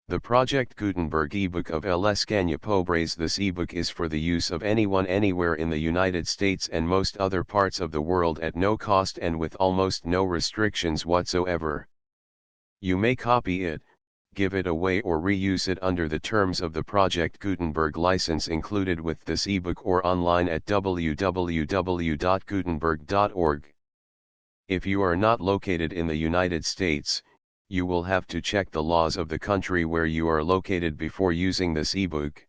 The Project Gutenberg ebook of El Escaño Pobres. This ebook is for the use of anyone anywhere in the United States and most other parts of the world at no cost and with almost no restrictions whatsoever. You may copy it, give it away or reuse it under the terms of the Project Gutenberg license included with this ebook or online at www.gutenberg.org. If you are not located in the United States, you will have to check the laws of the country where you are located before using this ebook.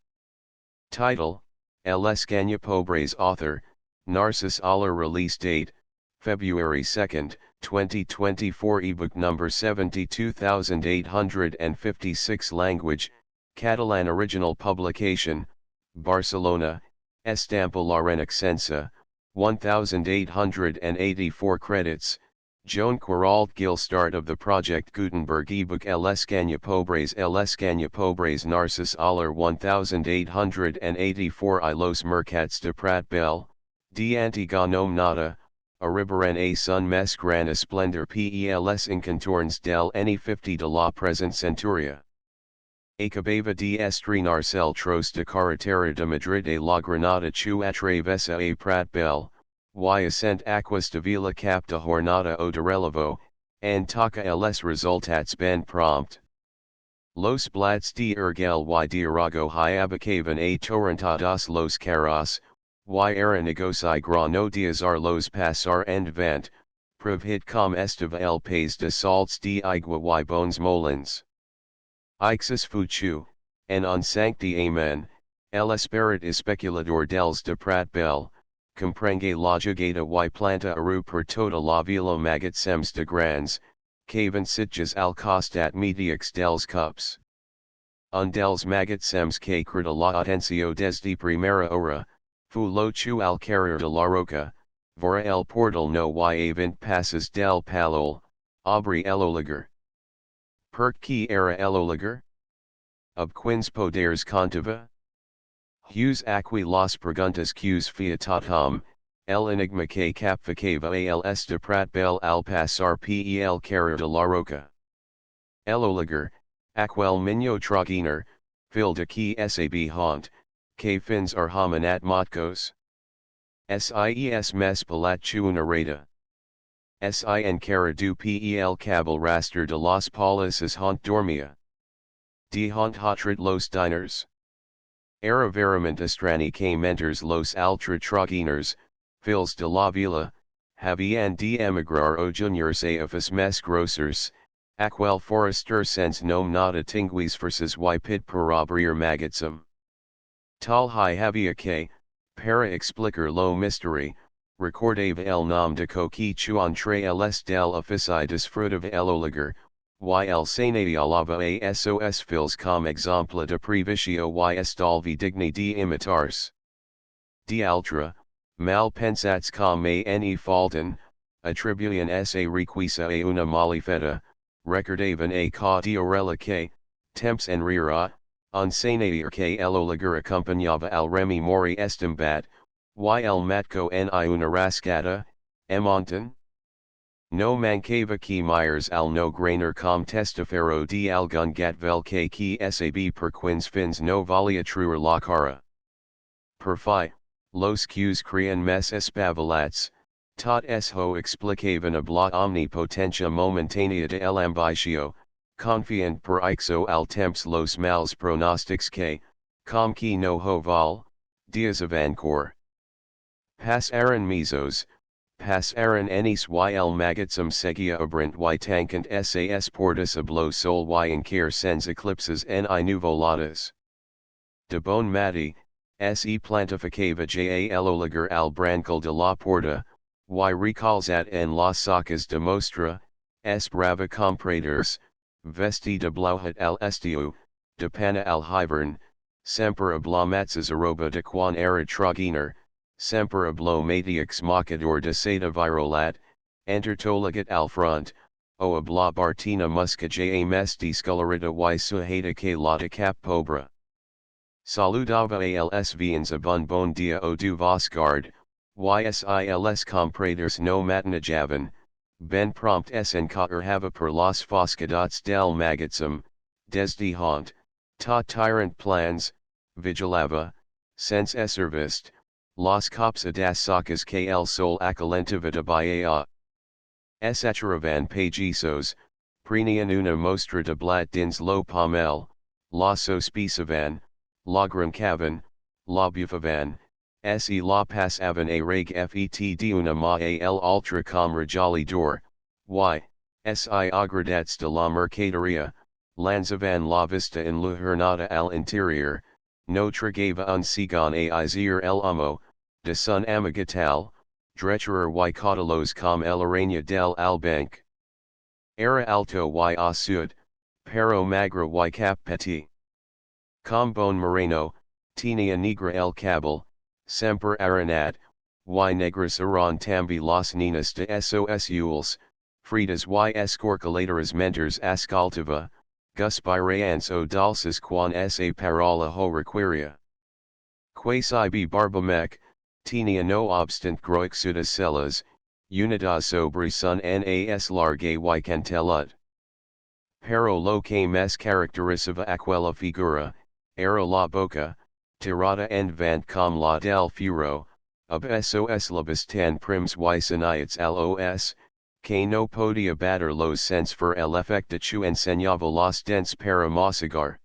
Title: El Escaño Pobres. Author: Narcís Oller. Release date: February 2, 2024. Ebook number 72856. Language: Catalan. Original publication: Barcelona, Estampa La Renaixença, 1884 credits. Joan Queralt Gil. Start of the Project Gutenberg ebook. El Escaño Pobres. El Escaño Pobres. Narcís Oller. 1884. I los mercats de Prat Bell, de Antigua nom nada, arribaren a son mes gran esplendor pels encontorns del n 50 de la present centuria. Acabava de estrenar el tros de carretera de Madrid a la Granada chu atravesa a Prat Bell, y ascent aquas de Vila cap de jornada o de relevo, and toca els resultats ben prompt. Los blats de Urgel y de Arago y abacaban a torrentados los carros, y era negoci grano de azar los pasar en vent, provhit com estava el pais de salts de igua y bones molins. Ixus fuchu, en on sancti amen, el esperit especulador dels de Prat Bell, comprenge la jugada y planta aru per tota la vila magatzems de grans, caven sitges al costat mediux dels cups. Un dels magatzems que crida la atencio desde primera hora, fu lo chu al carrer de la Roca, vora el portal no y avint passes del palol, abri el oligar. Per qui era el oligar? Ob quins poders contava? Hus aqui las preguntas quus fiatatam, el enigma que capficava als de Prat Bell al pasar pel carrer de la Roca. El oligar, aquel minho traginer, fil de qui sab haunt, que fins are hominat motkos. Sis mes palat chuunareta. Sin cara du pel cabal raster de las palaces haunt dormia. De haunt hotrit los diners. Era verament estrani que menters los altra traginers, fils de la vila, habían de emigrar o juniorse office mes grocers, aquel forester sense nom nada tinguis versus y pit per abrir magatzem. Tal hi había que, para explicar lo mystery, recordava el nom de coqui chuantre els del offici disfrutava el oligar, y el señalaba a sos fils com exemple de previcio y estalvi digni de imitarse. De altra, mal pensats com a ne faltan, attribuyen esa requisa a una malifeta, recordavan a ca diorella que, temps en rira, un señalir que el oligar acompañaba al remi mori estimbat, y el matco en una rascata, montan? No mancava que myers al no grainer com testafero de algun gatvel que sab per quins fins no valia truer la cara. Per fi, los qs crean mes espavilats, tot ho explicavan a la omnipotentia momentanea de el ambicio, confiant per ixo al temps los mals pronostics que, com que no ho val, dias avancor. Pas aaron mesos, pas aaron enis y el magatzem seguia abrint y tancant sas portas ablo sol y inquire sens eclipses ni nuvoladas. De bon mati, se plantificava ja el oligar al brancal de la porta, y recalsat en las sacas de mostra, brava compradors, vesti de blauhat al estiu, de pana al hivern, semper ablomatzes aroba de quan era traginer, semper ablo matix mocador de seda virolat, entertoligat al front, o abla bartina musca ja mes discolorita y suheta que la de cap pobra. Saludava als vians a bon dia o du vosgard, ysis compradors no matinajavan, ben prompt en hava per las foscadats del magatzem, desde haunt, ta tyrant plans, vigilava, sense esservist, las cops das sacas que el sol acalentivita baia. Esacharavan pagisos, prenian una mostra de blat dins lo pomel, la sospisavan, la grancavan, la bufavan, se la passavan a reg fet d'una ma al ultra com rajali dor, y, si agradats de la mercaderia, lanzavan la vista en la jornada al interior, no tragava un sigon a izir el humo, de sun amigatal, drecherer y cautelos com el araña del albanc. Era alto y a sud, pero magro y cap petit. Com bon moreno, tenia negra el cabal, semper aranat, y negras eran tambi las ninas de sos yules, fridas y escorcaladoras menters ascaltiva, guspirans o dulces quan esa parola ho requiria. Quasi b barbamec, tenia no obstant groixudas celas, unidas sobre sun nas largae y cantelud. Pero lo que mes caracterizaba aquella figura, era la boca, tirada en vant com la del furo, ob sos labas tan prims y saniats los, que no podia bater los sens for el efecto que enseñaba los dents para mosigar.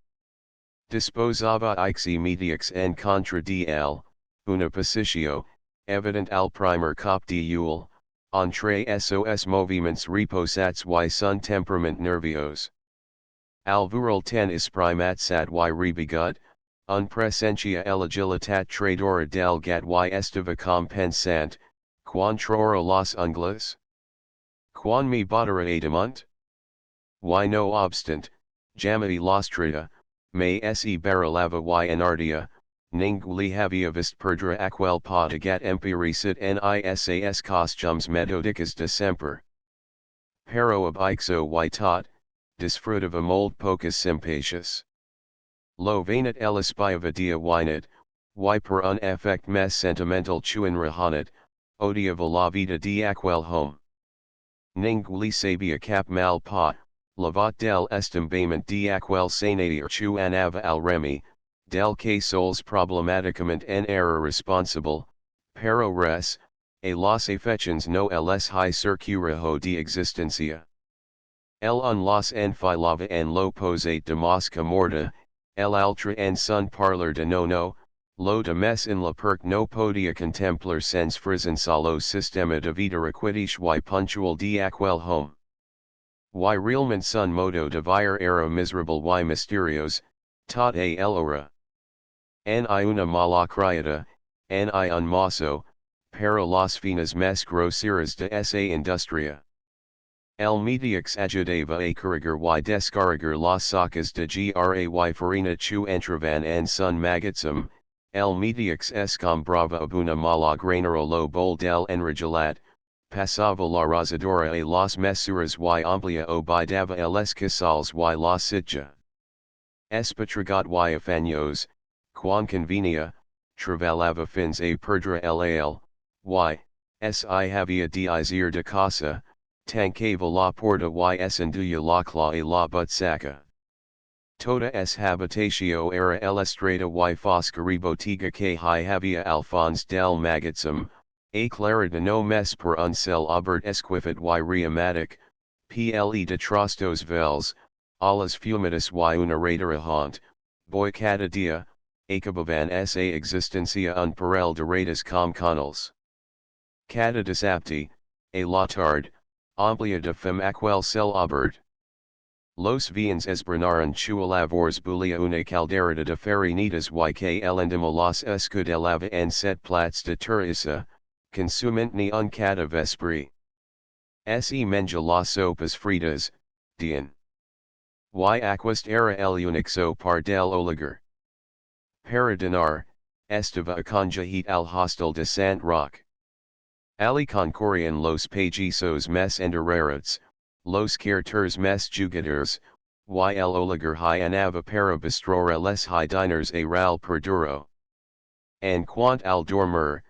Disposaba ixi mediax en contra de él, una posicio, evident al primer cop de yule, entre sos moviments reposats y sun temperament nervios. Al vural ten is primatsat y rebigut, un presentia el agilitat traidora del gat y estiva compensant, contra los unglas? Quan mi batera adamunt? Y no obstant, jamai lostrita, me se baralava y enardia, ninguli havia vist perdre aquel pa de gat empiricit nisas costumes metodicas de semper. Pero ab ixo y tot, disfrutava mold pocas simpatias. Lo venit el espiava dia winit, y per un effect mes sentimental chuin rahanit, odiava la vida de aquel home. Ninguli sabia cap mal pa, lavat del estimbament de aquel sanadier chuanava al remi, del que sols problematicament en era responsable, pero res, a las afections no les high circurajo de existencia. El un los enfilava en lo posate de mosca morta, el altra en sun parlor de no, lo de mes en la perc no podia contemplar sens frisen solo sistema de vida requidish y punctual de aquel home. Y realmente sun modo de vir era miserable y misterios, tot a el hora. Ni una mala criada, ni un mozo, pero las finas mes groseras de esa industria. El mediax ajudava a corriger y descarriger las sacas de gra farina chu entravan en sun magatzum, el mediax escombrava abuna mala granero lo bol del enregelat, pasava la rosadora a las mesuras y amplia obidava les casals y la sitja. Espatragat y afanos, quan convenia, travallava fins a perdre el ale, y, si havia de izir de casa, tancava la porta y enduia la cla a la butsaca. Toda es habitatio era el estrada y foscari botiga que havia alfons del magatzum, a clarida no mes per un cel obert esquifit y reumatic, ple de trastos vels, alas fumidas y una radera haunt, boy cada dia, acabavan sa existencia un parel de ratas com canals. Cada disapti, a la tarde, amplia de fem aquel cel obert. Los vians esbranaran chulavors bulia una caldereta de farinitas y que elendima las escudelava en set plats de turisa, consumint ni un cada vespri. Se menja las sopas fritas, dian. Y aquist era el unixo par del oligar. Para dinar, estava aconjahit al hostel de Sant Roc. Ali concorian los pagisos mes enderrerats, los carters mes jugadores, y el oligar anava para bistrora les diners a ral perduro. En quant al dormir,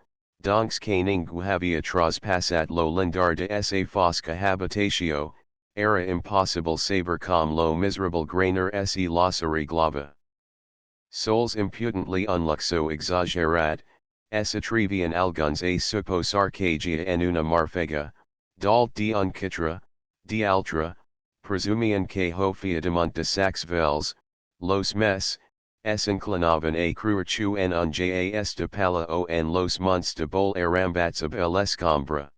donks que ningu havia traspassat lo lindar de esa fosca habitatio, era impossible saber com lo miserable grainer se losari glava. Sols impudently unluxo exagerat, es atrevian alguns a suppos arcagia en una marfega, dalt de unkitra, de altra, presumian que hofiadamant de sax vels, los mes, es inclinavan a cruerchu en un jas de pala o en los monts de bol arambats ab el escombra.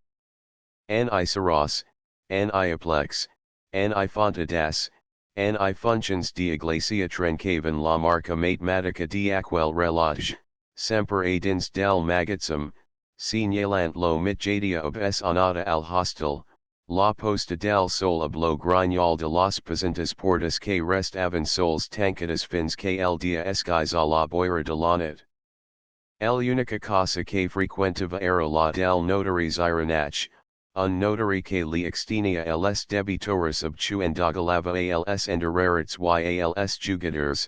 En iceros, en iaplex, en ifontadas, en functions de iglesia trencavan la marca matematica de aquel reloj, semper a dins del magatzem, señalant lo mitjadia ob es anada al hostel, la posta del sol ab lo griñal de las presentes portas que restavan sols tancadas fins que el dia esquis a la boira de la nit. El única cosa que frequentava era la del notaris ironach, un notary que li extenia els debitores ob chu endogalava als enderrerits y als jugadores,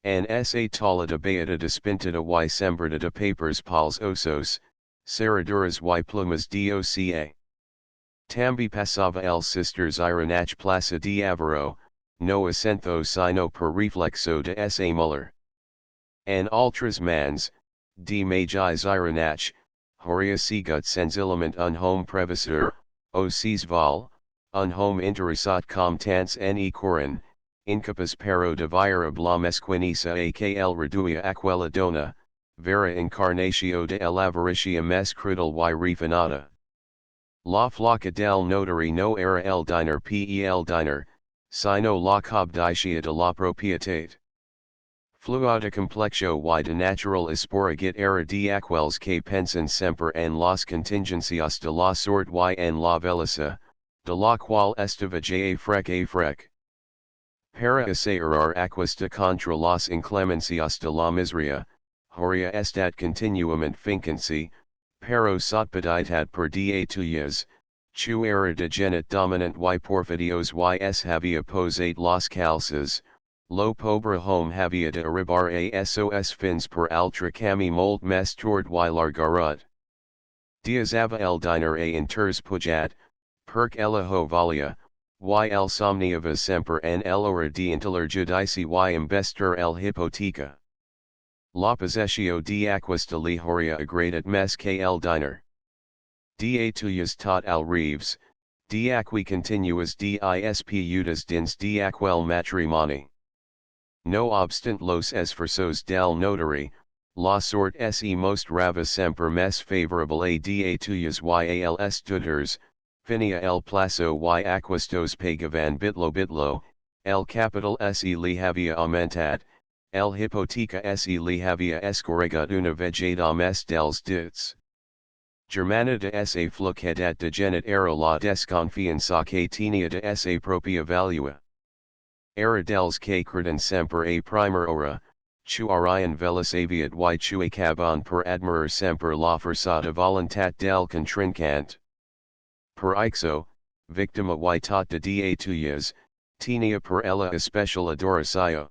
en sa tala de beata despintada y sembrada de papers pals osos, cerraduras y plumas doca. Tambi pasava el sisters ironach plaza de avaro, no acento sino per reflexo de sa muller. En altras mans, de magis ironach, horia sigut senzillament un home previsor, o val, un home interessat com tants ne corin, incapaz pero de vir ab la mesquinisa a que el reduia aquella dona, vera incarnatio de el avaricia mes crudel y refinada. La flaca del notary no era el diner, sino la cobdicia de la propietate. Fluida complexo y de natural esporagit era de aquels que pensan semper en las contingencias de la sorte y en la veleza, de la cual estava ja frec. Para asegurar aquesta contra las inclemencias de la miseria, horia estat continuamente fincancy, pero sotpeditat per de tuyas, chu era degenet dominant y porfidios y s havia posate las calzas, lo pobre home havia de arribar a sos fins per altra cami molt mes tord y largarut. Dias ava el diner a inters pujat, perc ella ho valia, y el somniava semper en el hora de intelor judici y investor el hipoteca. La possessio de aquesta li horia agradat mes que el diner. Da tuyas tot al reeves, de aqui continuas disputas dins de aquel matrimoni. No obstant los esfuerzos del notary, la sorte se most rava semper mes favorable a da tuyas y als tutors, finia el plazo y aquestos pagavan bitlo, el capital se li havia aumentat, el hipoteca se li havia escorregat una vegada mes dels dits. Germana de sa flucedat degenet era la desconfiança que tenia de sa propia valua. Era dels que creden semper a primer hora, chu arian velis aviat y chu acaban per admirar semper la força de voluntat del contrincant. Per ixo, victima y tot de da tuyas, tenia per ella especial adoracio.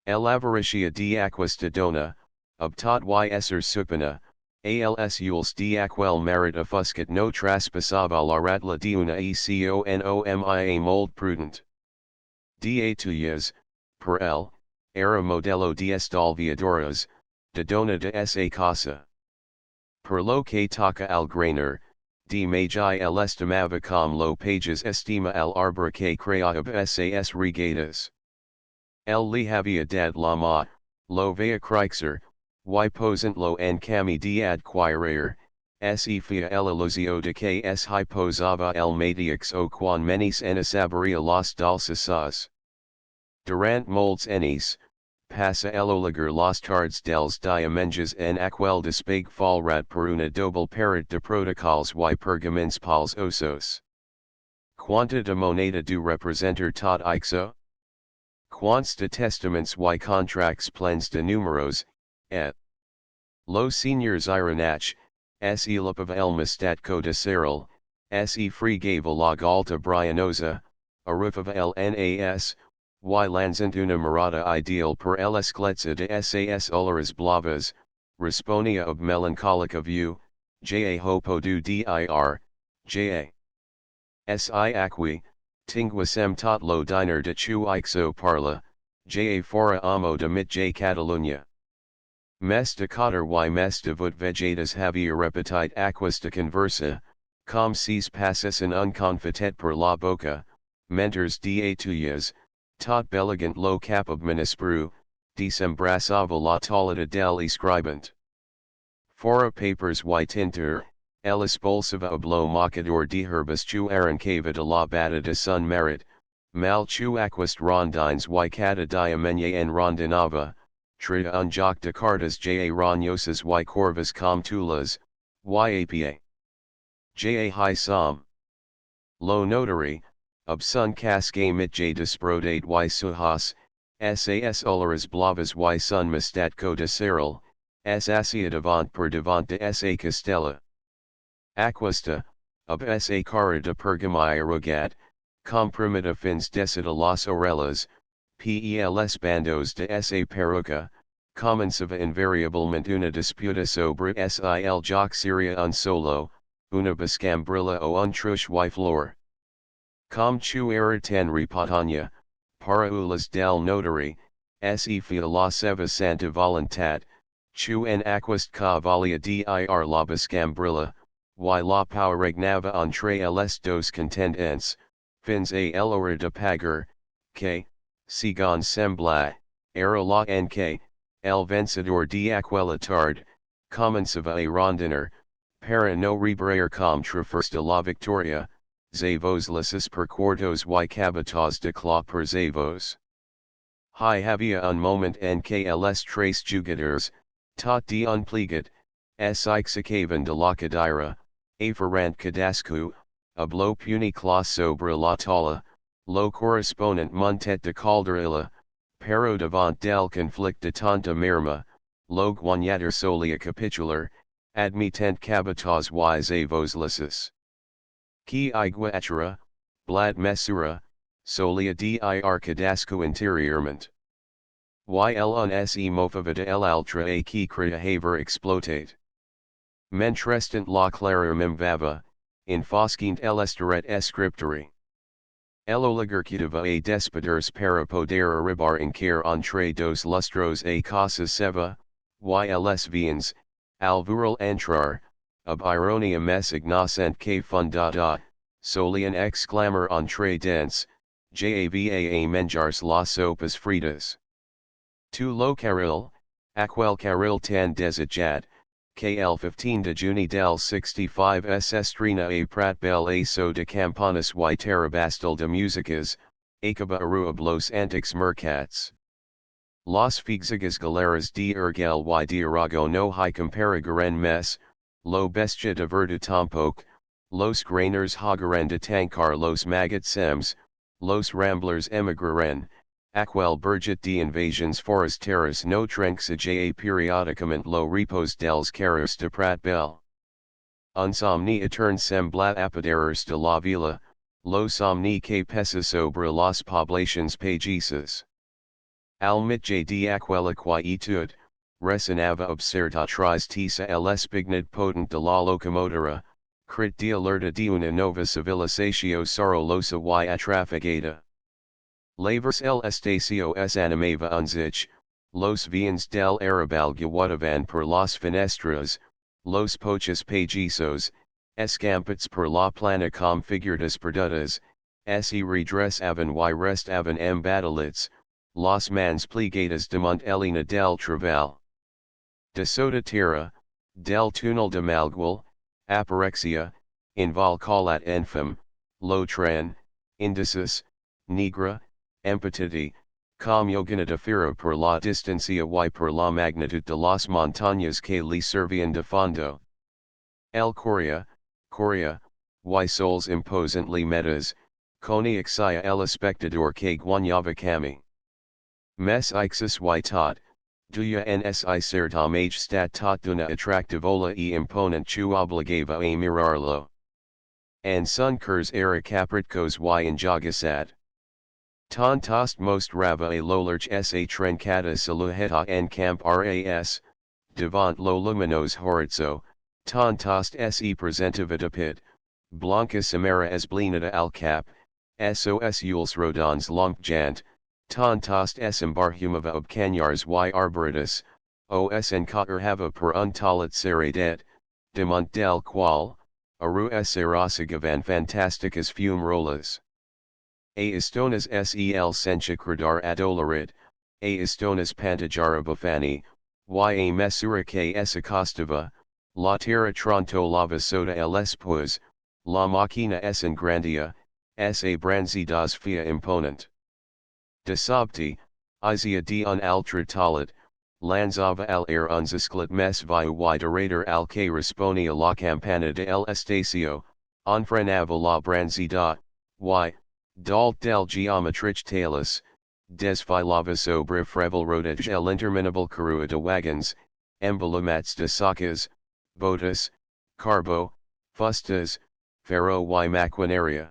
El avaricia de aquesta dona, ob tot y ser supina, als ules de aquel marit offuscat no traspassava la ratla de una economia molt prudent. Da tuyas, per el, era modelo de estalviadoras, de dona de esa casa. Per lo que toca al grainer, de magi el estimava com lo pages estima al arbor que creab sas regatas. El li havia dad la ma, lo vea crixer, y posant lo en cami de adquirir, se fia el illusio de que es hyposava el matiix o quan menis en saberia las dulces. Durant molts enis, passa el oliger las tards dels diumenges en aquel despeg falrat per una doble paret de protocols y pergamins pals osos. Quanta de moneda du representer tot ixo? Quants de testaments y contracts plens de numeros, et. Los seniors ironach, se lupava el mistatco de Cyril, se fregava la galta brianosa, arufava el nas, y lanzant una mirada ideal per el escletza de sas olares blavas, responia ob melancholica view, ja hopo du dir, ja. Si acqui, Tinguisem tot lo diner de chu ixo parla, ja fora amo de mit j Catalunya. Mes de cotter y mes de vut vegetas havia repetit aquas de conversa, com sis passes en unconfitet per la boca, menters da tuyas, tot beligant lo capab menispru, decembrasava la tollida del escribent. Fora papers y tinter, el expulsiva oblo mocador de herbas chu arrancava de la bata de sun merit, mal chu aquast rondines y cata diamenya en rondinava, trida un joc de cartas ja ronyosas y corvas com tulas, yapa. Ja hi som. Lo notary, ob sun casque mit j desprodate y suhas, sas olaras blavas y sun mistatco de cyril, s asia devant per devant de sa castella. Aquesta, ob sa cara de pergamai rogat, com primita fins decida las orellas, pels bandos de sa peruca, comensava invariablemente una disputa sobre sil joc seria un solo, una bascambrilla o un truche y flor. Com chu era ten repatanya, para ulas del notary, se fia la seva santa voluntat, chu en aquast ca valia dir la bascambrilla, y la pau regnava entre els dos contendents, fins a l'hora de pagar, que, segon sembla, era la en que, el vencedor de aquella tard, comenzava a rondiner, para no rebraer com trafers de la victoria, zavos lisis per quartos y cabotas de cla per zavos. Hi havia un moment en que els tres jugadors, tot de un plegat, s'exacaven de la cadira, aferrant cadascú, ob lo puni clas sobre la tala, lo correspondent montet de calderilla, pero devant del conflict de tanta merma, lo guanyader solia capitular, admittent cabotas y zavos lisis. Qui igua atera, blat mesura, solia dir cadascú interiorment. Y un se mofava de el altra a qui crea haver explotate. Mentrestant la clara memvava, in fosquint el estaret scriptori. El oligarchitava a despeders para poder arribar en care entre dos lustros a casa seva, y els viens, al vural entrar, ob ironia mes ignoscent que fundada, solian exclamar entre dents, java a menjars las sopas fritas. Tu lo carril, aquel carril tan desejat, que el 15 de junio del 65 estrena a prat bel aso de campanas y terabastal de musicas, acaba aruab los antics mercats. Las figsigas galeras de ergel y de arago no hay comparagaren mes, lo bestia de verdu tampoc, los grainers hogaran de tancar los magazines, los ramblers emigraren, aquel burget de invasions forasteras no trenxija periodicament lo repos dels carros de prat bel. Un somni etern sembla apoderars de la vila, lo somni que pesa sobre las poblations pagesas. Al mitja de aquella quietud, resonava obserta tris tisa el espignid potent de la locomotora, crit de alerta de una nova civilizacio sorolosa y atrafigada. Lavers el estacio s animava unzich, los viens del arrabal guadavan per las fenestras, los poches pagesos, escampats per la plana com figurtas perdutas, se redressavan y restavan embadalits, las mans plegadas demont elina del traval. De soda terra, del túnel de malgual, aparexia, inval calat enfim, lo tran, indicis, negra, empatiti, com yoganata fira per la distancia y per la magnitud de las montañas que le servían de fondo. El Coria, y soles imposantly metas, coni exia el espectador que guañava cami. Mes ixus y tot, duya nsi certamente stat tot duna atractivola e imponent chu obligava a mirarlo. And sun curs era capriccos y enjagasad. Ton tost most rava a lolerch sa trencata saluheta en camp ras, devant lo luminos horizzo, ton tost se presentava de pit, blanca samara es blinada al cap, sos Jules Rodons Lompjant, ton tost embarhumava ob canyars y arboritus, os en hava per untalet seradet, de mont del qual, aru erosiga van fantasticas fume rolas. A istonas sel sencha credar adolarit, a istonas pantajara bufani, y a mesura que es acostava, la terra tronto lava soda els pues, la machina es engrandia, es a branzi das fia imponent. De sabti, izia de un altra talet, lanzava al air unzasclet mes viu y derator al que responia la campana de el estacio, enfrenava la branzi da, y, dalt del geometrich talus, desfilava sobre frevel rodage el interminable carua de wagons, embolumats de sacas, botas, carbo, fustas, ferro y maquinaria.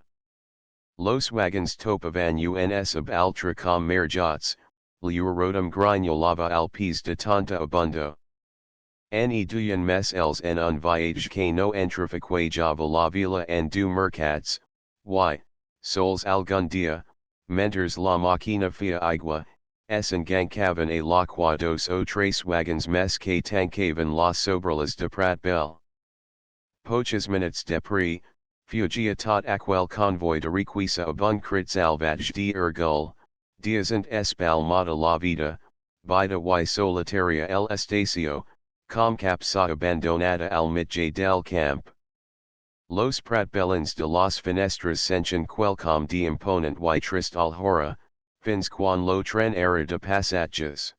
Los wagons topavan uns ab altra com merjots, liurodum grinolava al pis de tanta abundo. Ne duyen mes els en un viage que no entrifiquejava la vila en du mercats, y, sols algun dia, menters la machina fia igua, en gancavan a laquados o tres wagons mes que tancavan las sobralas de Prat Bell. Poches minutes depri, fugia tot aquel convoy de requisa abun crit salvage de ergul, diazant espalmada la vida, vida y solitaria el estacio, com capsa abandonada al mitje del camp. Los pratbellens de las fenestras senchen quelcom de imponent y trist al hora, fins quan lo tren era de passatges.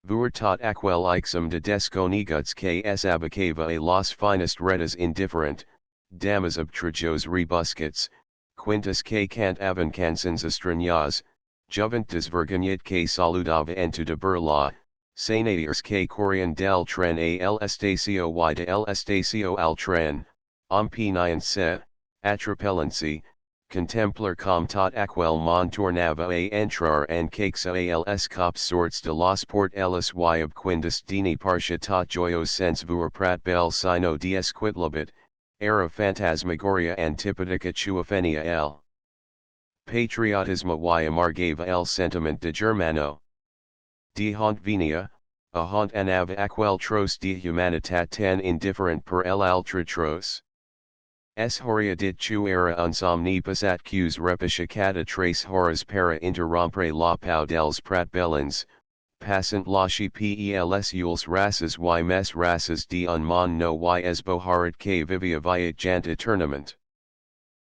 Vuer tot aquel ixum de desconiguts que es abacava a las finest redes indifferent, damas ob trajos rebuscats, quintas que cant avancansens estranias, juventus vergonyet que saludava entu de burla, senators que corrian del tren a el estacio y de el estacio al tren, Ompi se, atropellancy, contemplar com tot aquel mon tornava a entrar en caxa als cop sorts de los port ellis y obquindas dini partia tot joyos sens vuer prat bel sino diesquitlabit, era phantasmagoria antipotica chuafenia el patriotismo y amargava el sentiment de germano. De haunt venia, a haunt anava aquel tros de humanitat tan indifferent per el altra tros. Es horia dit chu era unsomni passat qs repichicata trace horas para interrompere la pau dels pratbellens, passant lashi pels ules rasas y mes rasas de un mon no y esboharat que vivia viat jant eternament.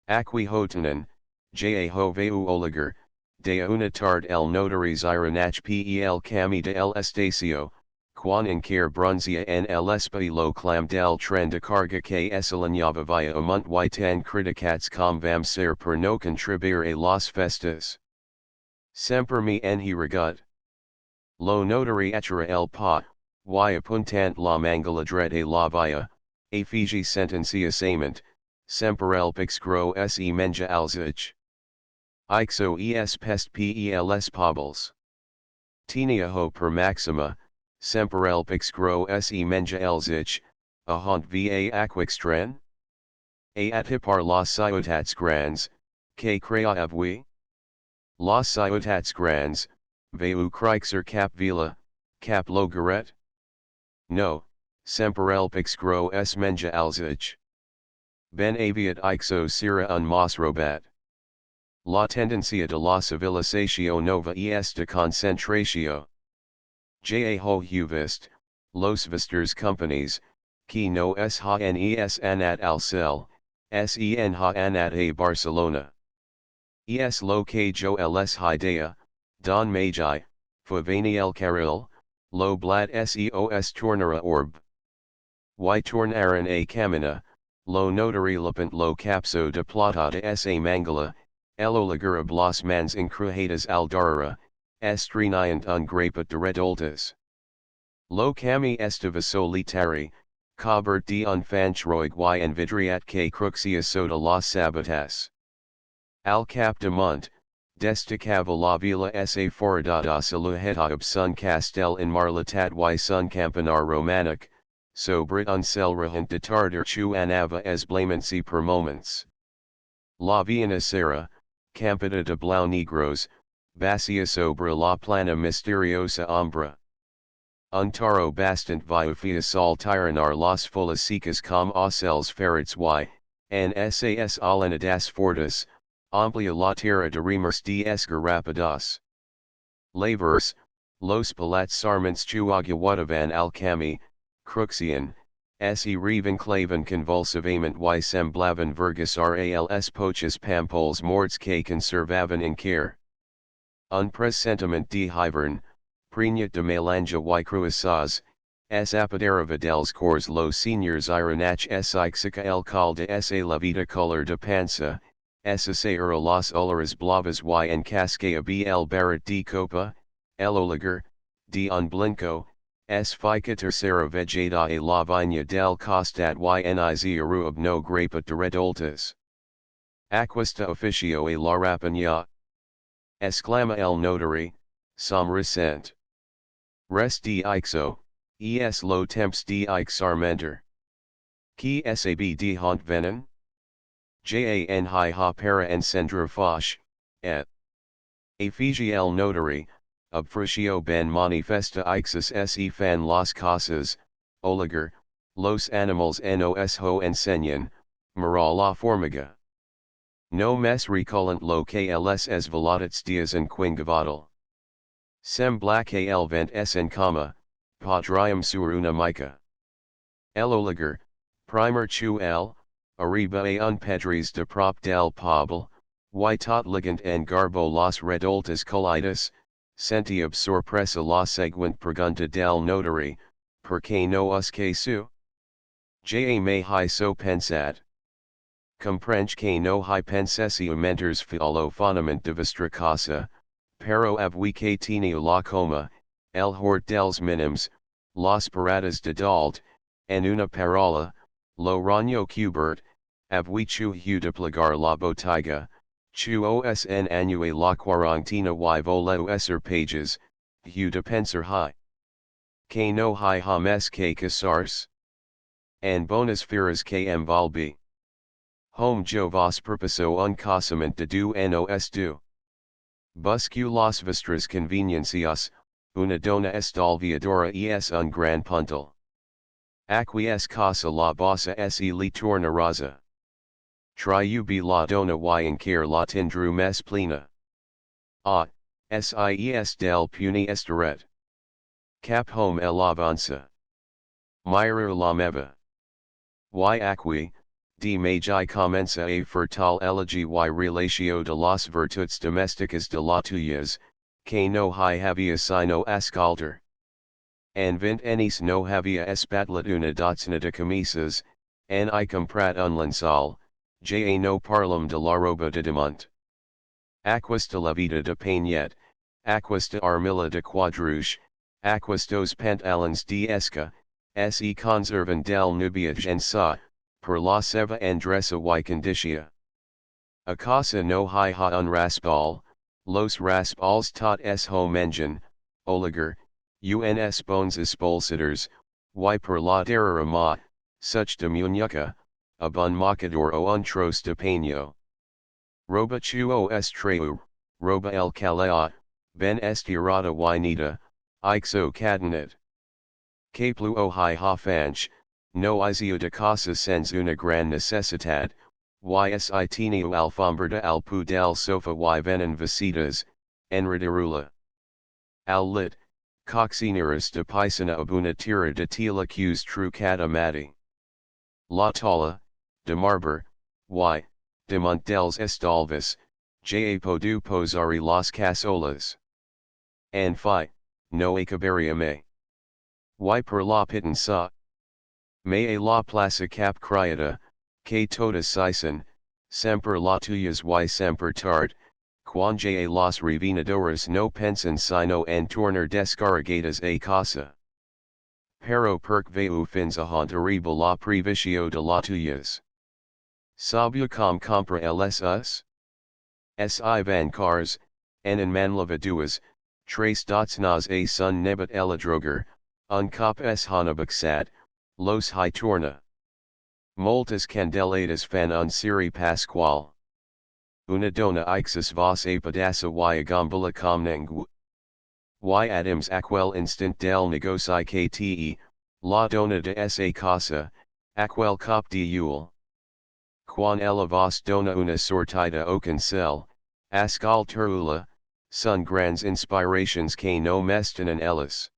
Aqui hotanen, ja hoveu oliger, de una tard el notaries iranach pel cami de el estacio, quan incar brunzia en el espilo clam del tren de carga que esalignava via amunt y tan criticats com vam ser per no contribuir a las festas. Semper me enhi regut. Lo notary etera el pa, y apuntant la mangala dret a la via, a fiji sentencia sament, semper el pixgro se menja alzich. Ixo es pest pels pobbles. Tenia ho per maxima, semper el pixgro se menja elzich, a haunt va aquixtren? A atipar las ciutats grandes, que creavui? Las ciutats grandes, veu crixer cap vila, cap logaret? No, semper el pixgro menja alzich. Ben aviat ixo sira un mas robat. La tendencia de la civilización nova es de concentratio. Ja ho huvist, los visters companies, que no es ha nes anat al cel, sen ha anat a Barcelona. Es lo que yo les idea, don magi, fuvani el carril, lo blad seos tornara orb. Y tornaran a camina, lo notary lapent lo capso de plata de sa mangala, el oliger los mans incruhadas al darara, estreniant un grapet de redoltas. Lo cami estava solitari, cobert de un fanchroig y envidriat que cruxia soda las sabatas. Al cap de mont, destacava la vila sa foradada salujeta ob sun castel in marlatat y sun campanar romanic, sobrit un selrahant de tarder chu anava es blamency per moments. La viana sera, Campida de Blau Negros, Basia sobre la plana misteriosa ombra. Untaro bastant viufia sol tiranar las folasicas com ocells ferrets y, en sas alanadas fortis, amplia la tierra de remers de escar rapidas. Lavers, los palats sarments chuaguawadavan alcami, cruxian, se revinclavan convulsivament y semblavan vergus rals poches pampoles morts que conservavan in care. Un presentiment de hivern, pregnat de melange y cruisaz, s apoderava dels cors los seniors ironach s ixica el cal de sa la vida color de pansa, ssera las olaras blavas y en cascea bl barat de copa, el oligar, de un blinco, s fica tercera vegeta a la viña del costat y niz of no grapa de redoltas. Aquesta officio a la rapiña. Exclama el notary, som recent. Res de ixo, es lo temps de ixarmenter. Qui sab de hont venen? Jan hi ha para encendre foch, et. Effigie el notary, obfrucio ben manifesta ixus se fan las casas, oligar, los animals nos ho enseñan, mira la formiga. No mes recollant lo que els es veladats dias en quingavatal. Sembla que el vent es en cama, podriam sur una mica. El oligar, primer chu el, arriba a un pedres de prop del pobl, y tot ligant en garbo las redoltas colitas, senti ob sorpresa la seguent pregunta del notary, per que no us que su? Ja me hi so pensat. Comprenge que no hi pensesio menters fialo fonament de vostra casa, pero avui que teniu la coma, el hort dels minims, las paradas de dalt, en una parola, lo raño cubert, avui chu hu deplegar la botiga, chu os en annue la quarantina y voleu esser pages, hu de penser hi. Que no hi hames que casars? En bonas feras que valbi. Home jo vos purposo un casament de du nos du. Buscu las vestras conveniencias, una dona estalviadora es un gran puntal. Aquí es casa la bossa se li torna raza. Triubi la dona y en care la tindru mes plena. Sies del puni estaret. Cap home el avanza. Mirer la meva. Y aquí, de magi comenza a fertal elegy y relatio de las virtudes domesticas de la tuyas, que no hi havia sino ascalter. En 20 años no havia espatlat una dotzena de camisas, en I comprat un lensal, ja no parlem de la roba de demont. Aquesta la vida de painet, aquesta armilla de quadruche, aquestos pantalons de esca, se conservan del nubiage en sa, per la seva endressa y condicia. A casa no hi ha un raspal, los raspals tot es ho mengen, oligar, uns bones expulsadors, y per la darrera ma, such de muñeca, a bun mocador o un tros de paño. Roba chu os treu, roba el calea, ben estirada y nita, ixo cadenet. Que pluo hi ha fanch, no isio de casa sens una gran necessitat, y tineo alfombrada al pu del sofa y venen visitas, enredarula. Al lit, coccineras de paisana ob una tira de tela cus trucata mati. La tala, de marber, y, de montels estalvis, ja podu posari las casolas. En fi, no acabaria me. Y per la pitanza. Me a la plaza cap criada, que todas sisen, semper la tuyas y semper tard, quanja a las revenadoras no pensan sino en tornar descargadas a casa. Pero perc veu fins a hont arriba la previcio de la tuyas. Sabia com compra ls us? Si van cars, en manlava duas, tres dotznas a sun nebat eladroger, un cop s hanabuxat, los hi torna. Moltas candeladas fan un siri pascual. una dona ixus vos a pedasa y agambula comnengu. Y adams aquel instant del negoci kte, la dona de esa casa, aquel cop de yule. Quan ella vos dona una sortida o cancel, ascalturula, son grandes inspirations que no mestinan ellas.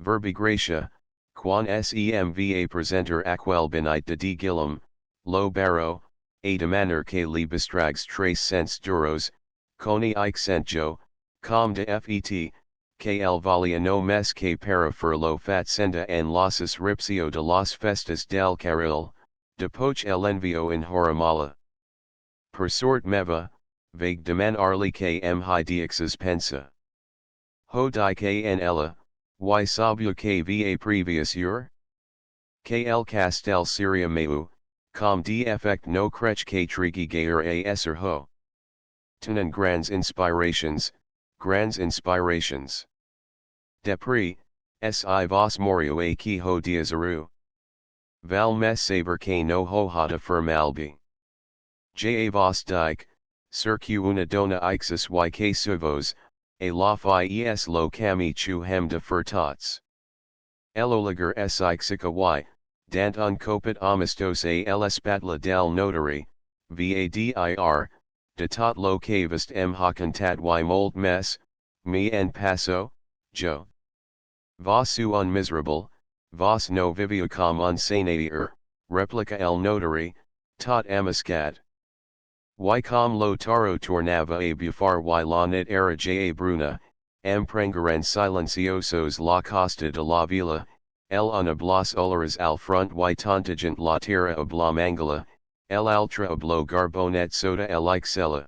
Verbigracia, quan semva presenter aquel benite de gillum, lo barro, a demaner que li bestrags tres cents duros, coni ixentjo, com de fet, que el valia no mes que para lo fatsenda en losas ripsio de las festas del carril, de poch el envio en horamala. Per sort meva, vague deman arli que hi dixes pensa. Ho di que en ella, y sabia que va previous year? Que el castel Syria meu, com de effect no crech que trigi gayer a esser ho. Tunan grands inspirations, grands inspirations. Depri, si vos morio a qui ho diazaru. Val mes saber que no ho hada firmalbi. Ja vos dike, circu una dona ixus y que suvos, a la fies lo cami chu hem de furtats. Eloliger s ixica y, dant un copit amistos a el espatla del notary, vadir, de tot lo cavist m hacantat y mold mes, me en paso, jo. Vos su un miserable, vos no vivio com un sanatir, replica el notary, tot amiscat. Y com lo taro tornava a bufar y la nit era ja bruna, emprengaran silenciosos la costa de la villa, el una blas olares al front y tontigent la tierra oblomangala, el altra oblo garbonet soda el ixella.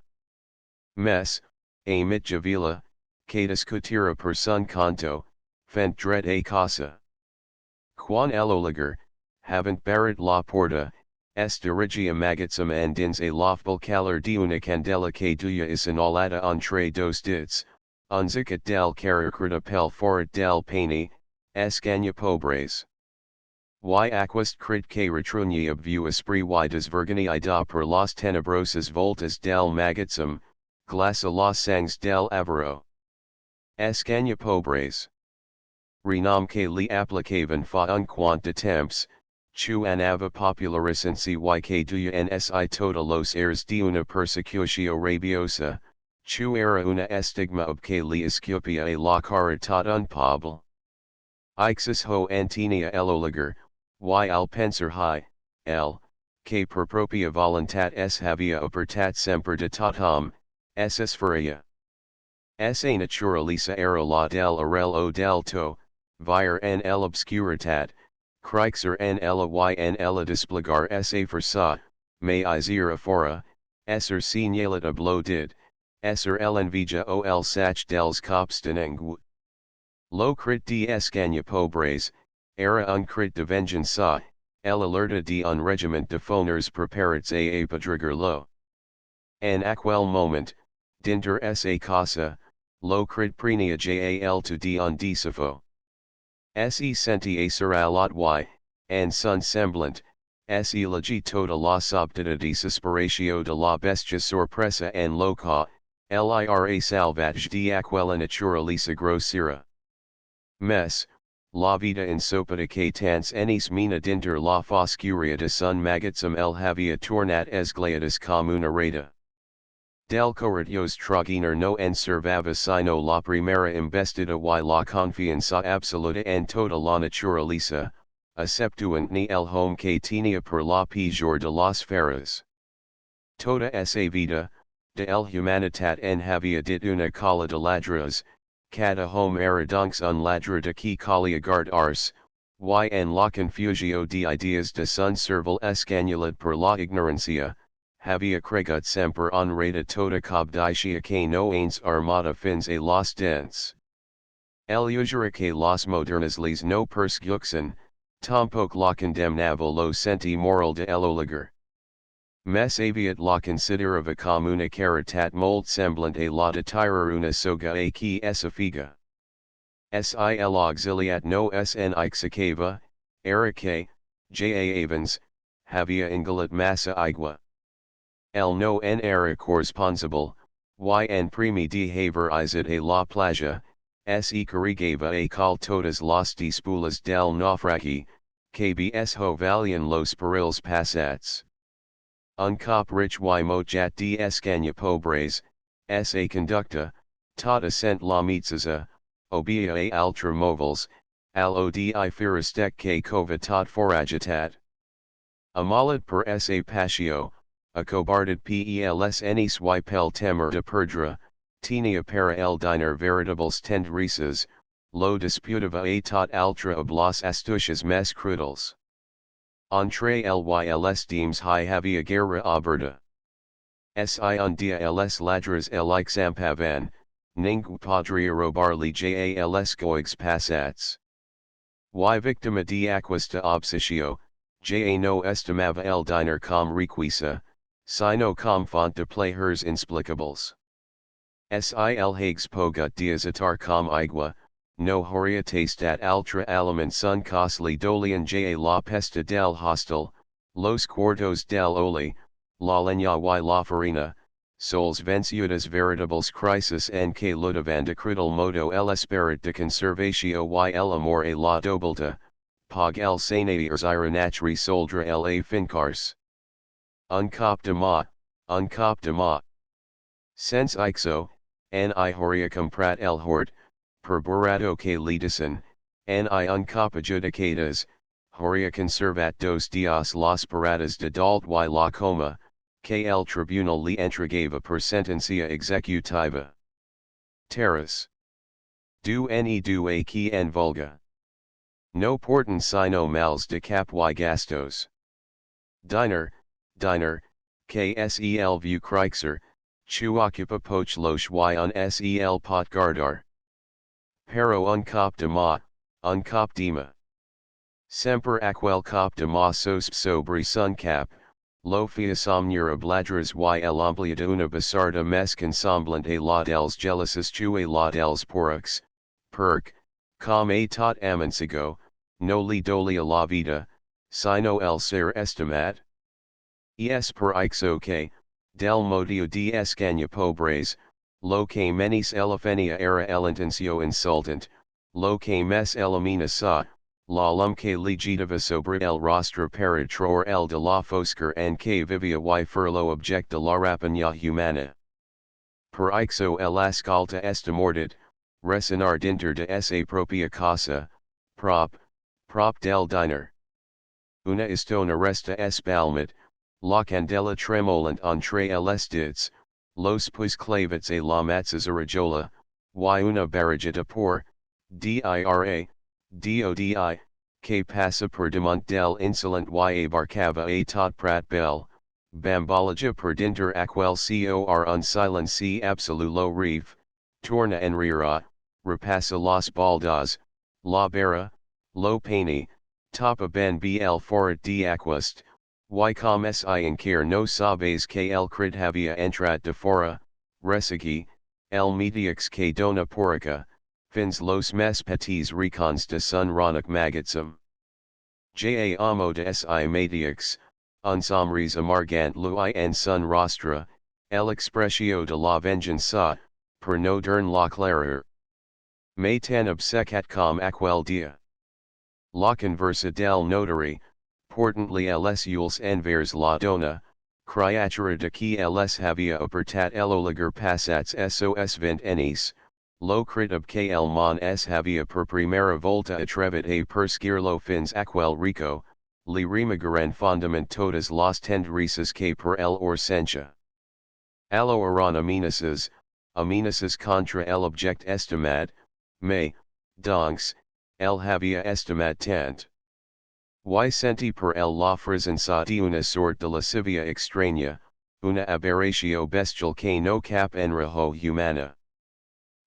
Mes, a mitjavila, que discutira per sun canto, fent dret a casa. Quan eloliger, havent barat la porta, est dirigia magitsum and dins a lofbel calar de una candela que duya is inolata entre dos dits, unzicit del caracrita pel forat del pani, escanya pobres. Y aquist crit que retrunyi ob view esprit y desvergani ida per las tenebrosas voltas del magitsum, glassa las sangs del avaro. Escanya pobres. Renam que li applicavan fa un quant de temps, chu anava popularicency y que duya nsi toda los airs de una persecutio rabiosa, chu era una estigma ob que li escupia a la cara tot un pobl. Ixus ho antenia eloliger, y al penser hi, el, que per propria voluntat s havia opertat semper de totam, s esferia. Sa naturalisa era la del arel o del to, vir en el obscuritat, crixer en ella y en ella desplegar sa versa, me izir afora, esser signalet oblo did, esser el envija o el sach dels copstenengu. Lo crit de escanya pobres, era un crit de vengeanza, el alerta de un regiment de foners preparats a padrigar lo. En aquel moment, dinter sa casa, lo crit prenia jal to de un disifo. Se senti a seralat y, and sun semblant, se legi toda la subtita de suspiratio de la bestia sorpresa en loca, lira salvage de aquella naturalisa grossera. Mes, la vida insopita que tans enis mina dinter la foscuria de sun magitsum el havia tornat esglaeatus com una rata. Del corretios traginer no en servava sino la primera investida y la confianza absoluta en toda la naturaleza, exceptuant ni el home que tenía per la pejor de las feras. Toda esa vida, de el humanitat en havia dit una cala de ladras, cada home era dunks un ladra de qui calia guard ars, y en la confusio de ideas de sun cerval escanulat per la ignorancia, havia cregut semper un rata toda cobdicia que no ains armada fins a los dents. El usura que los modernas les no perscuxen, tampoc la condemnava lo senti moral de eloliger. Mes aviat la considerava com una caritat molt semblant a la de tirar una soga a qui esafiga. Sil auxiliat no sn ixicava, era que, ja avens, havia ingalat massa igua. el no en era corresponsible, y en primi de haver izet a la playa, se corrigava a cal todas las dispulas del naufragi, kbs ho valian los perills passats. Un cop rich y mojat de escanya pobres, sa conducta, tot ascent la mitzaza, obia a altra movils, al odi firestec que cova tot foragitat. Amalad per sa patio, a cobarded pels enis y pel temer de perdre, tenia para el diner veritables tendrices, lo disputava a tot altra ob las astucias mes crudels. Entre els deems hi havia guerra aberta. Si un dia els ladres el exampavan, ningú podria robar-li jals goigs passats. Y victima de aquesta obsessió, ja no estimava el diner com requisa, sino com font de plaers inexplicables. Sil hags pogut desatar com igua, no horia tastat altra aliment sun costly dolian ja la pesta del hostel, los cuartos del oli, la leña y la farina, sols venciudas veritables crisis en que lutavan de crudel modo el esperit de conservatio y el amor a la dobalta, pog el sanatiers ironatri soldra la fincars. Un cop de ma. Sense ixo, ni horia comprat el hort, per burrado que lidicen, ni un cop adjudicadas, horia conservat dos dias las paradas de dalt y la coma, que el tribunal le entregava per sentencia executiva. Terras. Du du aquí en vulga. No portan sino mals de cap y gastos. Diner, ksel vu krixer, chu occupa poch los y un sel pot guardar. Pero un cop de ma, un cop de ma. Semper aquel cop de ma sos sobre sun cap, lo fiasomnura bladras y el ampliad una basarda mes consemblant a la dels jealouses chu a la dels porux, perc, com a tot amansigo, no li dolia la vida, sino el ser estimat. Es per ixo que, del modio de escanya pobres, lo que menis elefenia era el intencio insultant, lo que mes elimina sa, la lum que legitava sobre el rostro para troar el de la foscar en que vivia y furlo object de la rapiña humana. Per ixo el ascalta estimortit, resonar dinter de esa propia casa, prop del diner. Una estona resta espalmat, la candela tremolant entre els dits, los pues clavets a la matzazarajola, y una barragita por, dodi, que passa per demont del insolent y abarcava a tot prat bell, bambalaja per dinter aquel cor un silenci absolulo reef, torna enrira, repassa las baldas, la barra, lo pani, topa ben bl forat de aquast, y com si inquire no sabes que el crid havia entrat de fora, resigi, el mediux que dona porica, fins los mes petits recons de sun ronic magatsum. Ja amo de si mediux, unsomris amargant lui en sun rostra, el expressio de la vengeanza, per no dern la clarer. Me tan obsecat com aquel dia. La conversa del notary, portantly els ules envers la dona, criatura de qui els havia apertat el oligar passats sos 20 enis, lo crit ob que el mon s havia per primera volta atrevit a persquirlo fins aquel rico, li remigaren fondament todas las tendrices que per el orsentia. Allo eran amenaces contra el object estimat, me, donks, el havia estimat tant. Y senti per el la frisanza de una sort de lascivia extraña, una aberratio bestial que no cap enrajo humana.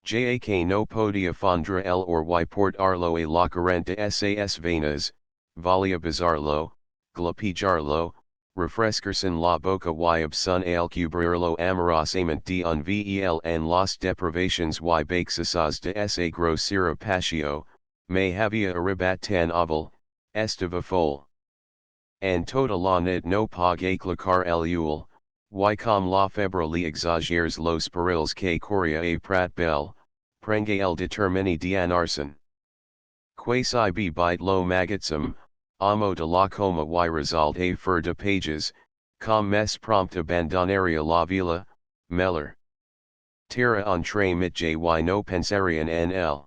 Ja que no podia fondra el or y portarlo a la corriente sas venas, valia bizarlo, glapijarlo, refrescarse la boca y obsun al cubrirlo amorosamente de un vel en las deprivations y baxisas de esa grosera patio, me havia arribat tan oval, estava full. And toda la nit no pog aclacar el ul, y comme la febre li exagères los perils que coria a prat belle, prenge el determini d'anarsen. Quasi b bite lo magatsum, amo de la coma y result a fer de pages, com mes prompt abandonaria la villa, Meller. Terra entre mit jy no pensarian nl.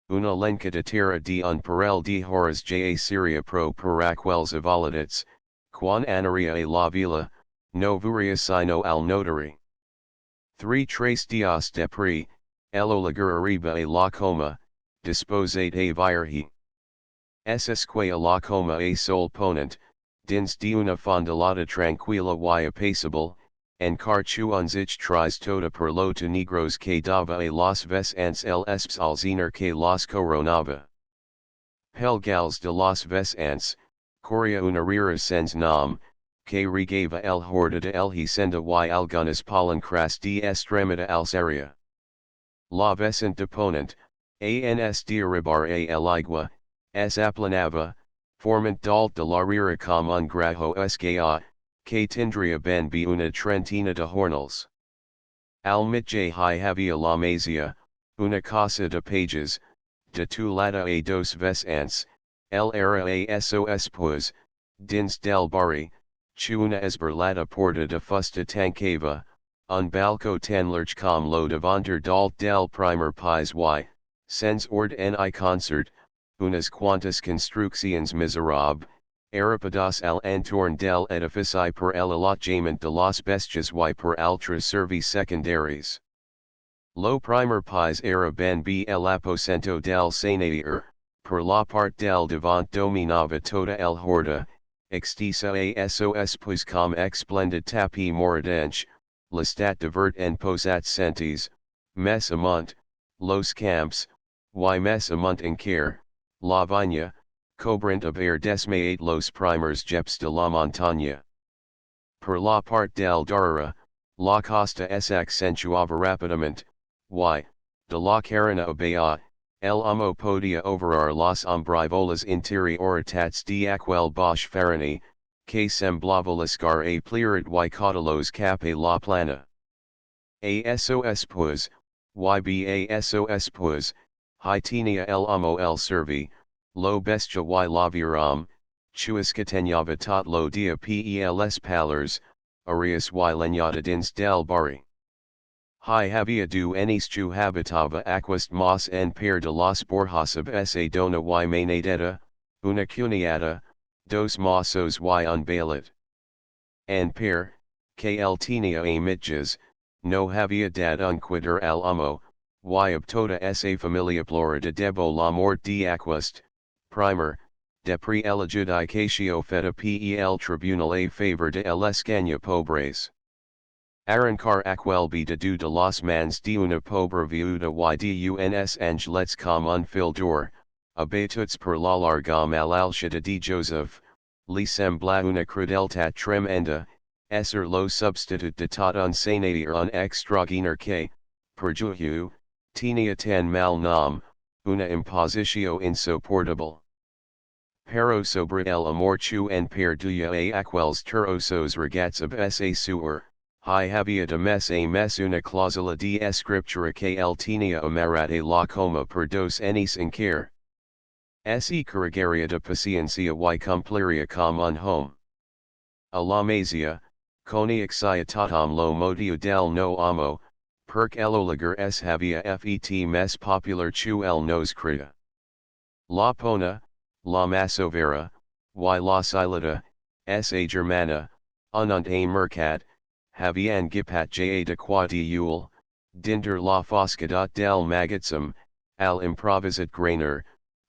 Una lenca de terra de un parel de horas ja Syria pro paraquels evolidits, quan anaria a la villa, no vuria sino al notary. 3 Tres dias depri, elolager arriba a la coma, disposate a virhi. Esque a la coma a sol ponent, dins de una fondalada tranquila y apacible, en carchu unzich tris toda per lo to negros que dava a los ves ants el esps alziner que los coronava. Pelgals de los ves ants, coria una rira sens nom, que regava el horda de el senda y algunas palancras de estremida alceria. La vescent deponent, ans de arribar a el igua, es aplanava, formant dalt de la rira com un grajo sga, que tendria ben be una trentina de hornals. Al mitje hi havia la mazia, una casa de pages, de tu lata a dos ves ants, el era a sos pues, dins del barri, chu una esberlata porta de fusta tancava, un balco tan large com lo davanter dalt del primer pis y, sens ord ni concert, unas quantas construcciones miserables, Arapadas al entorn del edifici per el allotjament de los bestias y per altres servis secundaris. Lo primer pis era ben b el aposento del senador, per la part del devant dominava toda el horda, extisa a sos pues com explendid tapi moridench, l'estat divert en posat sentis, mes amunt, los camps, y mes amunt en care, la viña, cobrant of air desmayate los primers jeps de la montaña. Per la part del Darra, la costa es accentuava rapidamente, y, de la carena obea, el amo podia overar las ombrivolas interioritats de aquel bosch farani, que semblava lascar a plirat y cautelos cap a la plana. Asos pues, ybasos pues, hi tenia el amo el servi, lo bestia y la viram, chuiscatenyava tot lo dia pels palers, arias y leñada dins del barri. Hi havia du enischu habitava aquast mas en per de las borjasab esa dona y manadeta, una cuniata, dos masos y un bailot. En per, que el tenia a mitjas, no havia dad unquitter al amo, y ab toda esa familia plora de debo la mort de aquast, primer, de pre el adjudicatio feta pel tribunal a favor de el escaña pobres. Arrancar aquel b de los mans de una pobre viuda y duns angelets com un fildor, abatuts per la larga malalshita de Joseph, li sembla una crudeltat tremenda, esser lo substitut de tot un senador un extraordinaire que, per juhu, tenia tan mal nom, una impositio insoportable. Pero sobre el amor chu en perduya a aquels turosos regats ab sa suer, hi havia de mes a mes una clausula de escriptura que el tenia amarat a la coma per dos años en care. Se carregaria de paciencia y cumpliria com un home. A la mazia, coni exciatatum lo motiu del no amo, perc elolager s havia fet mes popular chu el nos crita. La pona, la masovera, y la silata, sa germana, ununt a mercat, havian gipat ja de quadiul, dinder la foscadat del magatsum, al improvisat grainer,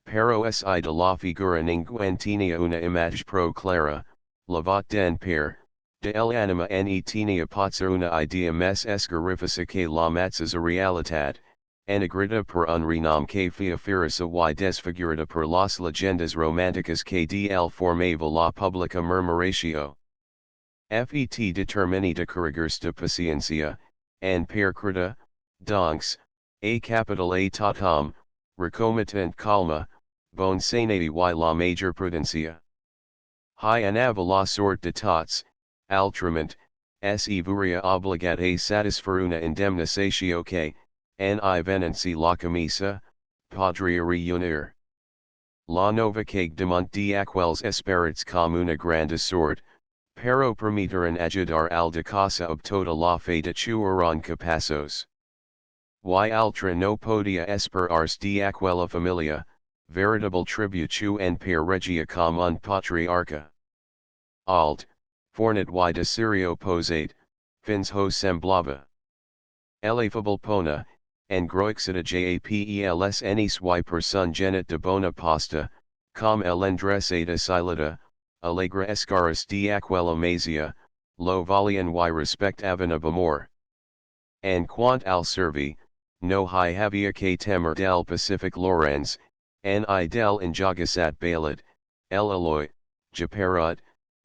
pero si de la figura ninguentenia una image pro clara, lavat den per, de el anima ne tenia potser una idea mes escarifica que la matzas a realidad, enigrita per un renom que fiafirisa y desfigurada per las leyendas románticas que del formava la publica murmuratio. Fet determini de carregas de paciencia, en percrita, donks, a capital a totum, recomitant calma, bon senati y la major prudencia. Hi anava la sort de tots, altrament, se vuria obligate satisfaruna indemnisatio que, ni venency la camisa, podria reunir. La nova que demont de aquels esperits comuna grande sort, pero permitieran ajudar al de casa ob toda la fe de chuaron capazos. Y altra no podia esperarse de aquella familia, veritable tributu en per regia com un patriarca. Alt, fornit y de Sirio posate, fins ho semblava. Elefable pona, en groixida japels enis y person genit de bona pasta, com el endresada silida, allegra escaris de aquella mazia, lo valian y respect avenab amor. En quant al servi, no hi havia que temer del Pacific Lorenz, ni del injagasat bailad, el aloy, japerut,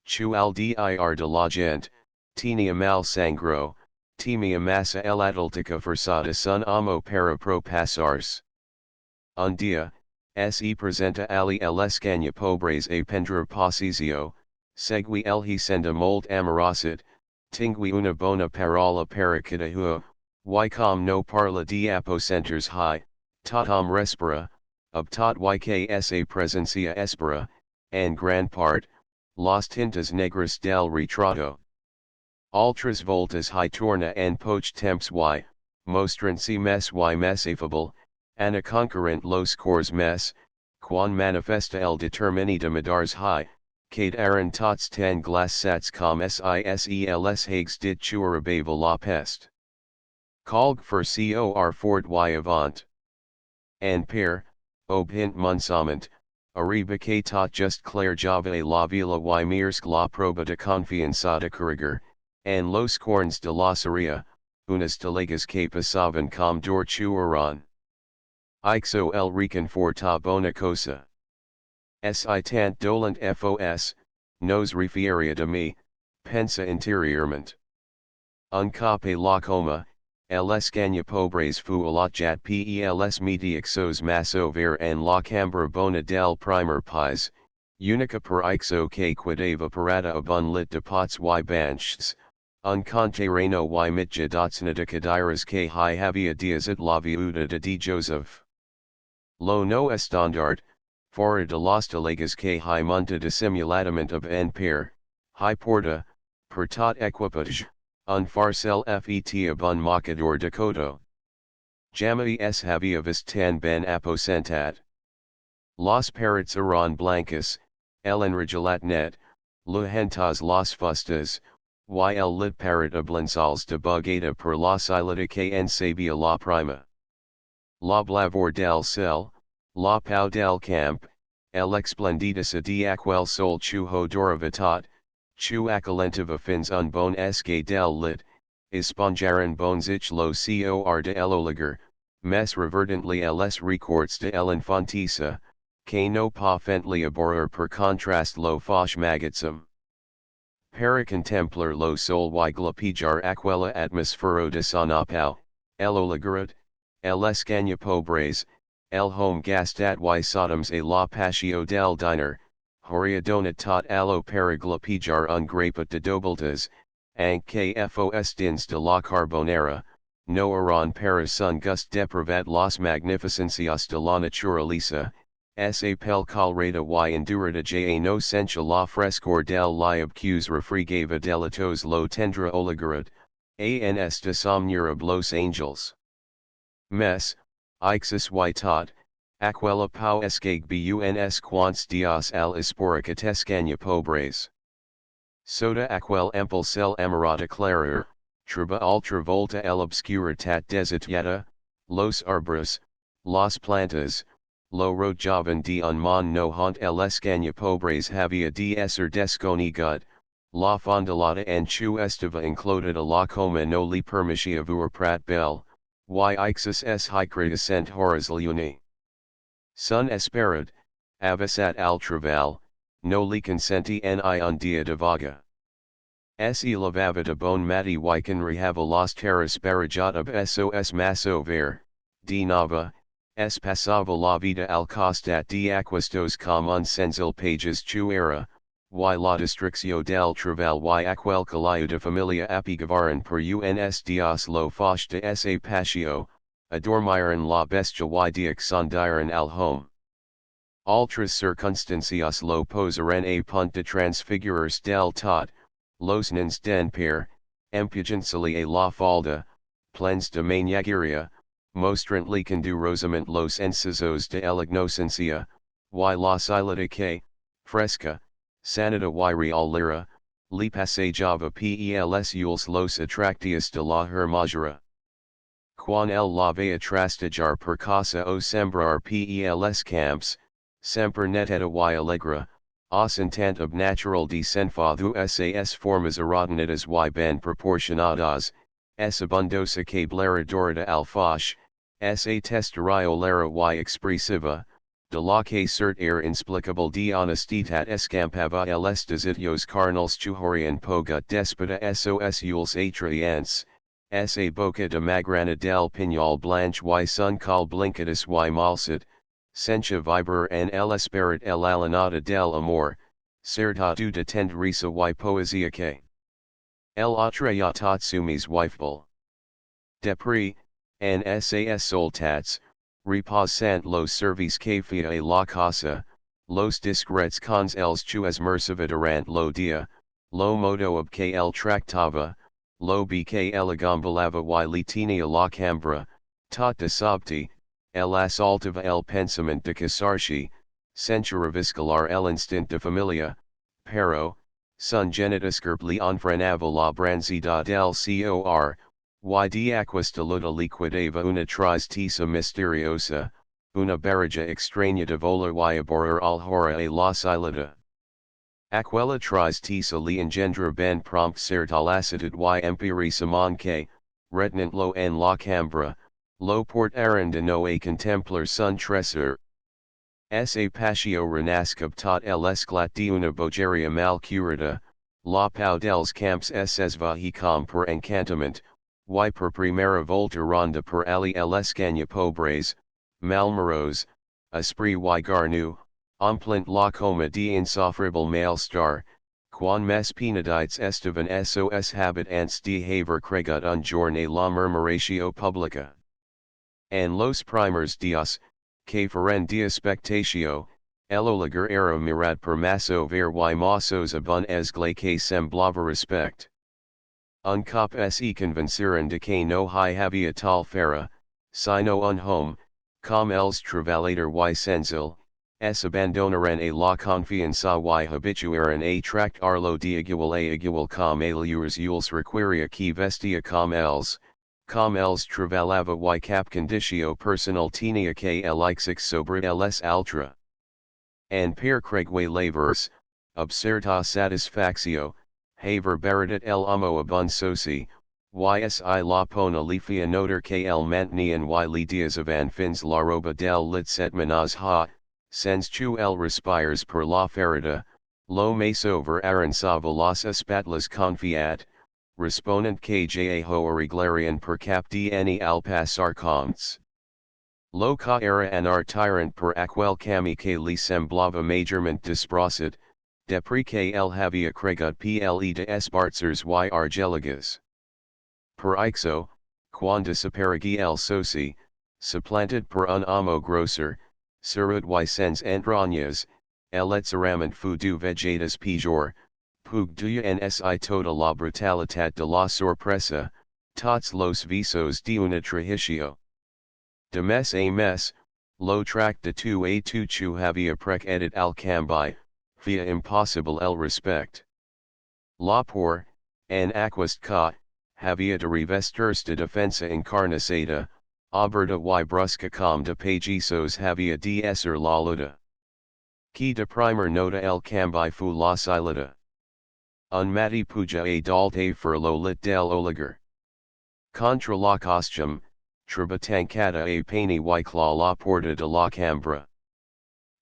chu al dir de la gent, tenia mal sangro, temia massa el adultica versada sun amo para propasars. Un dia, se presenta ali el escaña pobres a pendre posizio, segui el he senda molt amorosit, tingui una bona parola para cada huo, y com no parla de apocenters hi, totom respira, ob tot yksa presencia espera, en gran part, las tintas negras del retrato. Altras voltas hi torna en poch temps y, mostrancy mes y mes affable, ana concurrent los cors mes, quan manifesta el determini de madars hi, cade aran tots tan glass sats com sisels hags dit chuarabava la pest. Calg for cor fort y avant. En per, ob hint monsament, arriba que tot just clair java la vila y mirsk la proba de confianzada corriger, en los corns de la seria, unas delegas que pasaban com dor chuaron. Ixo el recon for ta bona cosa. Si tant dolent fos, nos refieria de mi, pensa interiorment. Un cape la coma, el escaña pobres fu alotjat pels mediaxos maso ver en la cambra bona del primer pis, unica per ixo que quidava parada abun lit de pots y banchs, un conterreno y mitja dotsna de cadiras que hi havia diazit la viuda de Joseph. Lo no estandard, fora de las delegas que hi monta dissimuladament ob en per, hi porta, per tot equipage, un farcel fet abun macador de coto. Jamai s havia tan ben aposentat. Los parrots eran blancas, el enregelat net, le hentas las fustas, y el lit parrot oblinsals de bugada per la silita que en sabia la prima. La blavor del cel, la pau del camp, el esplendidesa de aquel sol chu hodorivitat, chu acalentiva fins un bon esque del lit, esponjaran bones ich lo cor de el oligar, mes reverdantly els records de el infantisa, que no pa fently aborer per contrast lo fosh magatsum. Para contemplar lo sol y glapijar aquella atmosfero de sanapau, el oligarat, el escaña pobres, el home gastat y sodoms a la patio del diner, horia donat tot allo para glapijar un grapat de dobletas, aunque fos dins de la carbonera, no eran para sun gust depravat las magnificencias de la naturaleza, sa pel calrada y endurada ja no sencha la frescor del liobques refrigava delatos lo tendra oligarat, ans de somnurab los angels. Mes, ixus y tot, aquella pau escague buns quants dias al esporica tescaña pobres. Soda aquel empel cel amorata clarer, truba ultra volta el obscuritat desitiata, los arbres, las plantas, lo rojavan de un mon no haunt el escaña pobres havia de ser desconiguda, la fondalada en chu estava includida la coma no li permitia ver prat bel, y ixus es hicredescent horizal uni. Sun esperad, avasat al traval, no li consenti ni un dia de vaga. Se lavava de bon mati y can rehava las terras barajat ob sos maso ver, de nava, es pasava la vida al costat de aquestos com un senzil pages chu era, y la districtio del traval y aquel calio de familia apigavaran per uns dias lo foch de ese patio, adormiran la bestia y dixondiran al home. Altras circunstancias lo posaren a punt de transfigurers del tot, los nens den per, empugencially a la falda, plens de maniagueria, mostrantly condurosament los encizos de elignocencia, y la silita que, fresca, sanita y real lira, li passajava pels yules los atractius de la hermosura. Quan el la vea trastajar per casa o sembrar pels camps, semper neteta y allegra, ostentant ob natural desenfado sas formas erodenidas y ben proporcionadas, es abundosa que blaradora al foch, sa testariolera y expressiva, de la que cert insplicable de honestitat escampava els desitios carnals chujorian pogut despota sos yules atraients, sa boca de magrana del piñol blanche y sun cal blincatus y malsat, sentia vibrer en el esperit el alanata del amor, certa du de tend risa y poesia que el atraya tatsumis wifebul. Depri, en sas soltats, reposant los servis que fia a la casa, los discrets cons els chuas merciva durant lo dia, lo modo ob que el tractava, lo b que elegambulava y li tenia la cambra, tot de sobte, el assaltava el pensament de casarsi, sentia viscalar el instinct de familia, pero, sun genituscarp li enfrenava la branzida del cor, y de aquesta luta liquidava una tristeza misteriosa, una barraja extraña de volar y aborar al hora a la silita. Aquella tristeza li engendra ben prompt certa lassitude y empirissimon que, retenant lo en la cambra, lo portaran de no a contemplar sun tresor. Sa patio renascab tot el esclat de una bogeria mal curada, la pau dels camps esva com per encantament, y per primera volta ronda per ali el escanya pobres, malmoros, esprit y garnu, omplint la coma de insofrible malestar, quan mes penedites estavan sos habitants de haver cregut un jorn a la murmuratio publica. En los primers dias, que fueran de expectatio, el oligar era mirad per maso ver y masos abun esgle que semblava respect. Un cop se convencieren de que no hay había tal fera, sino un home, com els travalador y senzel, es abandonaran a la confianza y habituaran a tractar lo de igual a igual com aliurs yules requiria que vestia com els travallava y cap condicio personal tenia que elixix sobre els altra. En per cregue labors, ob certa satisfaccio, haver baratit el amo abun soci, ysi la pona lifia notar que el mantenian y li dias avan fins la roba del lit setmanas ha, sens chu el respires per la ferida, lo masover aranzava las espatlas confiat, responent que jaho arreglarian per cap dni al pasar comts. Lo ca era anar tyrant per aquel cami que li semblava majorment disprosit, depri que el havia cregut ple de esbartzers y argeligas. Per ixo, quan desaparegi el soci, supplanted per un amo grosser, surut y sens entrañas, el etzerament fu du vegetas pejor, pug duya nsi toda la brutalitat de la sorpresa, tots los visos de una trahicio. De mes a mes, lo tract de tu a tu chu havia prec edit al cambi, via impossible el respect. La por, en aquest ca, havia de revestirse de defensa encarnacada, aberta y brusca com de pagisos havia de ser la luta. Que de primer nota el cambi fu la silita. Un mati puja a dalte fer lo lit del oligar. Contra la costume, tributancata a pani y cla la porta de la cambra.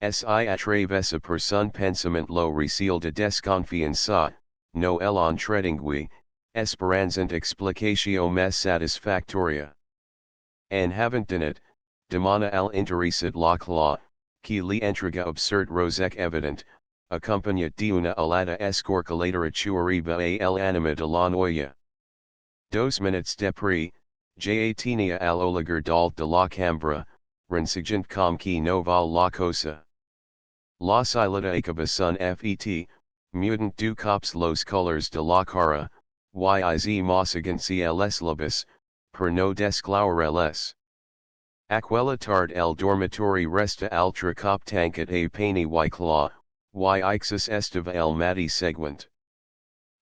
Si atravesa per sun pensament lo resil de desconfianza, no el entredingui, esperanzant explicatio mes satisfactoria. En haventinit, demana al interesit la cla, que li entrega absurd rosec evident, acompañat de una alada escorcoladora chuariba al anima de la noia. 2 minutes després, ja tenia al oligar dalt de la cambra, rensegent com qui no val la cosa. La silada acaba son fet, mutant du cops los colors de la cara, yiz mossegant cls labis, per no desclaurels. Aquella tard el dormitori resta altra cop tancat a pani y cla, y ixus estava el mati seguent.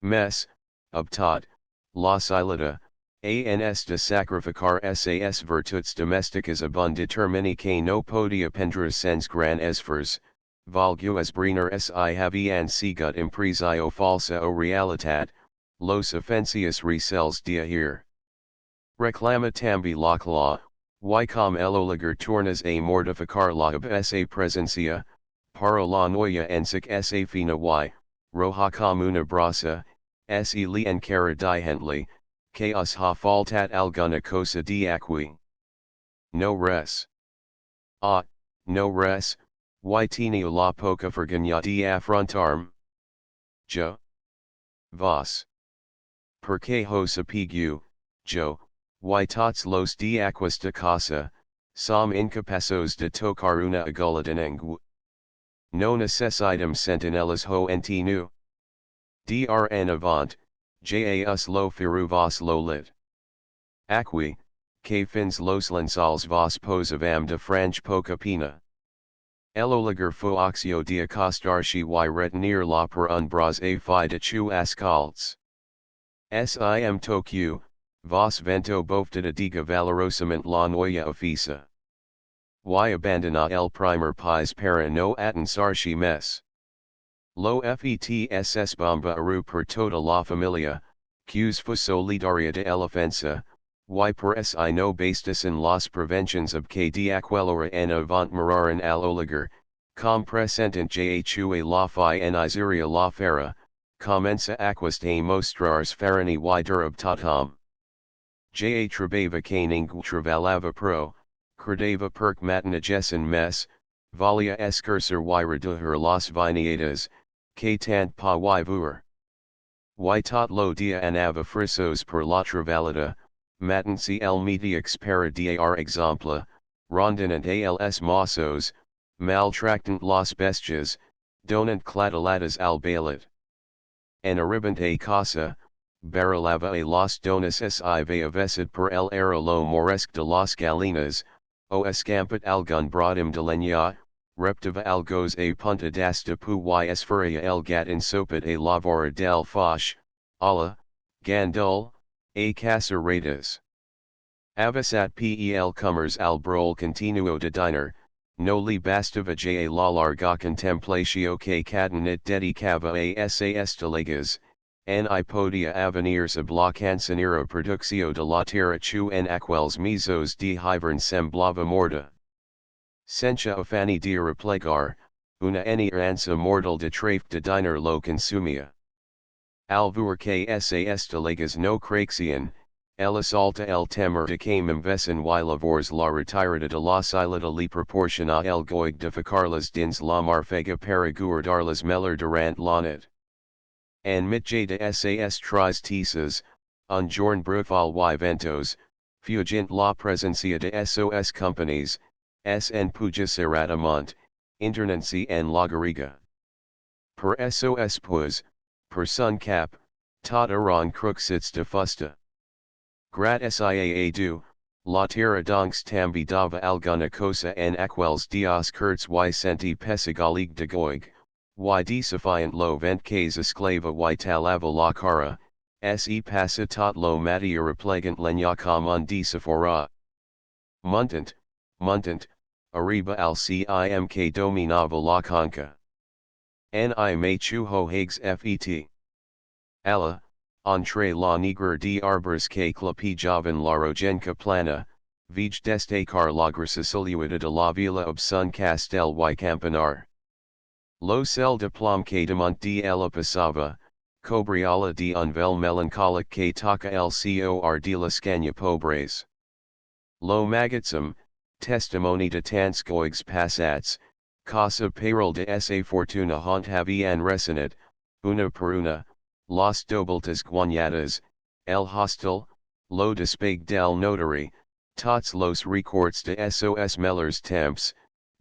Mes, obtat, la silada, ans de sacrificar sas virtuts domesticas abund determini que no podia prendre sens gran esforç, valgues briner si havian sigut impresio falsa o realitat, los offensius recels dia here. Reclama tambi la cla, y com el oligar tornas a mortificar la ab sa presencia, para la noia ensic sa fina y, roja com una brasa, se li encara digently, que us ha faltat alguna cosa de aqui. No res. Ah, no res, y tenio la poca vergonya de afrontarme. Jo. Vos. Porque ho sapigu, jo, y tots los de aquesta casa, som incapaços de tocar una agulla de ningú. No necessitem sentinelas ho entinu. Drn avant, jas lo firu vos lo lit. Aqui, que fins los lensals vos posavam de frange poca pena. El oligar fo oxio de acostarchi y retenir la per un bras a fi de chu ascalts. Sim toque, vos vento bofta diga valorosament la noia officia. Y abandona el primer pis para no atensarchi mes. Lo fetss bomba aru per toda la familia, qs fu solidaria de el ofensa, y per si no bastis en las preventions of que de aquelora en avant miraran al oligar, com presentant jhua la fi en iseria la fera, comença aquist a mostrars farani y durabtatam. Ja trebava que ningú treballava pro, credava perc matinagessen mes, valia escurser y reduhir las vinietas, que tant pa y vuer. Y tot lo dia anava frisos per la treballada, matanci el mediax para dar exemple, rondinant als mossos, maltractant las bestias, donant clateladas al bailet. En arribant a casa, baralava a las donas si veavesad per el era lo moresque de las galinas, o escampet algun brodim de leña, reptava algos a punta d'asta pu y esferia el gat insopit a lavora del foch, ala, gandul, a caseradas. Avasat pel comers al brol continuo de diner, no li bastava ja la larga contemplatio que cadenit dedicava a sas delegas, ni podia avenir sub la cancionera produccio de la terra chu en aquels mesos de hivern semblava morta. Sencha afani de replegar, una ansa mortal de trafe de diner lo consumia. Alvur que sas delegas no craxian, el asalta el temer de que memvesen y lavors la retirada de la silata li proporciona el goig de ficarlas dins la marfega para guardarlas meller durant la nit. En mitja de sas tris tesis, un jorn brutal y ventos, fugint la presencia de sos companies, en puja seradamont, internancy en la garriga. Per sos pues, per sun cap, tot aron cruxits de fusta. Grat sia du, la terra donks tambi dava alguna cosa en aquels dias curts y senti pesigalig de goig, y desafiant lo vent cas esclava y talava la cara, se passa tot lo matia replegant lenya com un desafora. Muntant, arriba al cim dominava la conca. Ni me chuho hags fet. Alla, entre la negra de arbres que clapijavan la rogenca plana, vij destacar la gracilidad de la villa ob sun castel y campanar. Lo cel de plom que demont de ella pasava, cobriala de un vel melancolic que toca el cor de la scania pobres. Lo magatsum, testimoni de tants goigs passats, Casa payroll de esa fortuna hont habían resinet, una por una, las dobletas guañadas, el hostel, lo despeg del notary, tots los recortes de sos mellers temps,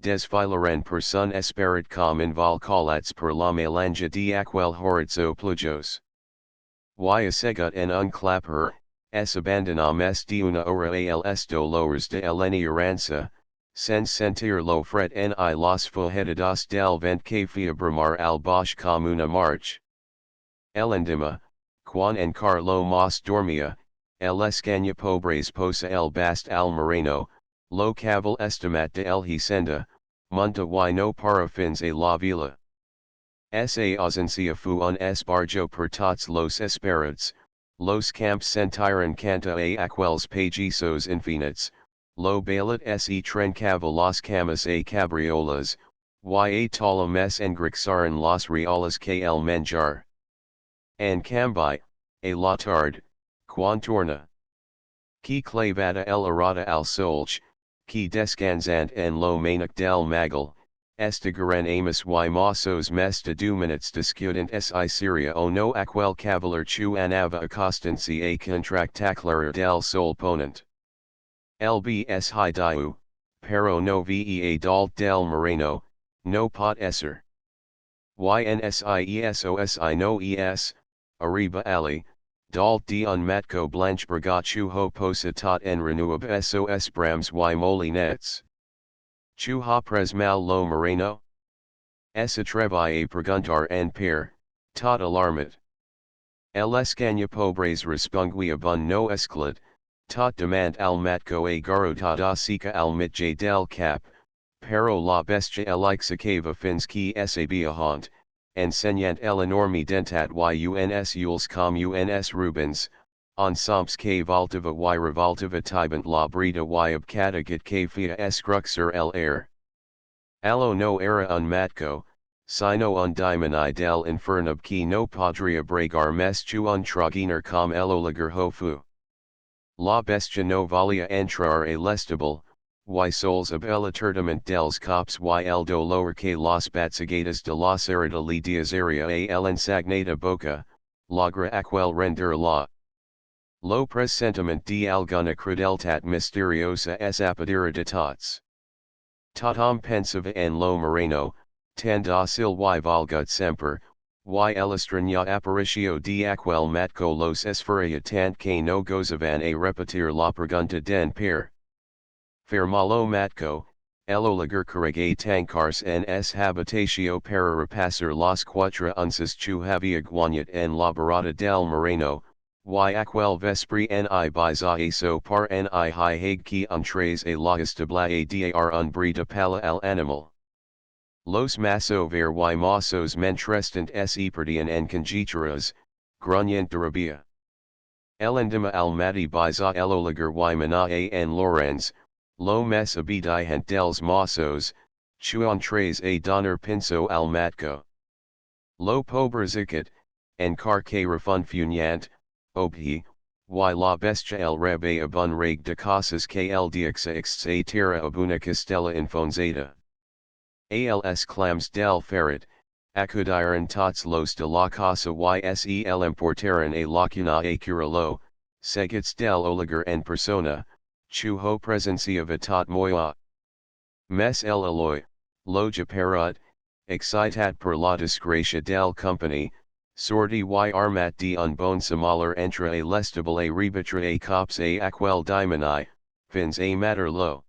desfilaren per sun esperit com involcalats per la melange de aquel horizon plujos. Y asegut en un clapper, es abandonam de una hora als dolores de eleni aranza, sen sentir lo fret ni los fugidos del vent que fiebramar al bosch com una march. El endima, quan en Carlo mas dormia, el escaña pobres posa el bast al moreno, lo caval estimat de el hicenda, monta y no para fins a la vila. Esa ausencia fu un esbarjo per tots los esperados, los camps sentiren canta a aquels pajisos infinites, lo bailet se trencava las camas a cabriolas, y a tala mes engrixaron las reales que el menjar. En cambi, a la tarde, quan torna. Que clavada el arada al solch, que descansant en lo manic del magal, estigaran amos y mossos mes de 2 minutes discutint si Syria o no aquel cavalier chu anava acostancy a contractaclar del sol ponent. Lbs hi diu, pero no vea dalt del moreno, no pot esser. YnsiesosI no es, arriba ali, dalt de un matco blanche chu ho posa tot en renuab sos brams y molinets. Chu ha pres mal lo moreno? Esa trevi a preguntar en per, tot alarmit. El escaña pobres responguia bun no esclat, tot demand al matco a garotada seca al mitje del cap, pero la bestia elixacava fins que sabia haunt, enseñant el enorme dentat y uls com uns rubens, ensembles que voltava y revoltava tibant la brida y abcatagat que fia escruxer el air. Allo no era un matco, sino un dimoni del infernub que no podria bregar mes chu un traginer com el oligar hofu. La bestia no valia entrar a l'estable, y sols ab el aturdiment dels cops y el dolor que las batzagadas de la serrada le diazaria a el ensagnata boca, logra aquel render la. Lo presentiment de alguna crudeltat misteriosa es apadera de tots. Totam pensiva en lo moreno, tan docil y volgut semper, y el estraña aparicio de aquel matco los esferia tant que no gozavan a repetir la pregunta den per. Fermalo matco, el oligar carga tankars en es habitatio para repasar las cuatro onzas chu había guañat en la barada del moreno, y aquel vespri ni biza eso par ni hi hague que entres a la establa a dar un brida pala al animal. Los maso ver y masos mentrestant se perdian en conjeturas, gruñent de rabia. El endima al mati biza el oligar y mana en Lorenz, lo mes obedient dels masos, chu entres a donar pinso al matco. Lo pobrezicate, en car que refunfuñant, obhi, y la bestia el rebe abun reg de casas que el diaxa exa tierra abuna castella infonzada. Als clams del ferret, acudiren tots los de la casa ysel importaran a la cuna a curalo, segits del oligar en persona, chu ho presencia vitat moya. Mes el aloy, lo japerad, excitat per la desgracia del company, sorti y armat de un bon samaler entra a l'estable a rebatra a cops a aquel dimoni, fins a matter lo.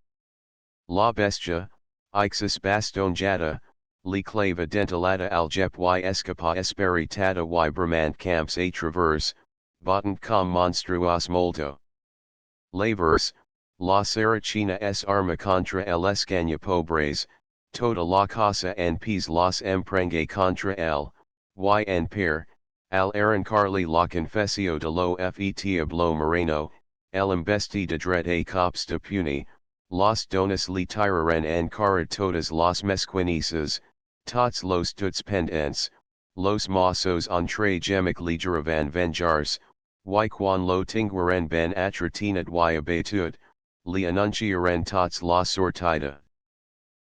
La bestia, ixus bastonjata, li clava dentalata aljep y escapa esperitada y bramant camps a traverse, botant com monstruos molto. Lavers, la saracina es arma contra el escaña pobres, toda la casa en pis los emprengue contra el, y en per, al arrancarle la confesio de lo fetiblo moreno, el embesti de dread a cops de puni, los dones le tiraren en cara todas las mesquinices, tots los tuts pendents, los masos entre gemic legeravan venjars, y quan lo tingueren ben atratinat y abatut, le anunciaren tots la sortida.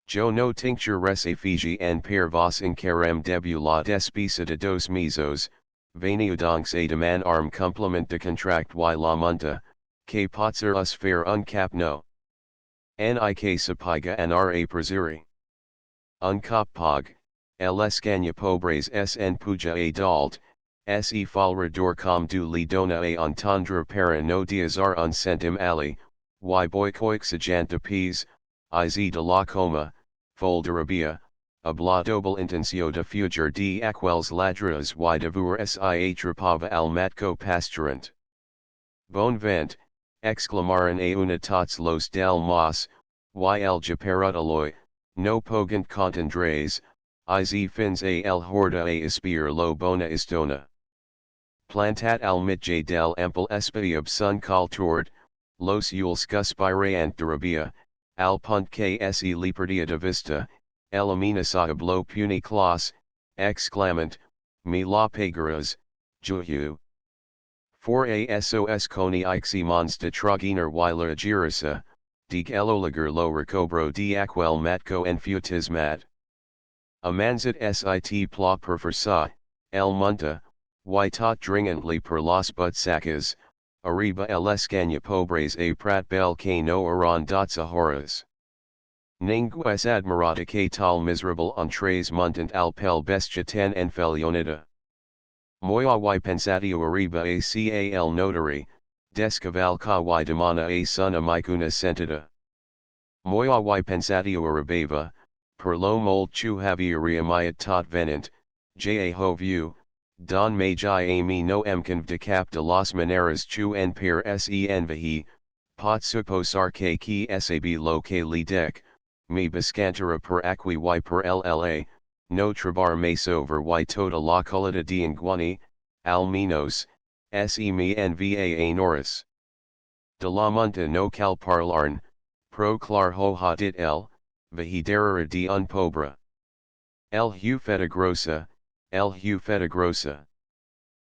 Jo no tincture res effigie en per vos in carem debut la despisa de dos mesos, veniudoncs a demand arm complement de contract y la munta, que potser us faire un cap no. Nik sapiga en ra presuri. Un cap pog, el escanya pobres en puja a dalt, se falrador com du li dona a entendre para no diazar un centim ali, y boicoix aganta pes, iz de la coma, fol de rabia, habladobel intencio de fuger de aquels ladras y devour si atrapava al matco pasturant. Bon vent, exclamaran a una tots los del mas, y el japerutaloy, no pogant contendres, iz fins a el horda a espir lo bona istona. Plantat al mitje del ample espiob sun cultord, los ulscus ant de rabia, al punt que se libertia de vista, el amenaza lo puni class, exclamant, me la pegaras, juhu. For asos coni iximons de traginer y la girasa, de eloliger lo recobro de aquel matco en futismat. Amanzit sit pla perversa, el munta, y tot dringently per las butsacas, arriba el escanya pobres a prat bel que no eran dotsa horas. Ningues admirata que tal miserable entres montant al pel bestia ten en felionida. Moya y pensatio arriba a cal notary, descavalca y demana a son amicuna sentida. Moya y pensatio arribava, per lo mold chu haviria miat tot venant, ja ho vu, don magi a mi no emconv de cap de las maneras chu en per sen vehi, pot supposar que sab lo que li dec, mi biscantera per acqui y per lla, no trabar mais over y toda la colita de inguani, al menos, se mi nva noris. De la munta no cal parlarn, pro clar ho ha dit el, vehidera de un pobra. El hu feta grossa, el hu feta grossa.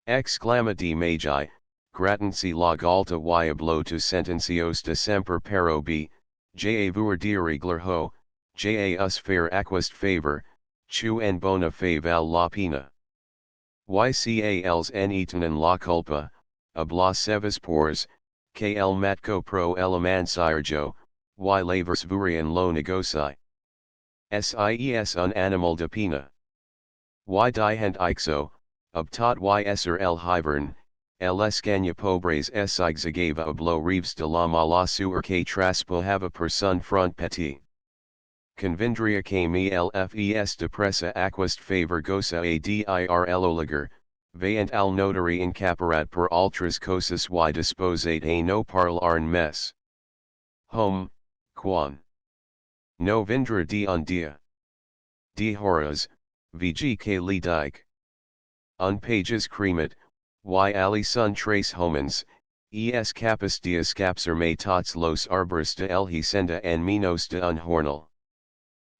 Exclama de magi, gratansi la galta y hablo tu sentencios de semper pero b, ja vuer dirigler ho, ja us fair aquist favor, chu en bona fe val la pena. Ycals en etanen la culpa, habla sevis pores, que el matco pro eleman sirjo, y lavers vurian lo negoci. Sies un animal de pena. Y dihent ixo, obtot y ser el hibern, el escanya pobres exigava oblo reeves de la mala suer que traspojava per sun front petit. Convindria que mi el fes depressa aquist favor goza a dir eloliger, veant al notary incaparat per altras cosas y disposate a no parlarn mes. Home, quan. No vindra de un dia. De horas, vg que li dike. Un pages cremet, y ali sun trace homens, es capus dias capser me tots los arbors de el hicenda en minos de un hornal.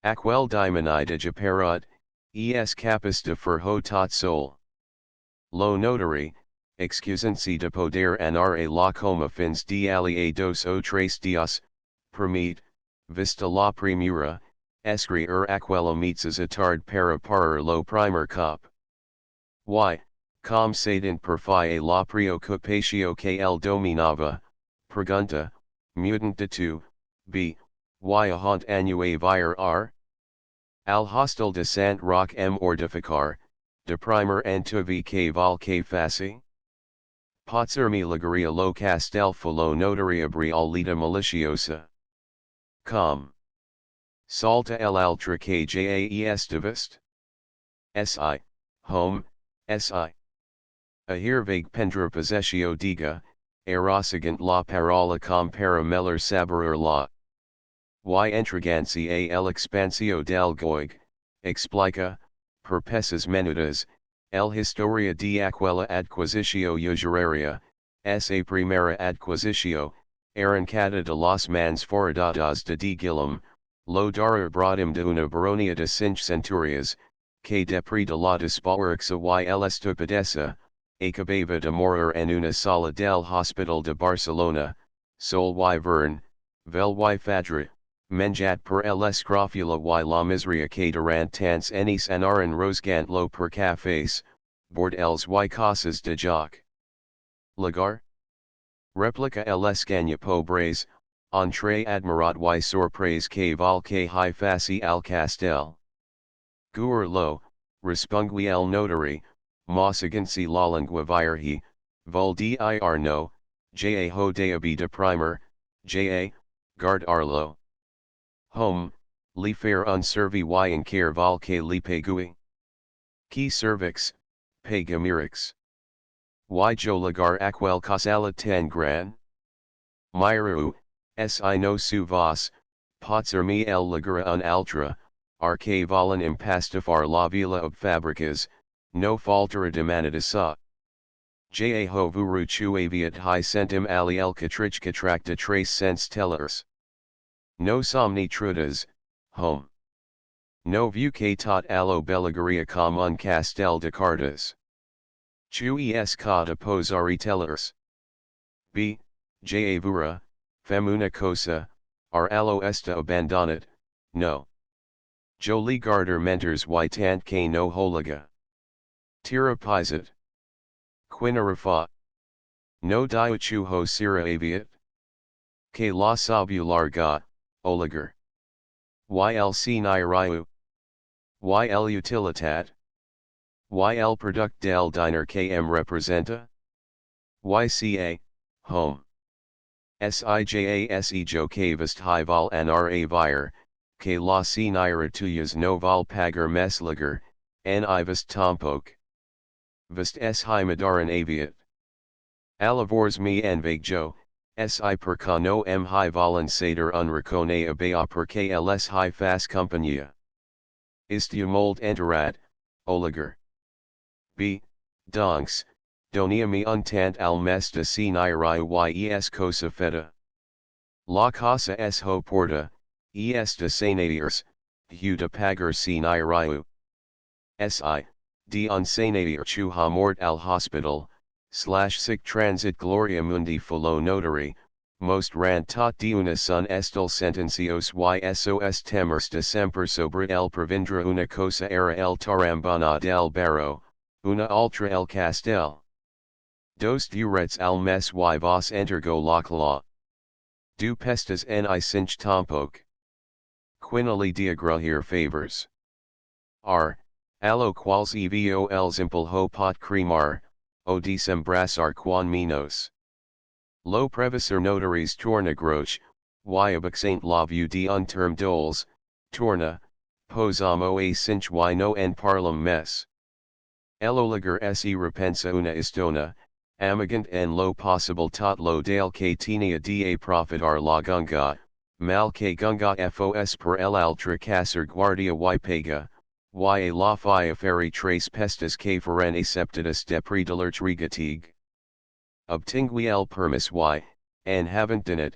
Aquel dimani de japerot, es capus de furho tot sol. Lo notary, excusancy de poder anar a la coma fins de ali a dos o tres dias, permit, vista la primura, escriir aquella meets a tard para parar lo primer cop. Y, com sadent per fi a la preocupatio que el dominava, pregunta, mutant de tu, b, y ahant annue vir r? Al hostel de sant roc mortificar, de primer antuvi que val que faci? Potser mi ligaria lo castelfo lo notaria brial lita maliciosa. Com. Salta el altra que jaes divist? Si, home, si. Ahir vague pendra possessio diga, erosagant la parola com para meller saberer la. Y entregancy a el expansio del goig, explica, per pesas menudas, el historia de aquella adquisitio usuaria, esa primera adquisitio, arrancada de los mans foradados de Gilum, lo darar broadim de una baronia de cinch centurias, que depri de la despoirxa y el estupidesa, acabava de morir en una sala del Hospital de Barcelona, sol y vern, vel y fadra, menjat per el scrofula y la misria que durant tants enis anaran rosgant lo per cafés, bord els y casas de joc. Lagar? Replica el escanya pobres, entre admirat y sorpresa que val que hi faci al castel. Guer lo, respungui el notary, mosigansi la lingua virhi, vol dir no, ja ho de de primer, ja, guard arlo. Home, li faire un servi y en care val que li pegui. Qui cervix, pegamirix. Y jo lagar aquel casala tan gran? Miru, si no su vas, potser mi el lagara un altra, arque volen impastifar la vila of fabricas, no faltera de manidasa. Ja ho vuru chuaviat hi centum ali el catrichka tracta trace sense tellers. No somni trudas, home. No vu que tot allo belligaria com un castel de cartas. Chui es cauda posari tellers. B. Ja vura, femuna cosa, ar allo esta abandonat, no. Jolie garter mentors y tant que no holiga. Tira pisat. Quinarafa. No diuchu ho sira aviat. Que la sabular ga, oligar. YLC Nairayu. YL Utilitat. YL Product del Diner KM Representa. YCA, Home. SIJASE Jo Kavast Hival Nra Vire, que la si Naira Tuyas no val pagar mesliger, N Ivast Tompok. Vast S Himadaran Aviat. Alavors me envig Jo, Si per no m hi valen sader unracone abea per kls hi fas compania. Istiamold enterat, oligar. B. Donks, doniami untant al mesta si nairai yes cosa feta. La casa es ho porta, es de sanadiers, hu de pagar si nairaiu. Si, de unsanadier chu ha mort al hospital, /sic transit gloria mundi fulo notary, most rant tot de una son estel sentencios y sos temers de semper sobre el provindra una cosa era el tarambana del barro, una ultra el castel. Dos durets al mes y vos entergo la. Du pestas ni cinch tampoc. Quinali diagrahir favors. R. Allo quals evo el zimpel ho pot cremar, o desembrazar quan menos. Lo previsor notaries tornagroch, y abaxaint la vue de un term doles, torna, posamo a cinch y no en parlam mes. Eloliger se repensa una istona, amagant en lo possible tot lo dale que tenia da profitar la gunga, mal que gunga fos per el altra caser guardia y pega, y a la fia ferry trace pestas que feren acceptadas de predelerch regatig. Obtingui el permis y, en haventinit,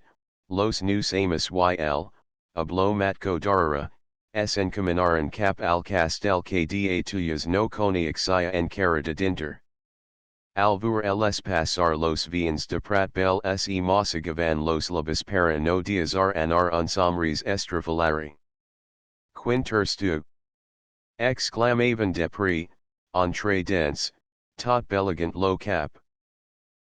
los neus amus y el, oblo matco darara, en caminaran cap al castel que da tuyas no coni exia en cara de dinter. Alvur els pasar los viens de prat bel se mosagavan los labas para no diazar anar unsomres estrafalari. Quinter stu. Exclamavan de pre, entre dens, tot beligant lo cap.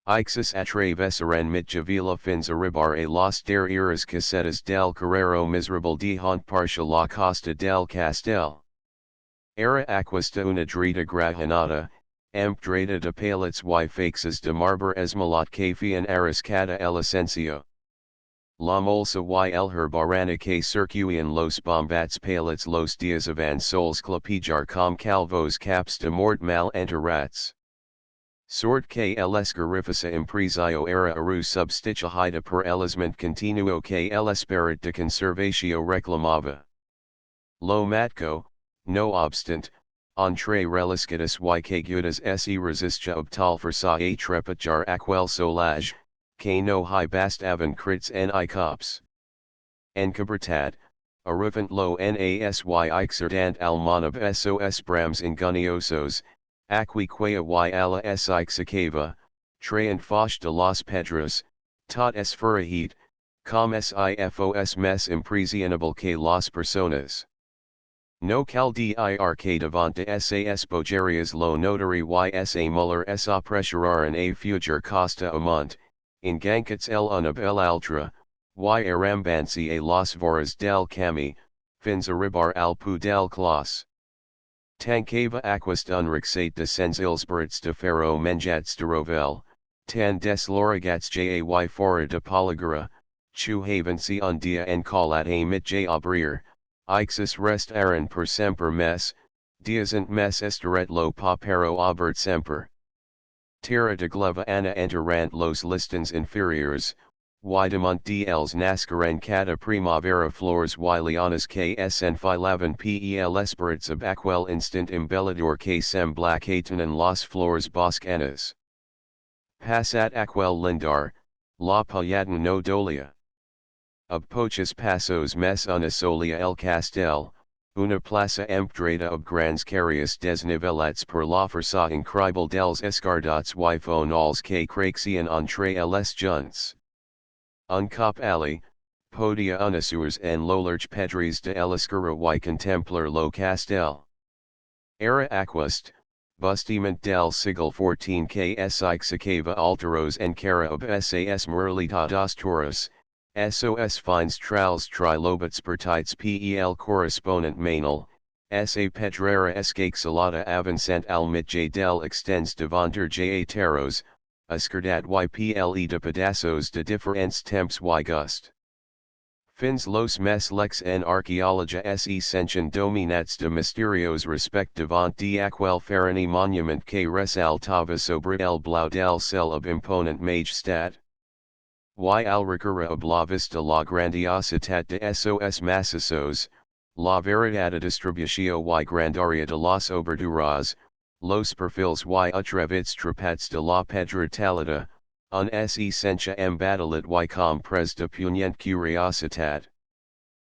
Ixus atravesaren mitjavila fins arribar a las der iras casetas del carrero miserable de hont partia la costa del castel. Era aquesta una dreta grahanata, dreta de palets y faxes de marber esmalat que fian arriscada el esencio. La molsa y el herbarana que circuian los bombats palets los dias avan sols clapijar com calvos caps de mort mal enterrats. Sort que el escarifica impresio era aru substituida per elisment continuo que el esperit de conservatio reclamava. Lo matco, no obstant, entre reliscatus y que gudas se resistia obtal forza a trepajar aquel solage, que no hi bast avan crits ni cops. Encabertad, arrivant lo nasy exerdant almanab sos brams inguniosos, aquiquea y ala s ixicava, traent foch de los pedros, tot es furahit, Com sifos mes impresionable que las personas. No cal dir que davant sas bojerias lo notary y muller sa pressuraran a future costa amont, in gankets el una bel altra, y arambansi a las voras del cami, fins arribar al pu del clas. Tancava aquast unrixate de senzilsberts de ferro menjats de rovel, tan des lorigats jay fora de polygara, chu havensi un dia en collat a mit j abrir, ixus rest aaron per semper mes, diasent mes esteret lo papero abert semper. Terra de gleva anna enterant los listens inferiors, y demont dls nasceren cata primavera flores y leonas ks en filavan pel esperits ab aquel instant embellador que semblacatan en las flores boscanas. Passat aquel lindar, la payadan no dolia. Ab pochas pasos mes una solia el castel, una plaza empdrada ob grandes carrias desnivelats per la força increïble dels escardats y fonals que creixien entre els junts. Un cop ali, podia unisurs en l'ollerge pedres de l'escura y contemplar lo castel. Era aquest, bastiment del siglo XIV que s'exicava alteros encara ob sas moralitados toras, sos fins trals trilobats partits pel corresponent manal, sa pedrera escaxalata avancent al mitja del extens davanter ja terros, escardat y ple de pedazos de diferents temps y gust. Fins los mes lex en arqueologia se sention dominats de mysterios respect devant de aquel farani monument que resaltava sobre el blau del cel ob imponent majestat. Y al recurre ob la vista la grandiositat de sos maciços, la variedad distributio y grandaria de las oberturas, los perfils y atrevits trapats de la pedra talada, un essentia embadalit y com pres de punient curiositat.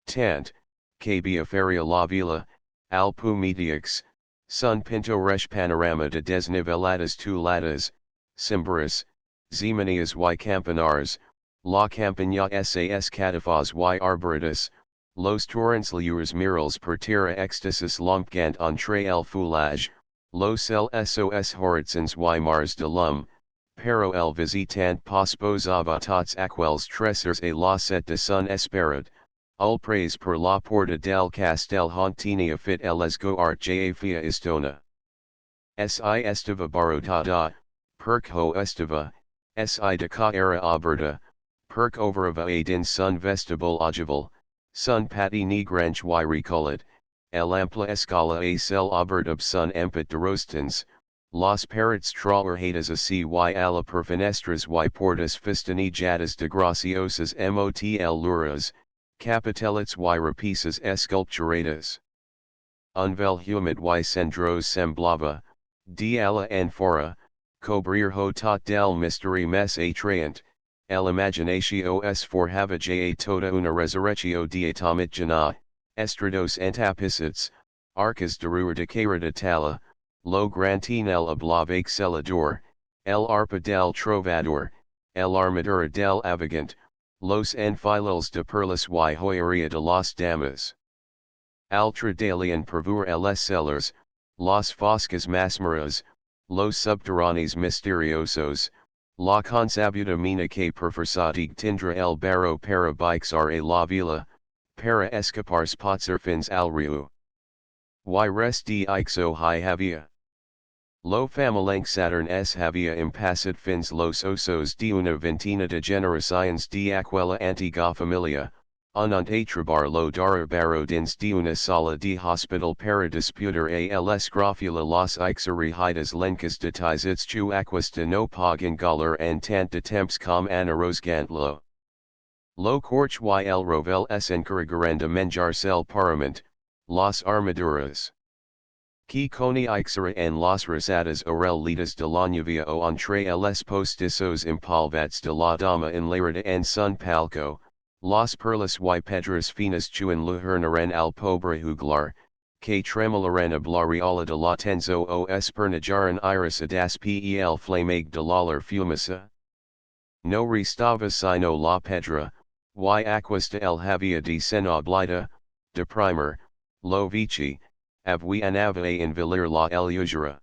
Tant, que feria la vila, al pu mediux, sun pintoresh panorama de desniveladas tuladas, simbaras, zemanias y campanars, la campana sas catafas y arboritas, los torrents liures murals per tierra extasis lompgant entre el foulage, los el sos horitzons y mars de lum, pero el visitant posposava tots aquels tresors a la set de sun esperad, ulpres per la porta del castel hontinia fit el esgoart jafia istona. Si estiva barotada, perc ho estiva, si de ca era aberta, perc overava a din sun vestibule ogival, sun pati negranch y recollet, el ampla escala a cel abert ob sun empit de rostens, las parrots traorhadas así y ala per fenestras y portas fistinijadas de graciosas motl luras, capitelets y repisas esculpturadas. Unvel humid y cendros semblava, de ala en fora, cobrir ho tot del mystery mes atraent, el imaginatio es forjava ja toda una resurrectio diatomit jana, estrados entapicits, arcas de ruer de cara de tala, lo grantinel oblav excelador, el arpa del trovador, el armadura del avagant, los enfilos de perlas y joyería de las damas. Altra dalian pervur les cellars, las foscas masmeras, los subterráneos misteriosos, la consabuta mina que perversatig tindra el barro para bixar a la vila, para escapar spotser fins al riu. Y res de ixo hi havia. Lo famalenc Saturn s havia impassit fins los osos de una ventina de generaciones de aquella antigua familia, ununt atrabar lo darar barro dins de una sala de hospital para disputar a la scrofula las ixorihidas lencas detais its chu aquesta no pagin galar en tant de temps com anarosgantlo. Lo corch y el rovel s encargaranda menjarcel parament, las armaduras. Que coni ixera en las rosadas orelitas de la lluvia o entre els postizos empalvats de la dama en lerida en sun palco, las perlas y pedras finas chuen luhernaren al pobre juglar, que tremolaren ablariola de la tenzo o espernajaran irisadas pel flameg de la fumasa. No restava sino la pedra, y aquesta el havia de senoblida, de primer, lo vici, avui anava in vilir la el usura.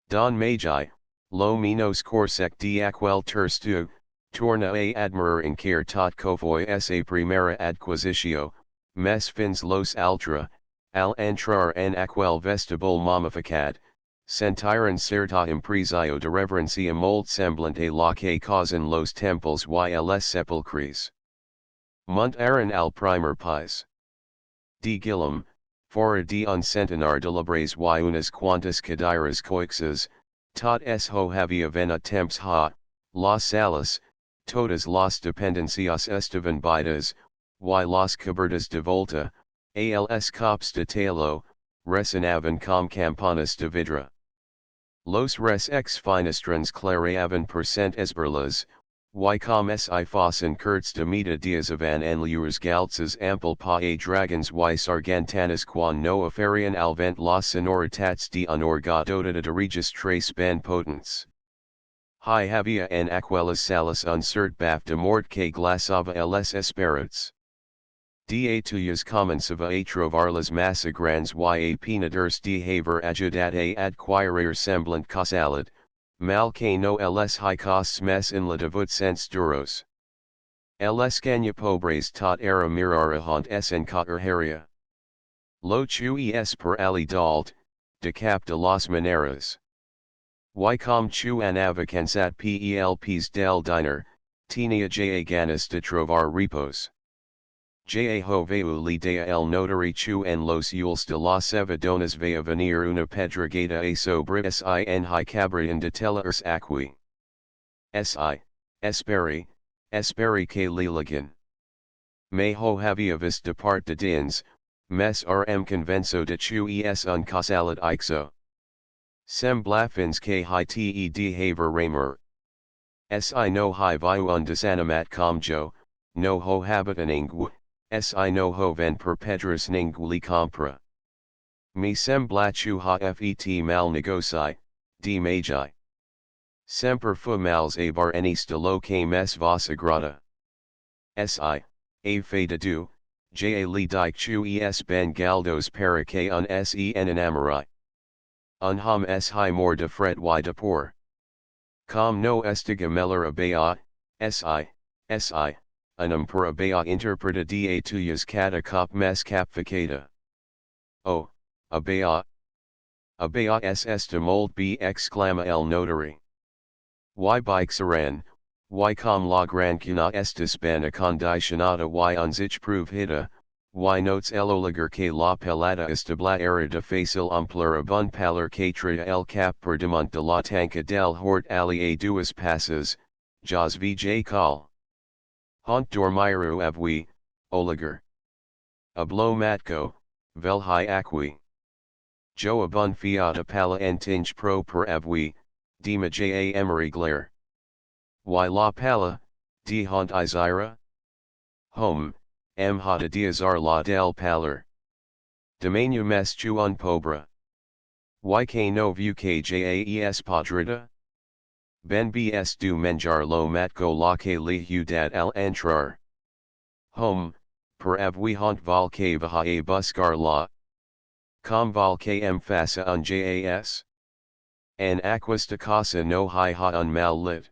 Don magi, lo menos corsec de aquel terstu, torna a admirar in care tot covoi esa primera adquisitio, mes fins los altra, al entrar en aquel vestibule momificad, sentiren certa impresio de reverencia molt semblante la que causan los temples y les sepulcres. Montaron al primer pis. De Guillem, fora de un centenar de labres y unas cuantas cadiras coixas, tot eso havia vena temps ha, las salas, todas las dependencias estaban bidas, y las cobertas de volta, als cops de talo, resonaban com campanas de vidra. Los res ex finestrons clareaban percent esberlas, y com si fossen curts de meta dias van en lures galtzes ample pa a dragons y sargantanas quan no aferian al vent las sonoritats de un orgadota de registres ban potents. Hi havia en aquelas salas un cert baf de mort que glassava els esperits. Da tuyas comenzava a trovar las massa grandes y a peneders de haver ajudat a adquirir semblant causalid, mal que no els high costs mes in la devut sens duros. Els canya pobres tot era mirarahont es en caerharia. Lo chui es per ali dalt, de cap de las maneras. Y com chu anava cansat pelps del diner, tenia ja ganas de trovar repos. Ja hoveu l'idea el notary chu en los yules de la seva dones va venir una pedregada a sobre sin hi cabrian de tellers aqui. Esperi que liligan. Me ho havia vis de part de dins, mes rm convenzo de chu es un causalid ixo. Semblafins que hi te de haver ramer. Si no hi viu un desanimat com jo, no ho habitan ingu. Si no ho ven perpetras ninguli compra. Me semblachu ha fet mal negoci, de magi. Semper fu mals avar enis de lo que mes vos agrada. Si, a fe de du, ja li dic chu es ben galdos para que un sen enamorai. Un hom es hi more de fret y de por. Com no estiga meller abea, si, unum per abea interpreta da tuyas cata cop mes capficata. Oh, abea. Abea ss de mold b exclama el notary. Y bixaran, y com la gran cuna estis ben acondicionada y unzich provida, y notes el oligar que la pelada establa era de facil amplura bun paler que trae el cap per demont de la tanca del hort ali a duas passes, jas vj call. Hont dormiru avui, oligar. Ablo matco, vel hi acqui. Jo abun fiata pala entinge pro per avui, dima ja emery glare. Y la pala, de hont izira? Home, hada diazar la del paler. Demanu mes chu un pobra. Y que no vu que jaes podrida? Ben bs du menjar lo matco la que li hudad al entrar. Home, per avui hont val que vaha a buscar la. Com val que fasa un jas? An aquesta casa no hi ha un mal lit.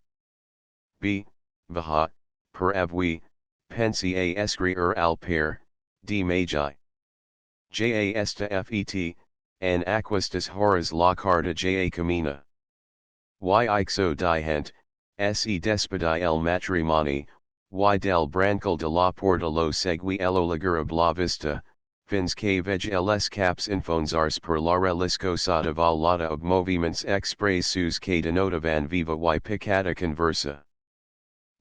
B. Vaha, per avui, pensi a escrier al pair, de magi. Ja esta fet, an aquestas horas la carta ja camina. Y ixo dihent, se despedi el matrimoni, y del brancal de la porta lo segui el oligar a la vista, fins que veg els caps infonzars per la reliscosada volada of moviments expressus que denotavan viva y picada conversa.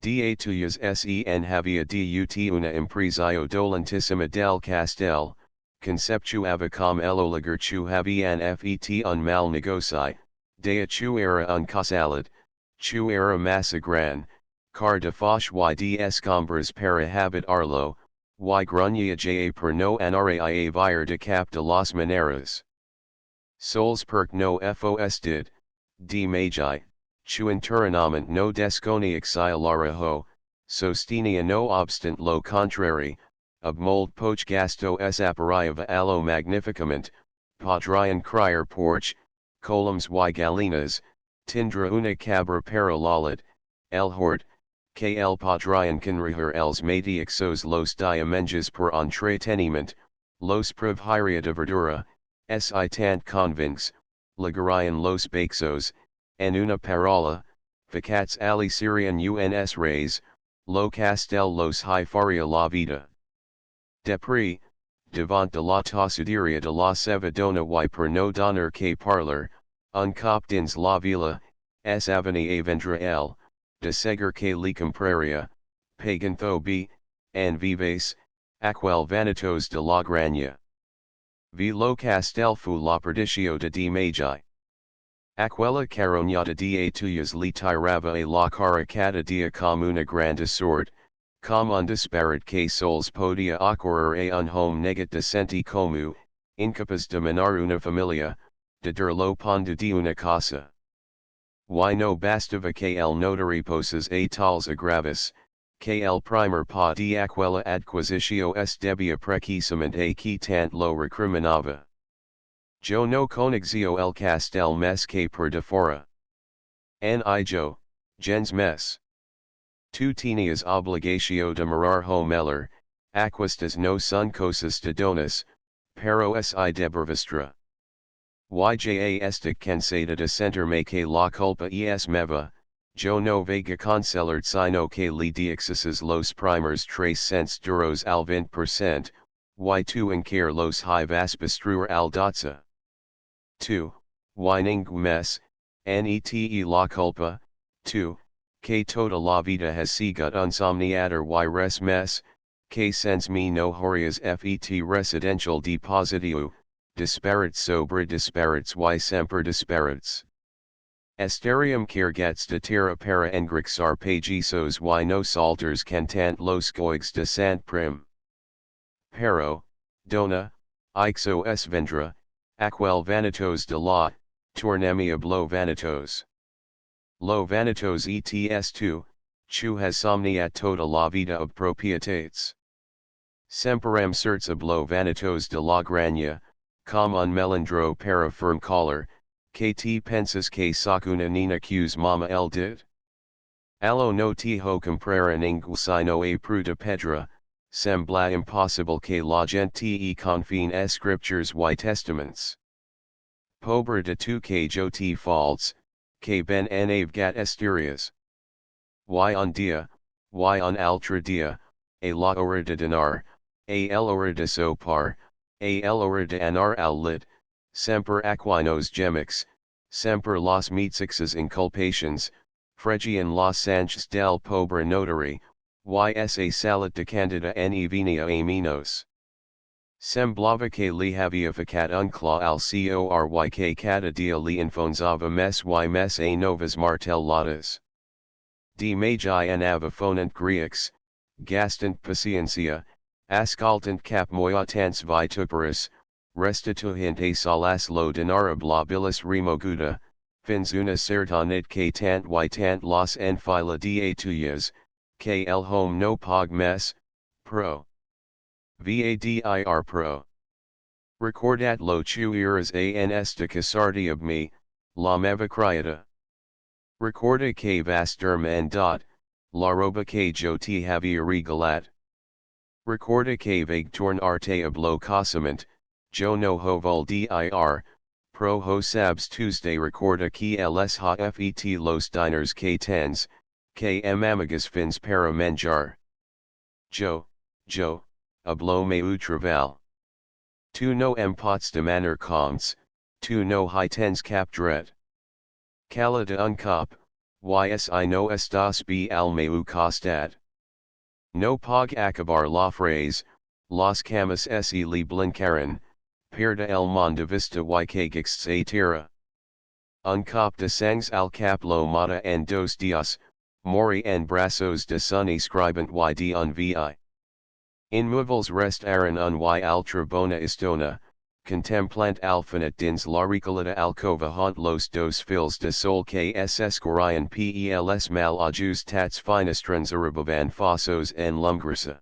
Da tuyas sen havia dut una impresio dolentissima del castel, conceptuava com el oligar chu havian fet un mal negoci, dea chu era un causalid, chu era massa gran, car de foch y de escombres para habit arlo, y gruña ja per no anria vir de cap de las maneras. Sols perc no fos did, de magi, chu interrenament no desconi exia lara ho, Sostenia no obstant lo contrary, ob mold poch gasto es appariva allo magnificament, podrian crier porch, columns y galinas, tindra una cabra paralalit, el hort, que el podrian conreher els matiexos los diamenges per entreteniment, los proviria de verdura, si tant convincs, ligarian los bexos, en una parola, facats ali Syrian uns res, lo castel los faria la vida. Depri, devant de la tossuderia de la Sevadona y per no donner que parler, un cop dins la villa, s aveni a vendre el, de segur que li compraria, pagantho b, en vives, aquel vanitos de la grania. Vi lo castel fu la perdicio de magi. Aquella carognata de tuyas li tirava a la cara cada dia com una grande sorte, com un disparat que sols podia occorrer a un home negat decenti como, incapaz de manar una familia, de der lo pondo de una casa. Y no bastava que el notary poses a tals agravis, que el primer pa de aquella adquisitio es debia precisamente a qui tant lo recriminava. Jo no conexio el castel mes que per de fora. Ni jo, gens mes. Tu tenias obligatio de marar home eller, aquestas no son cosas de donas, pero si debervistra. Yja estic cansada de sentirme que la culpa es meva, jo no vega concelert sino que li diexis los primers 300 € al 20%, y tu encare los high vaspistruer al dotsa. 2. Y ningú mes, nete la culpa, 2. Que toda la vida has sigut insomniater y res mes, que sens me no horias fet residential depositio, disparats sobre disparats y semper disparats. Esterium cargats de terra para engrixar pagisos y no salters cantant los goigs de sant prim. Pero, dona, ixo es vendra, aquel vanitos de la, tornemi ob lo vanitos. Lo vanitos ets tu, chu has somniat toda la vida ob propietates. Semperem certs ob lo vanitos de la grania, com un melindro para firm collar, que te pensas que sacuna nina cus mama el dit? Allo no te ho comprara ningú sino a pruta pedra, sembla impossible que la gente confine es scriptures y testaments. Pobre de tu que jo te falts, que ben avgat esterias. Y un dia, y un altra dia, a la hora de dinar, a el hora de sopar, a el hora de anar al lit, semper aquinos gemix, semper los meatsixes inculpations, fregian los sanches del pobre notary, y salat de candida ne venia a minos. Semblava que li havia ficat uncla al cory que cada dia li infonzava mes y mes a novas martelladas. De magi anava fonant Greeks, gastant paciencia, ascaltant cap moyatans vituperis, restituint a salas lo dinarabilis remoguda, fins una certanit que tant y tant los en fila de tuyas, que el home no pog mes, pro. Vadir pro. Recordat lo chuiras ans de casarti ob me, la meva criada. Recorda que vasturm en dot, la roba que jo te havia regalat. Recorda que vague torn arte ob lo casament, jo no ho vol dir, pro ho sabs Tuesday recorda que els ha fet los diners que tens, que amigas fins para menjar. Jo, ob lo meu traval. Tu no pots de manner comptes, tu no hi tens cap dret. Cala de un cop, ysi no estas b al meu costat. No pog acabar la phrase, los camas se li blincaran, perda el monde vista y que gix a tierra. Un cop de sangs al cap lo mata en dos dias, mori en brazos de sun escribant y de un vi. In movils rest aran un y altra bona istona, contemplant alphanet dins la recoleta alcova haunt los dos fils de sol que es escorian pels mal ajustats finestrans arribavan fossos en lumgrisa.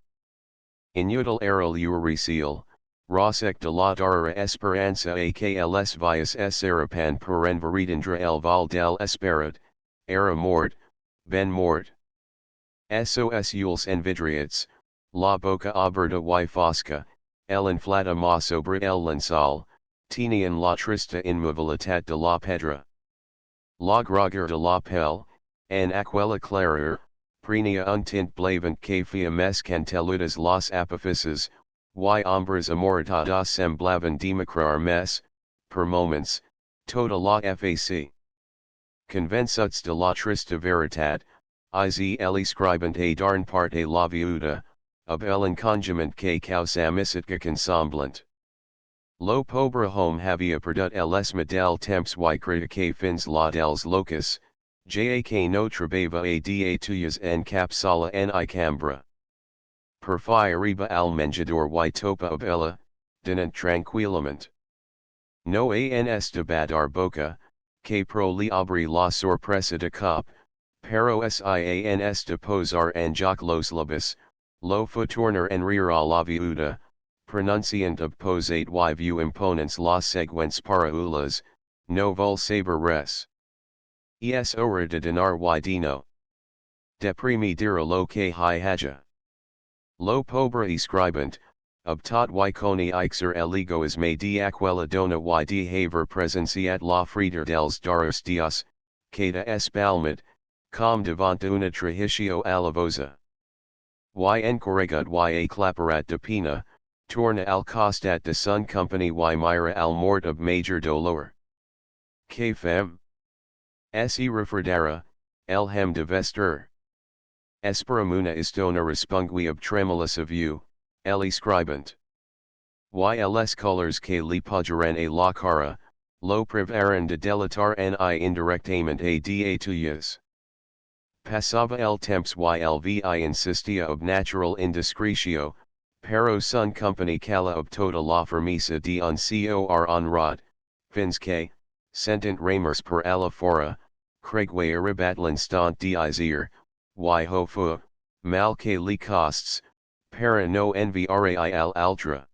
Inutil errol euricil, rosec de la darra esperanza a kls vias eserapan perenveridindra el val del esperat, era mort, ben mort. Sos ules envidriats, la boca aberta y fosca, el inflama sobre el lensal, tenian la trista inmobilitat de la pedra. La groguer de la pel, en aquella clarer, prenia un tint blavant que fia mes canteludas las apophyses, y hombres amoratadas semblavan demacrar mes, per moments, toda la fac. Convensuts de la trista veritat, is el scribant a darn parte la viuda, ab el encongement que causamissitka consemblant. Lo pobre home havia perdut els medel temps y critique fins la dels locus, ja que no trebava a da tuyas en cap sala en I cambra. Per fi arriba al menjador y topa ab ella, dinant tranquillament. No ans de badar boca, que pro li abri la sorpresa de cop, pero sians de posar en joc los labis, lo futurner en rear a la viuda, pronunciant of posate y view imponents las següents paraules, no vol saber res. Es hora de dinar y dino. Deprimi dira lo que hi haja. Lo pobre escribant, ob tot y coni ixer el egoisme de aquella dona y de haver presenciat la frieder dels daros dias, cada espalmat, com devant una trahicio alavosa. Y encorregut y aclaparat de pena, torna al costat de sun company y mira al mort of major dolor. Que fem? Se refredera, el hem de vestir. Esperamuna istona respungui ob tremolis of you, el escribant. Y les colors que li pujaran a la cara, lo privaran de delatar ni indirectament a da tuyas. Passava el temps y el vi insistia ob natural indiscretio, pero sun company cala ob toda la fermisa de un cor honrad, fins que, sentent ramers per alla fora, cregwe arribatlan stant dizer, y ho fu, mal que li costs, para no enviare al altra.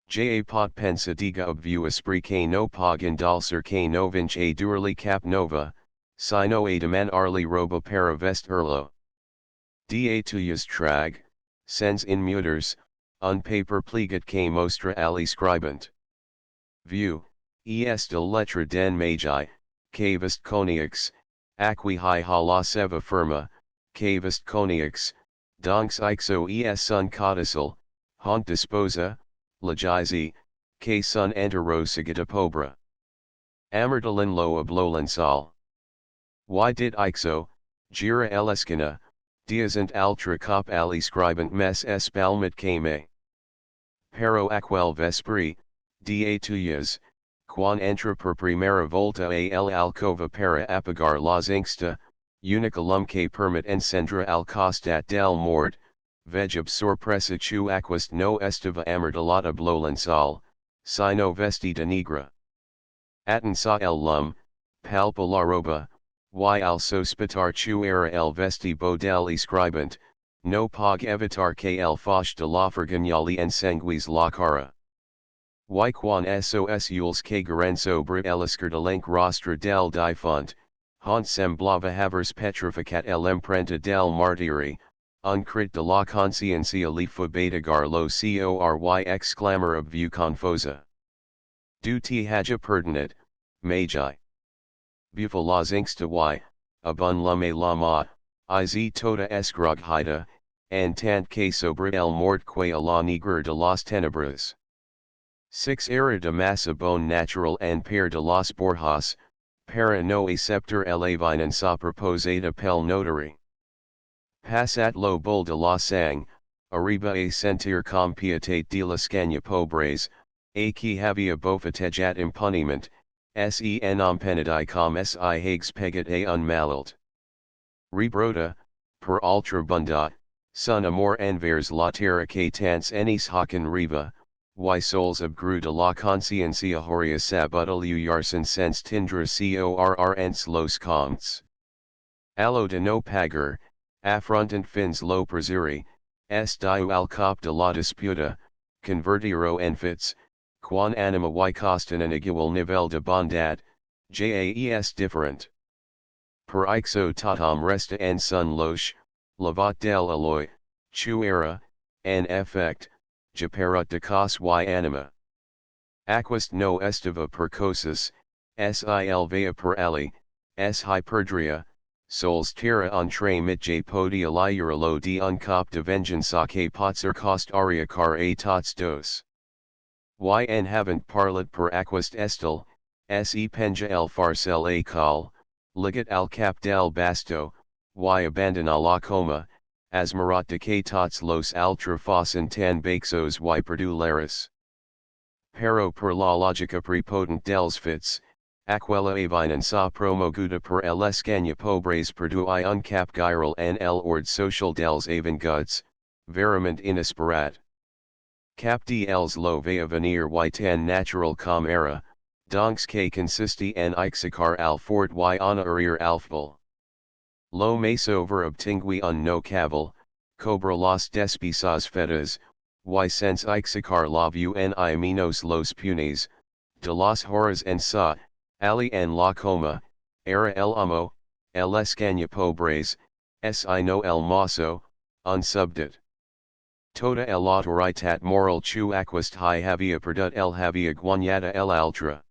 Ja pot pensa diga ob view esprit que no pog indulcer que no vince a durli cap nova, sino a deman arli roba para vestirlo. Da tuyas trag, sens in muters, un paper pligat que mostra al escribant. View, es de letra den magi, que vist coniax, acqui hi ha la seva firma, que vist coniax, donks ixo es sun codicil, haunt disposa, legizi, que sun enterosigita pobra. Amerdalin lo oblolansal. Y did ixo, gira elescina, diazant altra cop al escribant mes espalmat que me. Pero aquel vespri, da tuyas, quan entra per primera volta a el alcova para apagar las inxta, uniculum que permit encendra al costat del mort, vegib sorpresa chu aquast no estava amerdalata blolansal, sino vestida negra. Atensa el lum, palpa la roba, y al sospitar chu era el vestibo del escribant, no pog evitar que el foch de la ferganiali ensanguis la cara. Y quan sos ules que garen sobre el escardelenc rostra del difunt, haunt semblava havers petrificat el emprenta del martiri, un crit de la conciencia li fubatagar lo cory exclamor of view confosa. Du te haja pertinit, magi. Buffa las inxta y, abun lume la ma, iz toda escroghida, and tant que sobre el mort que a la negra de las tenebras. 6 Era de masa bon natural and per de las borjas, para no aceptar el avinanza proposada pel notary. Passat lo bol de la sang, arriba a sentir com pietate de la scania pobres, a qui havia bofetejat impuniment, sen penedi com si hags pegat a un malalt. Rebrota, per ultra bunda, sun amor envers la terra que tans enis hocken riva, y sols obgru de la conciencia horia sabutal uyarsen sens tindra correns los comts. Allo de no pagar, affrontant fins lo presuri, diu al cop de la disputa, convertiro en fits, quan anima y costan an igual nivel de bondad, jaes different. Per ixo tatam resta en sun loche, lavat del alloy, chuera, en effect, japerat de cos y anima. Aquist no estiva per cosas, sil vea per ali, s hyperdria, sols tira entre mit j podia liuralo de un cop de vengeance que potser cost aria car a tots dos. Yn havent parlat per aquist estil, se penja el farcel a call, ligat al cap del basto, y abandona la coma, asmarat de que tots los altra fossen tan baxos y perdularis. Pero per la logica prepotent dels fits, aquella avinan sa promoguda per el escanya pobres perdu I un cap gyral en el ord social dels avinguds, verament inesperat. Cap dels lo vea venir y tan natural com era, donks que consisti en ixacar al fort y ana urir alfval. Lo meso ver obtingui un no caval, cobra las despesas fetas, y sense ixacar la view en I menos los punes, de las horas en sa, ali en la coma, era el amo, el escanya pobres, si no el mozo, un subdit. Toda el autoritat moral chu aquist hi havia perdut el havia guanyada el altra.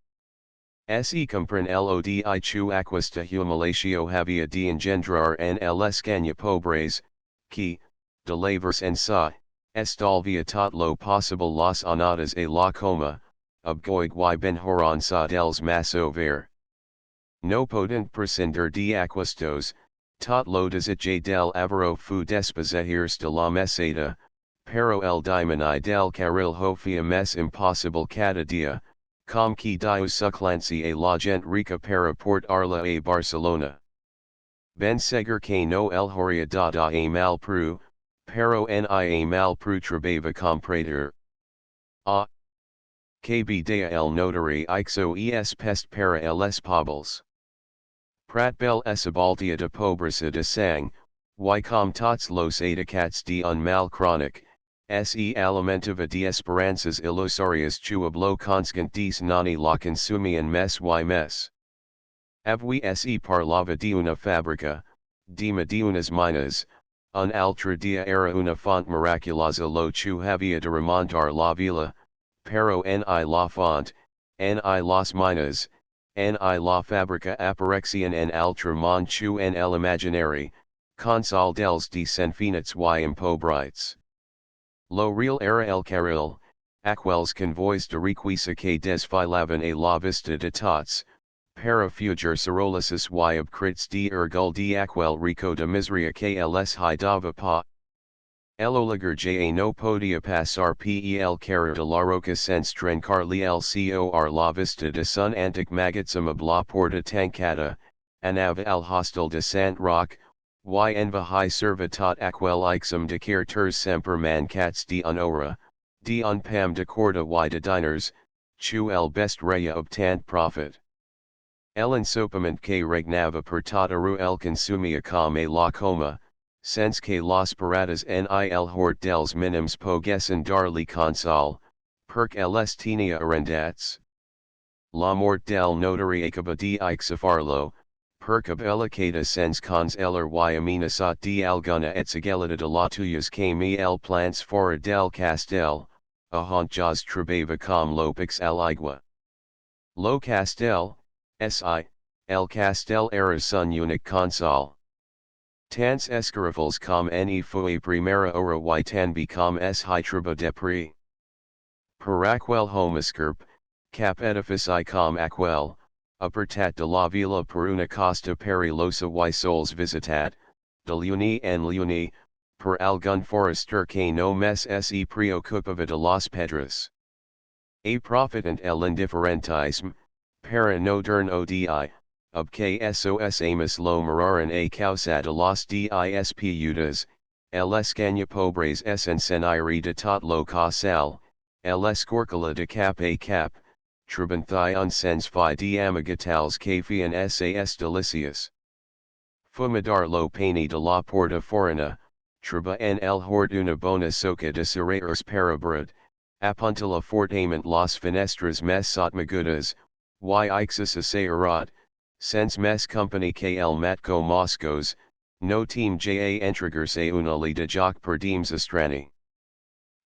Se compren lodi chu aquesta humilatio havia de engendrar en el escanya pobres, que, de lavers en sa, estalvia tot lo possible las anadas a la coma, obgoig y ben horon sa dels maso ver. No podent prescinder de aquestos, tot lo desige del avaro fu desposeers de la meseta, pero el dimini del carril hofia mes impossible cada dia, com que diu suclancy a la gent rica para portarla a Barcelona. Ben segur que no el horia dada a mal pru, pero ni a mal pru trebava comprader. A. KB dea el notary ixo es pest para els pobbles. Pratbel esabaltia de pobreza de sang, y com tots los atacats de un mal chronic, se alimentiva de esperanzas ilusorias chuablo constant des nani la consumian mes y mes. Avui se parlava de una fabrica, dima de unas minas, un altra dia era una font miraculosa lo chu havia de remontar la vila, pero ni la font, ni las minas, ni la fabrica aparexian en altra mon chu en el imaginari, consol dels desenfinits y impobrites. Lo real era el carril, aquels convoys de requisa que desfilaban a la vista de tots, para fugar serolasis y obcrits de ergul de aquel rico de miseria que les hidava pa. El oligar ja no podia pasar pel carrer de la roca sense trencar el cor la vista de sun antic magitsum ab la porta tancada, anava al hostel de Sant Roc, y enva hi serva tot aquel ixum de carters semper mancats de un hora, de un pam de corda y de diners, chu el best raya obtant profit. El ensopiment que regnava per tot aru el consumia com a la coma, sense que las paradas ni el hort dels minims poguessen dar-li consol, perc els tenia arrendats. La mort del notari acaba de ixafarlo, perc ab elicata sense cons eller y amenaçat de alguna etzagelita de la tuyas que mi el plants fora del castel, a hont jas trebava com lopix al igua. Lo castel, si, el castel era sun unic consol. Tans escarafels com ne fue primera hora y tan com s hitraba de pri. Per aquel homascarp, cap edifici com aquel, apertat de la vila per una costa perilosa y sols visitat, de luni en luni, per algun forester que no mes se preocupava de las pedras. A profitant el indiferentisme, para no dern odi, ob que sos amus lo mararan a causa de las disputas, el escanya pobres es enceniri de tot lo causal, ls corcula de cap a cap, tribanthai unsens phi d amigatals cafian sas delicious. Fumadar lo pani de la porta forana, triba en el hort una bona soca de cereros parabrud, apuntala fortament las finestras mes sotmagudas, y ixus asayarat, sense mes company kl matko moscos, no team ja entregarse una li de joc per deems astrani.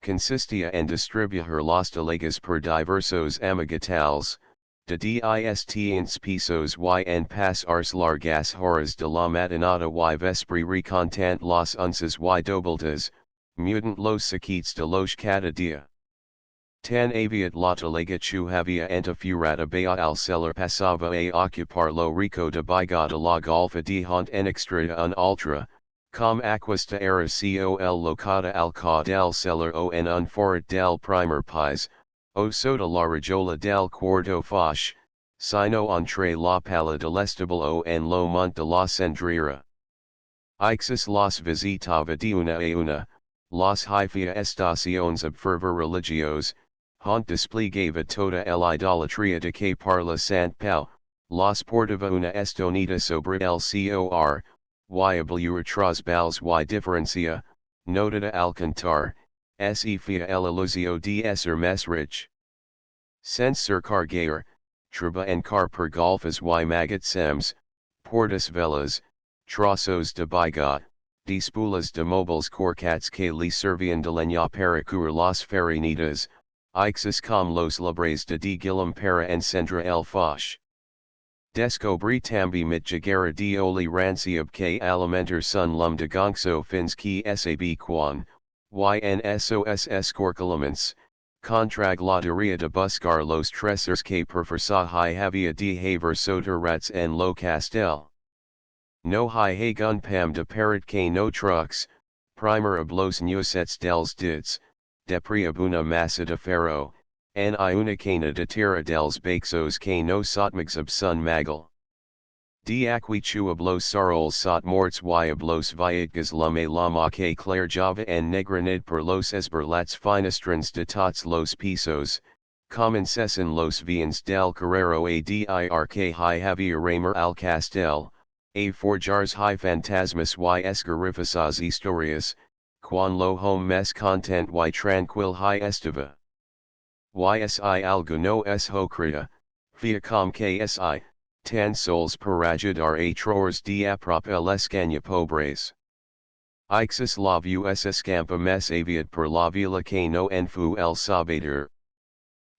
Consistia en distribuir las delegas per diversos amigatals, de distins pesos y en pas ars largas horas de la matinata y vespri recontant las onces y dobletas, mutant los saquitos de los cada dia. Tan aviat la delega chu havia antafurata bea al celler pasava a ocupar lo rico de biga de la golfa de hont en extra un ultra, com aquesta era col locata al ca del celler o en un forat del primer pis, o soda la rajola del quarto foch, sino entre la pala del estable o en lo mont de la cendrera. Ixus las visitava de una a una, las hyphia estaciones obferver religios, hont desplegava toda el idolatria de que parla Sant Pau, las portava una estonita sobre el cor, y abulura tras bals y diferencia, notata al cantar, se fia el illusio de ser mes rich. Sense cercar gayer, triba en car per golfas y magatsems, portas velas, trozos de bigot, dispulas de mobiles corcats que li servian de leña para cur las farinitas, ixus com los labres de guillam para encendra el foch. Descobri tambi mit jagera de oli ranciab que alimenter sun lum de gonxo fins que sab quan, ynsos corculaments, contrag la deria de buscar los tresers que perversa hi havia de haver soter rats en lo castel. No hi hagun pam de parrot que no trucks, primer of los nuesets dels dits, depriab una massa de ferro, en una cana de tierra dels baxos que no sotmags ab sun magal. De aquichu ab los sarols sot morts y ab los viatgas lume lama que clare java en negranid per los esberlats finestrans de tots los pisos, comencesan los vians del carrero a dir que hi havia ramer al castel, a forjars hi fantasmas y escarifasas historias, quan lo home mes content y tranquil hi estava. Ysi algo no es hocrita, via com ksi, tan sols per ajudar a troers de aprop el escanya pobres. Ixus la vus escampa mes aviat per la vila que no enfu el sabader.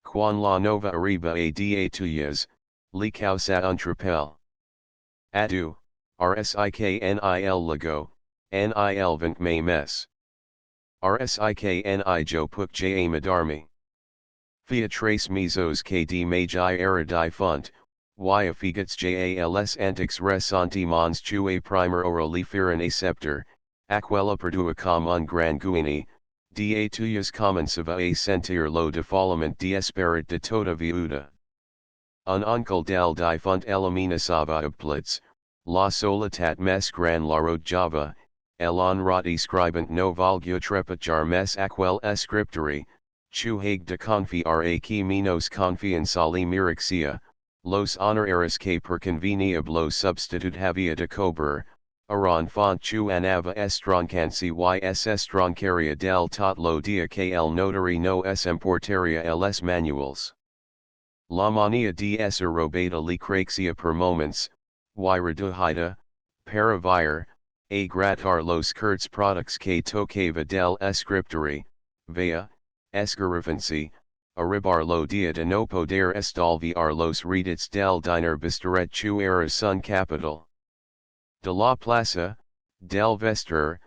Quan la nova arriba a da tuyas, li causa un trapel. Adu, rsiknil lago, nil vent may mes. Rsikni jo puk ja madarmi. Fia trace mesos que de magi era di funt, y affigats jals antics ressentiments chue primer ora li firan a scepter, aquella perdua com un gran guini, da tuyas comensava a sentir lo defalament de esperit de tota viuda. Un uncle del di funt eliminasava obplits, la solitat mes gran la java, el rati scribent no valgu trepajar mes aquel scriptori, chu haig de confiar a que menos confian sali mirixia, los honoraris que per conveniab los substitut havia de cobrar, aron font chu anava estroncansi y s estroncaria del tot lo dia que el notary no es importaria els manuals. La mania de ser robada li craxia per moments, y reduhida, para vir, a gratar los curts products que tocava del scriptori, vea, escarifancy, arribar lo dia de no poder estalviar los redits del diner bistaret chu era sun capital. De la plaza, del vestir,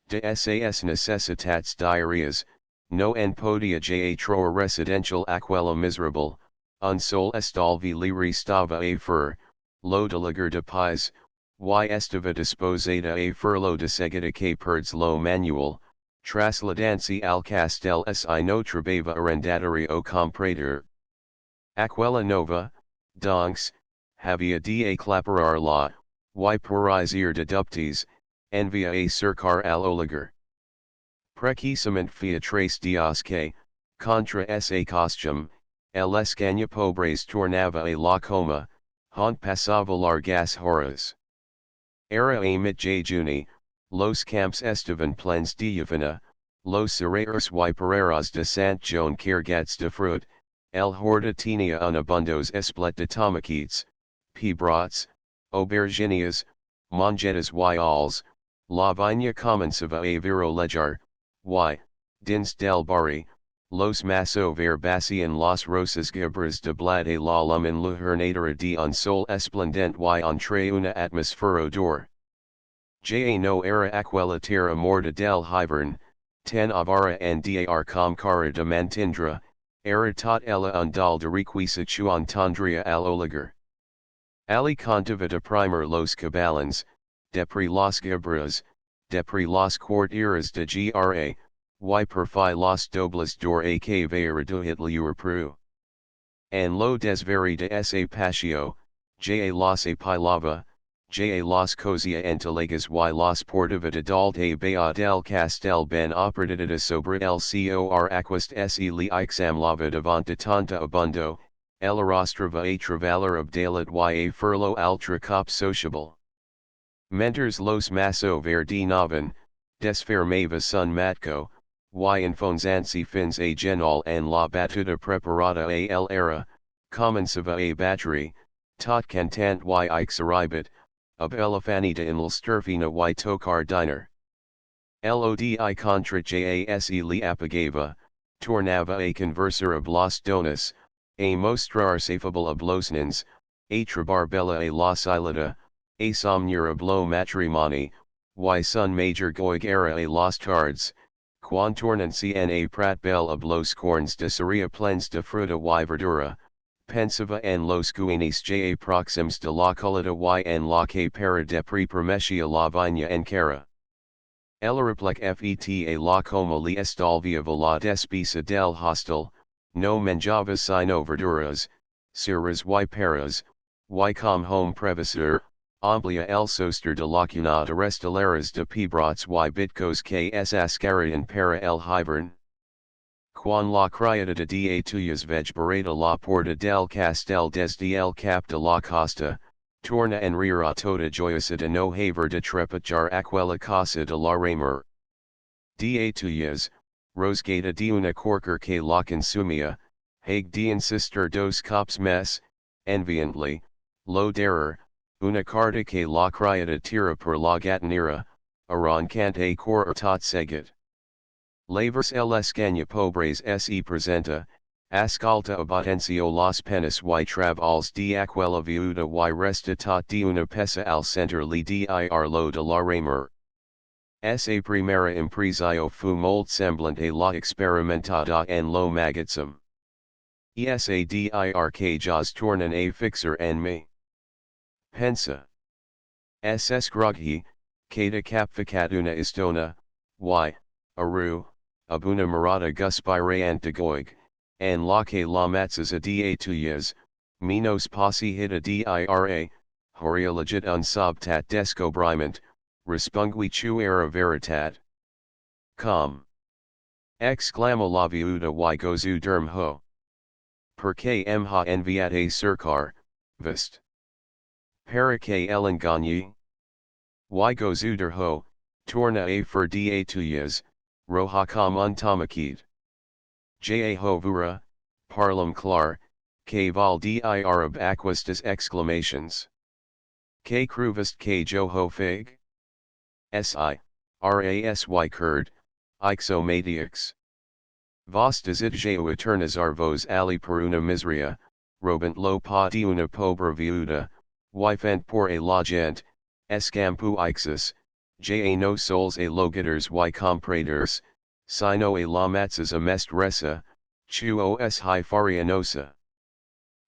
de sas necessitats diarias, no en podia ja troa residential aquella miserable, un sol estalvi li restava a fer, lo delegar de pis, y estava disposada a ferlo de seguida que perds lo manual, trasladansi al castel si no trabava arrendatario o comprador. Aquella nova, donks, havia de aclaparar la, y purizir deductis, envia a cercar al oligar. Precisament fia trace dias que, contra sa costume, el escaña pobres tornava a la coma, hont pasava largas horas. Era a mit juni, los camps estaban plens de lluvia, los cerrados y pereras de Sant Joan cargats de fruit, el horta tenia unabundos esplet de tomaquets, pebrots, aubergines, mongetas y alls, la viña comenzaba a virolejar, y, dins del barri, los maso verbacian las rosas gebras de blade la lum en l'hornadera de un sol esplendent y entre una atmosfero d'or. Ja no era aquella terra morta del hibern, ten avara and dar com cara de mantindra, era tot ella undal de requisición tandria al oligar. Ali contava de primer los cabalans, depri las gebras, depri las corteras de gra, y perfi los dobles dor a que vera de hitliur pru. En lo desveri de ese patio, ja los a pilava, ja los cozia entelegas y los portava de dalte bea del castel ben operativa sobre el cor aquast se li examlava davant tanta abundo, el arrostrava a travalar abdalat y a furlo altra cop sociable. Mentors los maso verdi noven, desfermava sun matco, y infonzansi fins a genol en la batuta preparada a el era, comenzava a battery, tot cantant y ixaribet, ab elefanita in l'sterfina y tocar diner. Lodi contra jas li apagava, tornava a conversar ab los donas, a mostrar safable ab los nins, a trabar bella a la silata, a somnur ab lo matrimoni, y sun major goig era a los tards, quan tornancy en a prat bel ab los corns de seria plens de fruta y verdura, pensava en los guinis ja proxims de la colada y en la que para de prepermetia la viña en cara. El replec feta la como li estalviava la despesa del hostel, no menjava sino verduras, ciras y peras, y com home previsor, amplia el soster de la cunada restaleras de pebrots y bitcos que es ascarian para el hibern. Quan la criada de da tuyas vegbarata la porta del castel desde el cap de la costa, torna en rira toda joyosa de no haver de trepachar aquella casa de la remer. Da tuyas, rosgata de una corker que la consumia, hag de insistir dos cops mes, enviantly, lo derer, una carta que la criada tira per la gatinera, arrancant a cor tot seguit. Lavers el escaña pobres se presenta, ascalta abatencio las penas y travals de aquella viuda y resta tot de una pesa al centro li dir lo de la remer. Esa primera impresio fu molt semblante la experimentada en lo magatzem. Esa dir que jas tornan a fixer en mi. Pensa. Ss groghi, cada capficat una istona, y, aru, abuna marada guspirant de goig, en la que la matzas a da tuyas, menos posse hita dira, horia legit un subtat descobriment, respungui chu era veritat. Com. Exclama la viuda y gozu derm ho. Porque ha enviat a cercar, vist. Para que el engañe. Y gozu der ho, torna a fer da tuyas, roja com un tomaquid. Ja hovura, parlem clar, que val dir ab aquestas exclamations. Que cruvest que jo ho fig? Si, rasy curd, ixomatiix. Vos desit jau eternizar vos ali per una miseria, robent lo pa de una pobre viuda, y fent por a la gent, escampu ixus, ja no sols a logaters y compraders, sino a la matzas a mestressa, chu os hi farianosa.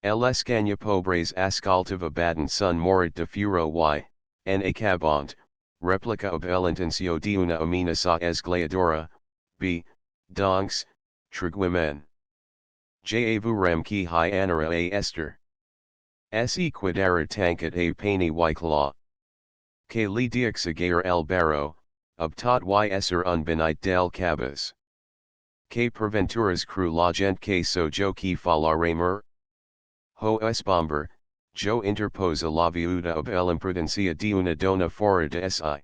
El escaña pobres ascaltiva baden sun morit de furo y, en acabant, replica ob el intencio de una amenaza esglayadora, b. Donks, triguimen. Ja vuram ki hi anara a ester. Se quidara tankat a pani y claw. Que li diexagayer el barro, ob tot y ser unbenite del cabas. Que Perventuras Cru la gente que sojo que falaremos. Ho es bomber, yo interposa la viuda ob el imprudencia de una dona fora de si.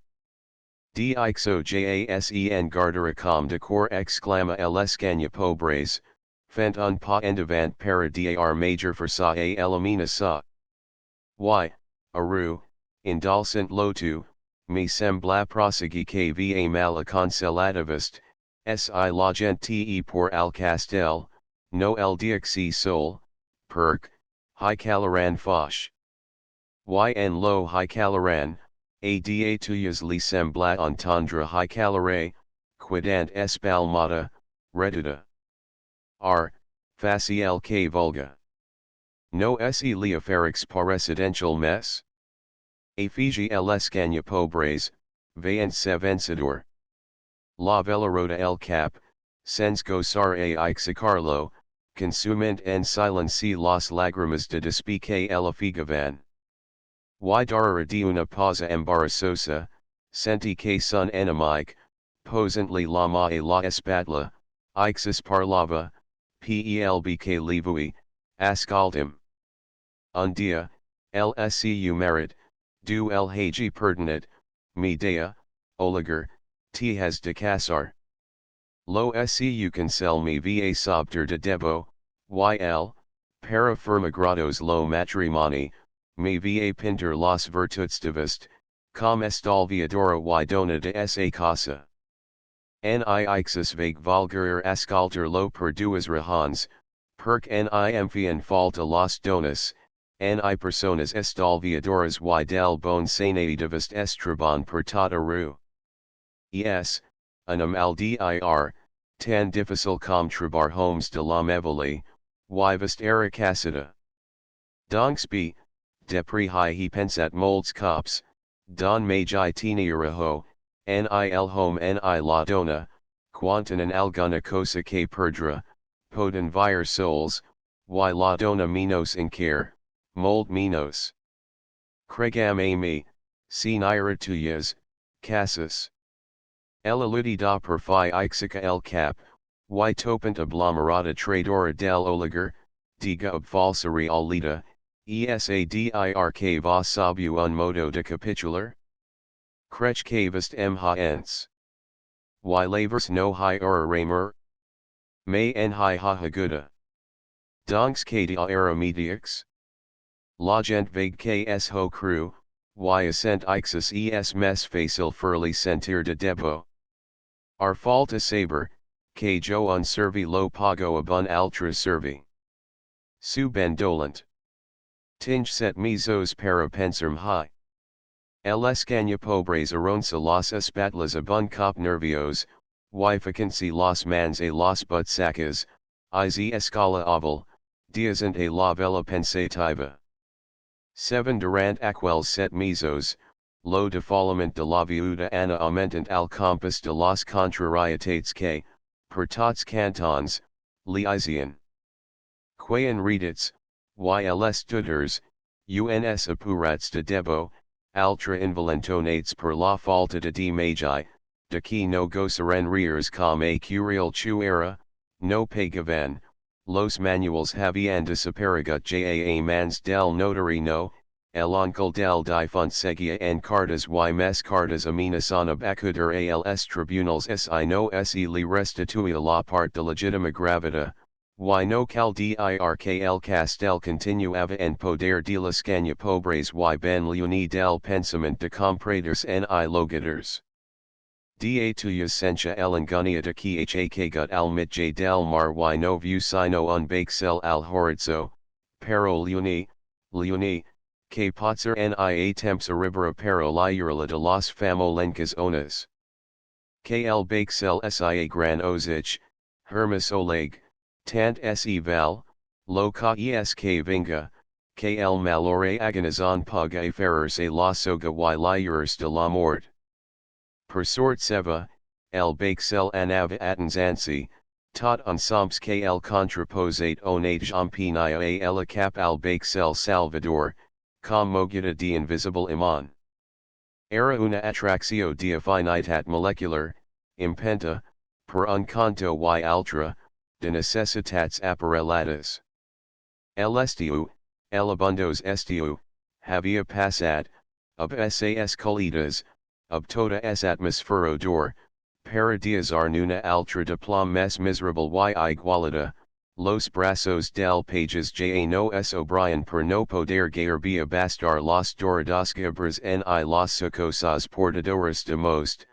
Dixo jasen guardera com de cor exclama el escanya pobres, fent un pas endavant para dar major força a elimina sa. Y, aru, indulcent lotu, me sembla prosegui que va mal aconseladavist, si la gente por al castel, no el dixi sol, perc, hi calaran fosh. En lo hi calaran, ada tuyas li sembla entendre hi calare, quidant espalmata, reduta. Faciel que vulga. No se leoferix residential mes? Efigi el escanya pobres, vaent se vencedor. La velarota el cap, sens gozar a ixacarlo, consument en silenci las lágrimas de despique el afigavan. Y dará de una pausa embarazosa, senti que son enemic, posently la ma a la espatla, ixis parlava, pelb que levui, ascaltim. Un dia, lscu merit, du el hagi pertinent, me dea, oligar, has de casar. Lo scu cancel me va sobter de debo, yl, para firmagrados lo matrimoni, me va pinter las virtuts divest, com estalviadora y dona de esa casa. Ni ixus vague vulgar ascalter lo per duas razones, perc ni emphian falta las donas, ni personas estalviadoras y del bon sane divest estrabon per tota ru. Es, animal dir, tan difícil com trabar homes de la mevoli, y vest era casada. Dongsby, depri hi he pensat molds cops, don magi tenieraho, ni el home ni la dona, quantan alguna cosa que perdra, poden vir souls, y la dona menos care, mold menos. Cregam a me, si nira tuyas, casas. El aludi da per fi ixica el cap, y topant oblamerata tradora del oligar, diga ob falsari alita, esadir que va sabu un modo de capitular? Crech que vist ens. Y lavers no hi ramer? May en hi ha haguda. Donks que da era mediux? La gent vague ks ho cru, y ascent ixus es mes facil furli sentir de debo. Ar falta saber, que jo un servi lo pago abun altra servi. Su ben dolent. Tinge set mesos para pensarm hi. El escanya pobres aronsa las espatlas abun cop nervios, y vacancy las mans a las but sacas, iz escala oval, diazant a la vela pensativa. 7 Durant aquels set mesos, lo defalament de la viuda ana aumentant al compass de las contrarietats que, per tots cantons, liisian. Quaen redits, yls tutors, uns apurats de debo, altra involentonates per la falta de magi, de qui no goceren reers com a curial chuera, no pagavan, los manuals havian desaparegut jaa mans del notary no, el oncle del difunt seguia en cartas y mes cartas amenazan ab acudir als tribunals si no se li restituia la part de legitima gravida, y no cal dir que el castel continuava en poder de l'escanya pobres y ben leoni del pensament de compradors ni logadors. Da tuyas sentia el engunia de qui ha gut al mitje del mar y no vu sino un baxel al horizzo, pero leoni, que potser ni temps arribara pero la urla de las famolencas onas. Que el baxel sia gran osich, hermes oleg, tant se val, lo ca es que vinga, que el malore agonizan pug a ferrarse la soga y la uras de la mort. Per sort seva, el baxel anava atenzansi, tot ensemble que el contraposate onage empinia a el cap al baxel salvador, com mogita de invisible iman. Era una atraccio deafinitat molecular, impenta, per un canto y altra, de necessitats apparelladas. El estiu, el abundos estiu, havia passat, ob sas colidas, ob toda es atmosfero dor, para diasar nuna altra de plom mes miserable y igualada, los brazos del pages ja no es O'Brien per no poder gairbe bastar los doradosgebras ni los sucosas portadores de most,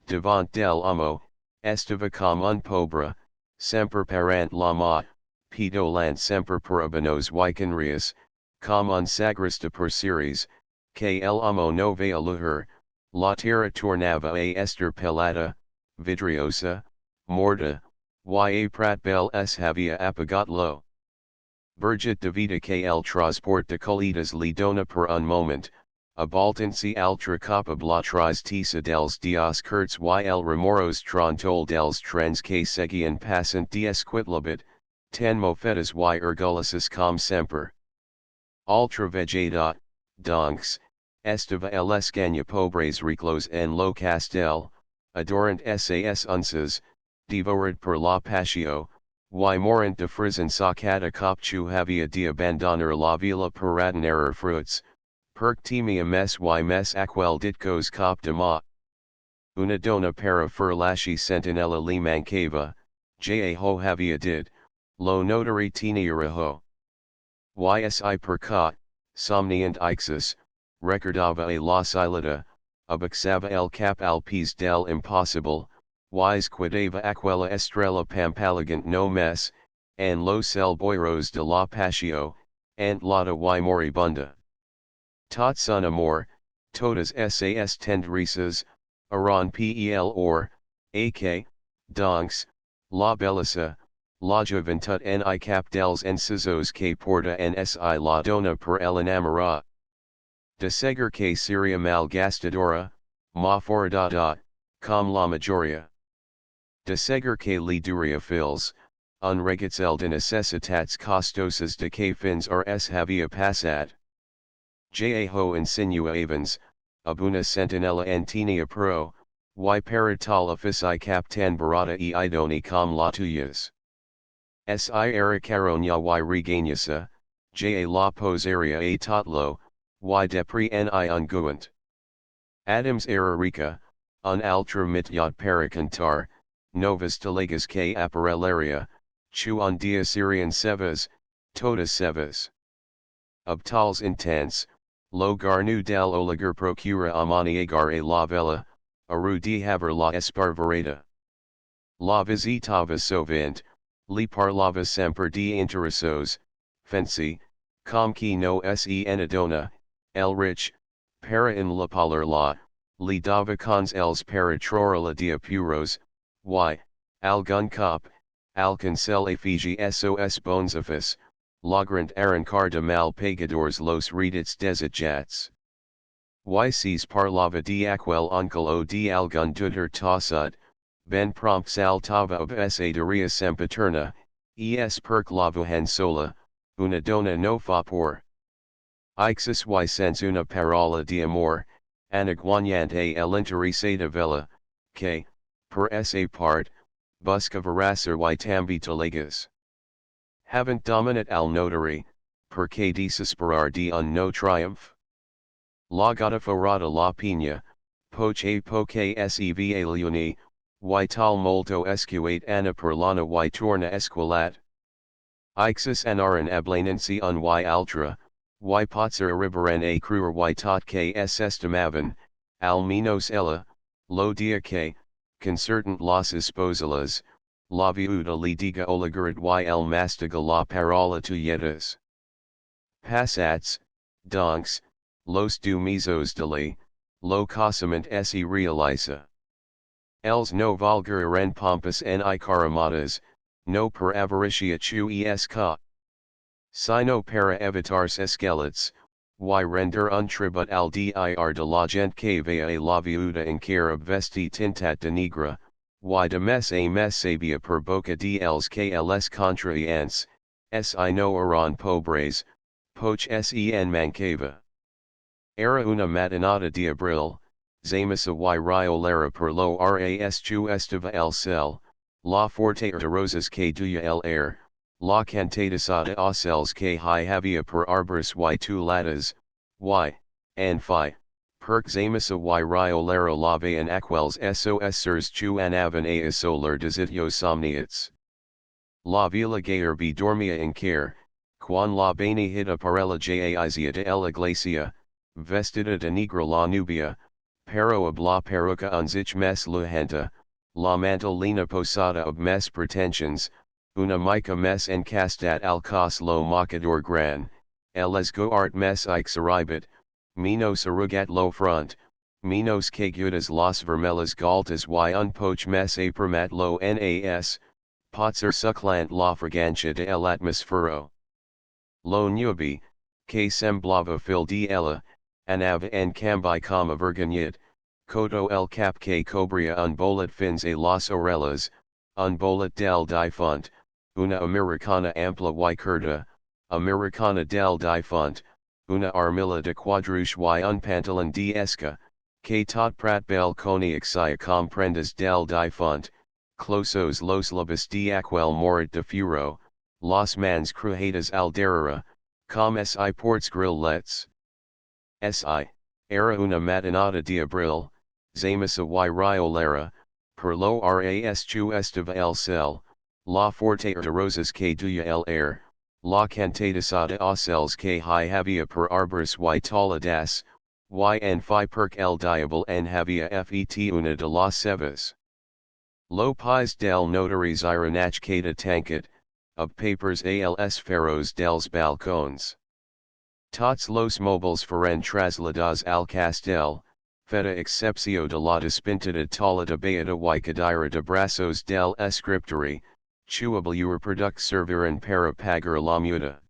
devant del amo, estava com un pobre, semper parant l'ama, pedolant semper per abanos wikenrias, com un sagrista per series, que el amo no vea luher, la terra tornava a ester pelada, vidriosa, morta, y a prat bel s havia apagat lo. Burgit de vida que el transport de colitas li dona per un moment, abaltancy altra capable tris tisa dels dias curts y el remoros trontol dels trens que seguian passant diesquitlabit, ten mofetas y ergolasis com semper. Altra vegeta, donks, estava el escanya pobres reclos en lo castel, adorant sas unces, devored per la patio, y morant de frisen sacata copchu havia de abandonar la vila per radinarer fruits, perc timia mes y mes aquel ditcos cop de ma. Una dona para furlashi sentinella li mancava, ja ho havia did, lo notary teniera ho. Ysi per ca, somniant ixus, recordava a la silida, abaxava el cap al pis del impossible, wise quidava aquella estrella pampaligant no mes, and los el boiros de la patio, ant lata y moribunda. Tot son amor, todas sas tendrisas, aron pel or, ak, donks, la belleza, la juventud ni cap dels encizos que porta en si la dona per el enamora. De segur que seria mal gastadora, ma foradada, com la majoria. De segur que li duria fils, un regatzel de necessitats costosas de que fins rs havia passat. Ja ho insinua avans, abuna sentinella antinia pro, y para tal offici captan barata e idoni com la tuyas. Si era caronia y regañasa, ja la posaria a totlo, y depri ni unguent. Adams era rica, un altra mityad para cantar, novas telegas que apparellaria, chu un dia Syrian sevas, todas sevas. Ob tals intense, lo garnu del oligar procura amaniagar a la vela, aru de haver la esparvereda. La visitava sovint, li parlava semper de interessos, fancy, com qui no se enadona, el rich, para in la palar la, li dava cons els para trorla de apuros, y, algun cop, alcancel efigi sos bonzafis, logrant arrancar de mal pagadores los redits desejats. Ycs parlava de aquel uncle o de algun duder tossud, ben prompt saltava ob essaderia sempiterna, es perc lavuhan sola, una dona no fa por. Ixus y sens una parola de amor, anaguanyante el interesada vela, que, per esa part, busca verasser y tambi telegas. Havent dominat al notary, per que desesperar de un no triumph. La gata forada la piña, poche poche seva leoni, y tal molto escuate ana per lana y torna esquilat. Ixus anaran ablanensi un y altra, y potser arribaran a cruer y tot que es estimavan, al menos ella, lo dia que, concertant las esposalas, la viuda li diga oligarid y el mastiga la parola tuyetas. Passats, donks, los du mesos de li, lo casament se realiza. Els no vulgariren pompas ni caramadas, no per avaritia chu es ca. Sino para evitarse esqueletes, y render un tribut al dir de la gent que vea a la viuda en care vesti tintat de negra, y de mes sabia per boca de els que els contraients, si no eran pobres, poch sen mancava. Era una matinata de abril, zamasa y riolera per lo ras chu estava el cel, La forte de rosas que duya el air, la cantatasada ocels que hi havia per arbores y tuladas, y, and phi, perc zamasa y riolero lave and aquels sos sers chu anavan a solar desitios somniats. La vila gayer b dormia in care, quan la bene hita parella jaizia de la iglesia, vestida de negra la nubia, pero ob la peruca unzich mes luhenta, la mantolina posada ob mes pretensions, una mica mes encastat al cos lo macador gran, el esgo art mes ixaribet, menos arrugat lo front, menos que gudas las vermelhas galtas y un poch mes apermat lo nas, potser suclant la fragancia de el atmosfero. Lo nubi, que semblava fil de ella, anava en cambi como verganyit, coto el cap que cobria un bolet fins a las orellas, un bolet del difunt, una americana ampla y curta, americana del difunt, una armilla de quadruche y un pantalon de esca, que tot prat bel coniaxia comprendes del difunt, closos los labos de aquel morit de furo, las mans cruhadas alderera, com si ports grillets. Si, era una matinata de abril, zamasa y riolera, per lo ras chu estava el cel, la forte de rosas que duya el air, la cantatasada ocels que hi havia per arbores y toladas, y en fi perc el diablo en havia fet una de las cevas. Lo pais del notaries ironachcata tancat, of papers als feros dels balcones. Tots los mobiles fueron trasladados al castel, feta excepcio de la despintada tala de beata y cadira de brazos del escriptori, chuablur product serviran para pagar la muda.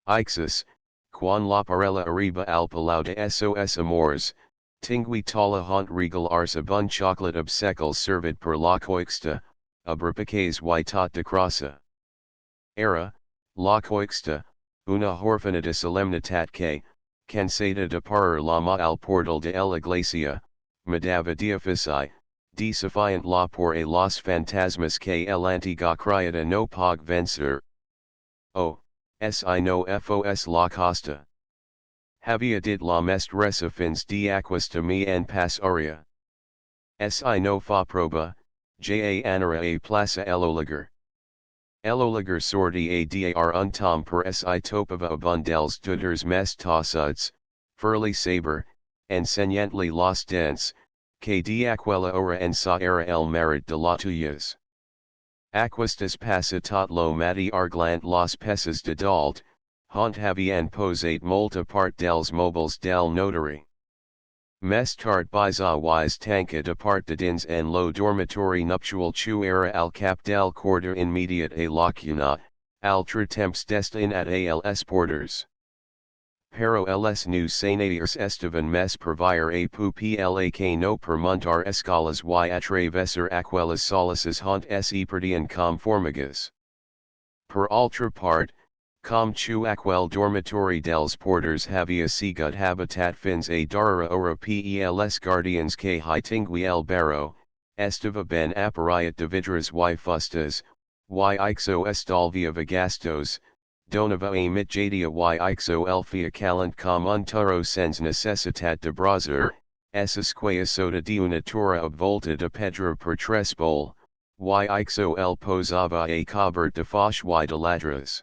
Ixus, quan la parella arriba al palau de sos amors, tingui tala hont regal arsa bun chocolate obsecals servid per la coixta, abripiques y tot de crassa. Era, la coixta, una horfana de solemnitat que, cansada de parar lama al portal de la iglesia, medava diafici, desafiant la por a los fantasmas que el antiga criada no pog vencer. O, si no fos la costa. Havia dit la mestressa fins de aquesta mi en passaria. Si no fa proba, ja anara a plaza eloliger. Eloliger sorti a dar un tom per si topava abundels duders mes tossuds, furly saber, enseñantly los dents, que de aquella hora en sa era el marit de la tuyas. Aquestas passa tot lo mati arglant los peces de dalt, hont havian posate molta part dels mobiles del notary. Mes tart biza wise tanca de part de dins en lo dormitory nuptial chu era al cap del quarter immediate a locuna, altra temps destin at als porters. Pero els nu sanators estavan mes per vir a pupla que no per montar escalas y atravesar aquelas solaces hont se perdian com formigas. Per altra part, com chu aquel dormitory dels porters havia sigut habitat fins a darra ora pels guardians que hi tingui el barro, estava ben apariat de vidres y fustas, y ixo estalvia gastos, donava a mitjadia y ixo elfia calent com un turo sens necessitat de braser, esasque soda de una tura ob volta de pedra per tres bol, y ixo el posava a cobert de foch y de ladras.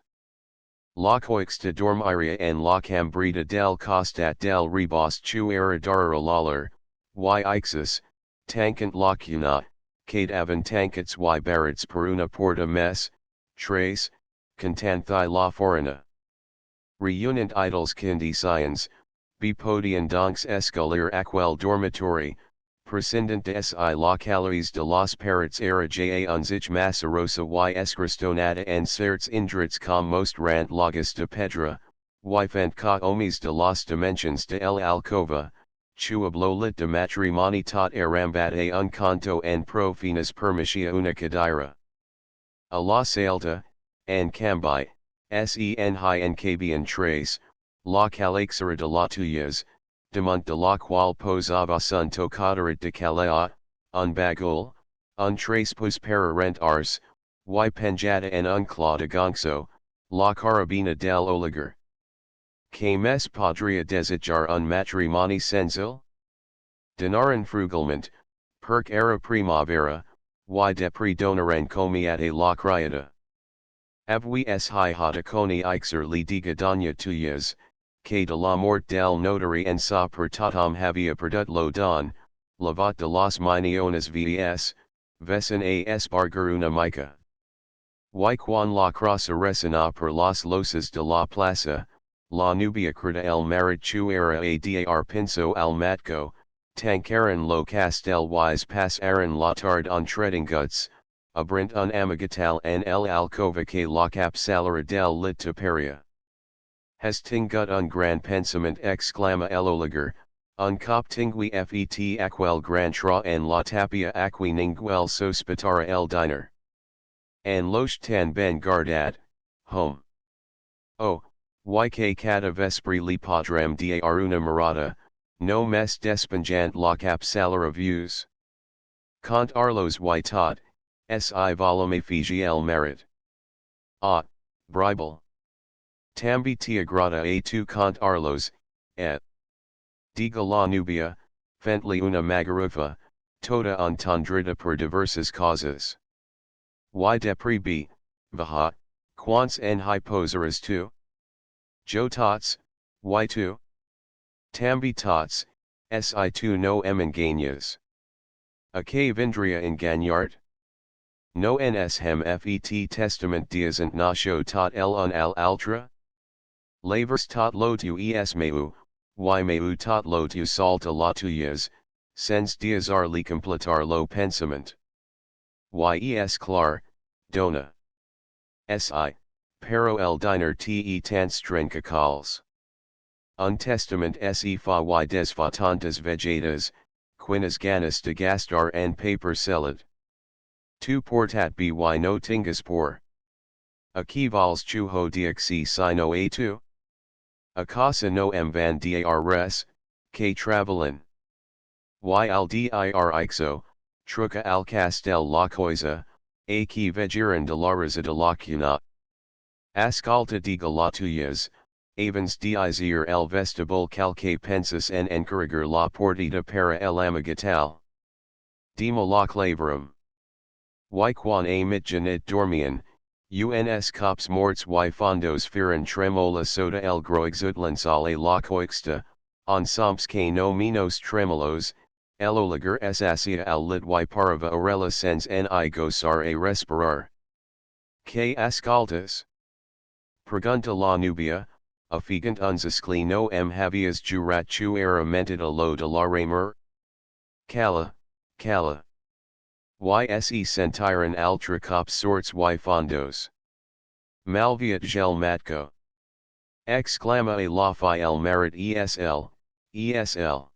La coixta dormiria en la cambrita del costat del rebost chu era darra laller, y ixus, tancant lacuna, cade avan tancats y barats per una porta mes, tres, contanthi la forana. Reunant idols condicions, bipodian donks escalir aquel dormitory, prescindent de si la calories de los parrots era ja unzich masarosa y escristonata en certs indrets com most rant logos de pedra, y fent ca omis de las dimensions de el alcova, chuablolit de matrimoni tot arambat a un canto en profinas permitia una cadira. A la salta, en cambi, sen hi en cabian trace, la calexera de la tuyas, demont de la qual posava sun tocadarat de calea, un bagul, un tres pus para rent ars, y penjada en un claw de ganso, la carabina del oligar. Que mes podria desejar un matrimoni senzel? Dinaran frugalment, perc era primavera, y depri donaren comiate la criada. Avui es hi hataconi ixer li diga danya tuyas, que de la mort del notary en sa per tatam havia perdut lo don, lavat de las miniones ves, vesan a espargaruna mica. Y quan la crossa resina per las losas de la plaza, la nubia crida el marichu era a dar pinso al matco, tancaran lo castel wise pas aran la tard on treading guts, abrint un amigatal en el alcova que la capsalara del lit taperia. Has tingut un gran pensament exclama el oligar, un cop tingui fet aquel gran tra en la tapia aqui ninguel sospitara el diner. En loge tan ben guardat, home. Oh, y cada vespri li podrem dar una mirada, no mes despengant la capsalara views. Cont arlos y tot, si volume fiji el merit. Ah, Bible. Tambi te agrada a tu cont arlos, et. Diga la nubia, fently una magarufa, toda entendrida per diversas causas. Y depri b, vaha, quants en hyposaras tu? Jo tots, y tu? Tambi tots, si tu no emenganyas. A que vindria enganyart? No ens hem fet testament diasant nasho tot el un al altra? Lavers tot lo tu es meu, y meu tot lo tu salta la tuyas, sens diasar li completar lo pensament. Yes clar, dona. Si, pero el diner te tan strencacals. Un testament se fa y desfatantas vegetas, quinas ganas de gastar en paper salad. Tu portat by no tingas por. Aquí vals chuho dixi sino a tu? A casa no em van dar res, que travelin. Y al dir ixo, truca al castel la coisa, a que vegeran de la risa de la cuna. Ascalta diga la tuyas, avens dizer el vestibul calque pensas en encarrigar la portita para el amigatal. Dima la claverum. Y quan a mitjanit dormian, uns cops morts y fondos firan tremola soda el groixutlansal a la coixta, ensembles que no menos tremolos, el oligar es hacia al lit y parva orella sens en gozar a respirar. Que ascaltas? Pregunta la nubia, afigant unzascli no havias jurat chu era mentida lo de la remer? Cala, cala. Yse sentiran altra cop sorts y fondos. Malviat gel matco. Exclama a la fi el merit esl, esl.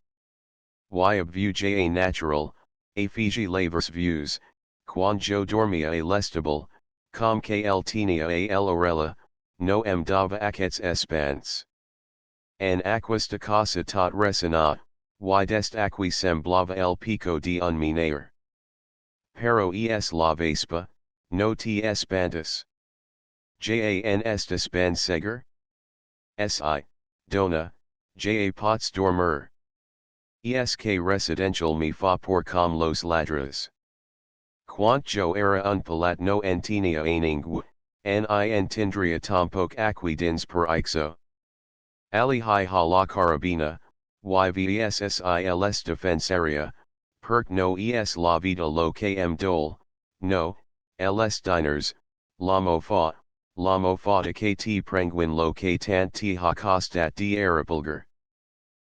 Y obvue natural, a fiji lavers views, quan jo dormia a lestable, com que el tenia a el orella, no dava aquests espans. En aquas de casa tot resonat, y dest aqui semblava el pico de un minaire. Pero es la vespa, no te espantas. Jan espan seger? Si, dona, ja pots dormir. Esk residential me fa por com los ladras. Quant jo era un palat no entenia aningu, ni entendria tampoc aqui dins per ixo. Ali hi ha la carabina, yvssis defensaria, perc no es la vida lo que dole, no, ls diners, la mofa de que te prenguin lo que tant te ha costat de arabulgar.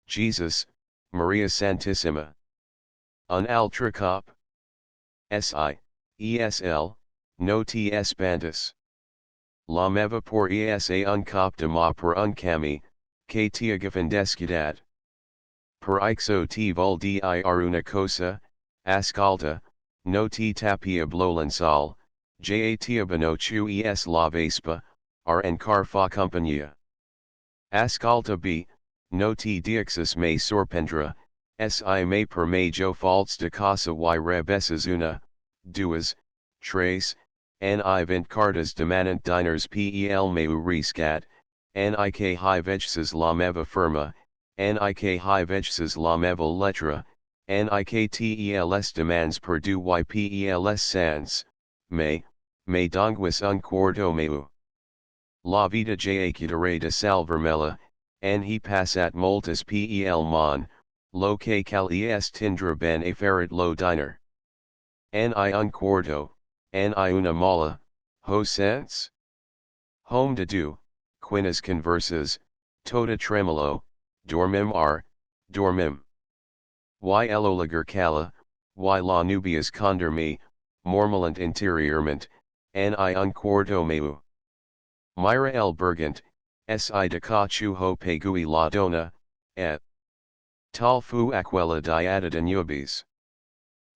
Jesus, Maria Santissima. Un altra cop? Si, esl, no te espantas. La meva por esa un cop de ma per un cami, que te agafendescudat. Per ixo te vol dir una cosa, ascalta, no te tapia blolansal, ja te abano chu es la vespa, en car fa compañía. Ascalta b, no te diexis me sorprendra, si me per me jo falts de casa y rebesas una, duas, tres, ni vint cartas demanant diners pel meu rescat, nik high veges la meva firma, nik high veges la meva letra, nik tels demands per du ypels sans, me donguis un quarto meu. La vida jacutere de salvermella, en he passat moltes pel mon, lo que calies tindra ben aferit lo diner. Ni un quarto, ni una mala, ho sense? Home de du, quinas converses, tota tremolo, dormim dormim. Y eloliger cala, y la nubias condor me, mormalant interiorment, ni un quarto meu. Myra el Bergant, si de cachu ho pegui la dona, et tal fu aquella diada de nubes.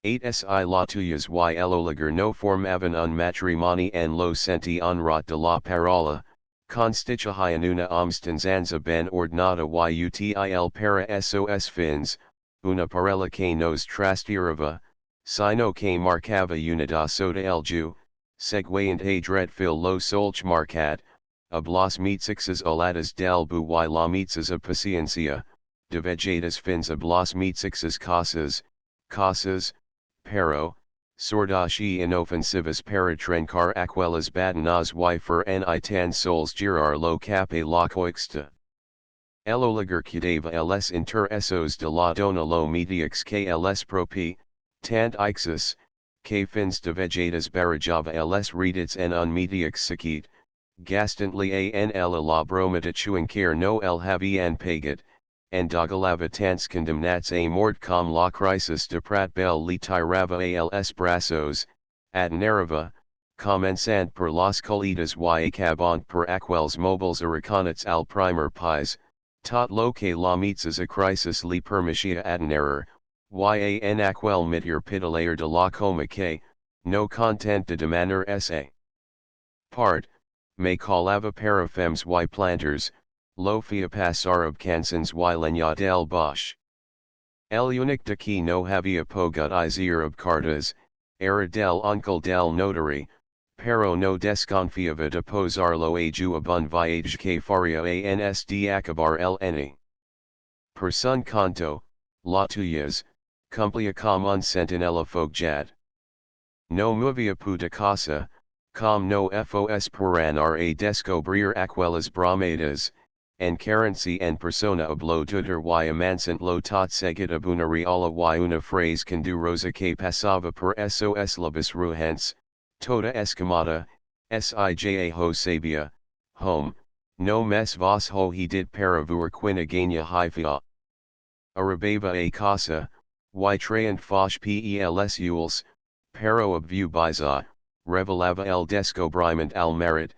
8 si la tuyas y eloliger no formavan un matrimoni en lo senti honrat de la parola, constitui una omstanzanza ben ordenada y util para sos fins, una parella que nos trastirava, sino que marcava unidad soda el ju, seguint a dreadfil lo solch marcat, a blas meetsixes oladas del bu y la meetses a paciencia, de vegetas fins a blas meetsixes casas, pero, sordashi inoffensivas para trencar aquelas batanas y fer ni tan sols girar lo cape la coixta. Eloliger cudeva els interessos de la dona lo mediux que els propi, tant ixus, que fins de vegetas barajava els redits en un mediux sakit, gastantly an la broma de chuincar no el havian pagat, and dogalava tants condemnats a mort com la crisis de pratbel li tirava als braços, adnerava, començant per las colitas y acabant per aquels mobiles araconats al primer pis, tot lo que la meetses a crisis li permitia adnerer, en aquel mitir pitalayer de la coma que, no content de demander sa part, me callava para femmes y planters, lo fia passar ob cansons y leña del bosch. El unic de que no havia pogut izir ob cartas, era del uncle del notary, pero no desconfiava de posarlo a ju abun viage que faria ans de acabar el eni. Per sun canto, la tuyas, cumplia com un centinela fogjad. No movia pu de casa, com no fos puran a descobrir aquelas bromadas, en currency en persona oblo tutor y amansant lo tot seguit ab una reala y una phrase condurosa que passava per sos labis ruhens, toda escamada, sija ho sabia, home, no mes vos ho he did para vuer quina gana hyphia. Arabava a casa, y traent fosh pels ules, pero ob view biza, revelava el descobriment al merit,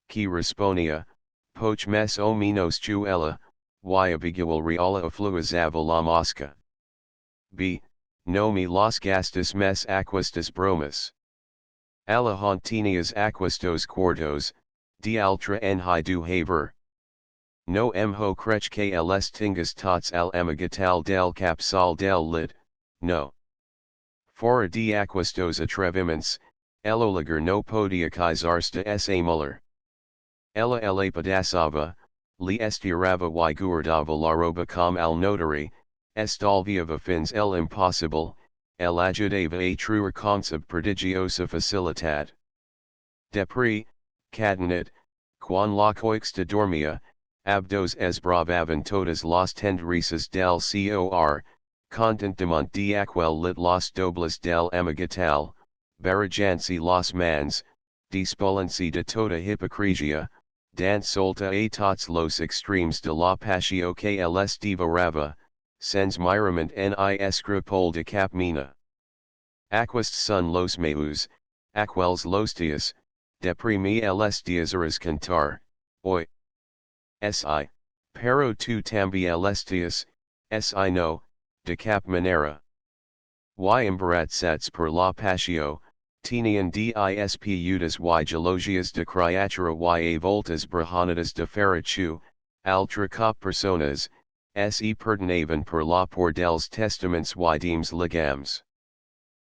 que responia, poch mes o menos chuela, y abigual reala afluizava la mosca. B. No me los gastos mes aquestas bromas. Alejantinias aquestos quartos, de altra en hi du haver. No ho crech que els tingas tots al amagatal del capsal del lit, no. Fora de aquestos atreviments, eloliger no podia quizarsta sa muller. Ella pedasava, li estirava y guardava la roba com al notary, estalviava fins el impossible, el ajudava a truer concep prodigiosa facilitat. Depri, cadenat, quan la coixta dormia, abdos esbravavan todas las tendrices del cor, contentement de aquel lit los dobles del amagatal, barajansi los mans, despolency de toda hipocresia, dan solta a tots los extremes de la patio que els devorava, sens mirament ni escrupol de cap mina. Aquest son los meus, aquels los dias, deprimi els dias eras cantar, oi. Si, pero tu tambi els dias, si no, de cap manera. Y embaratsats per la patio, tenian disputas y gelogias de criatura y a voltas brahanadas de ferichu, altra cop personas, se pertenaven per la por dels testaments y deems legams.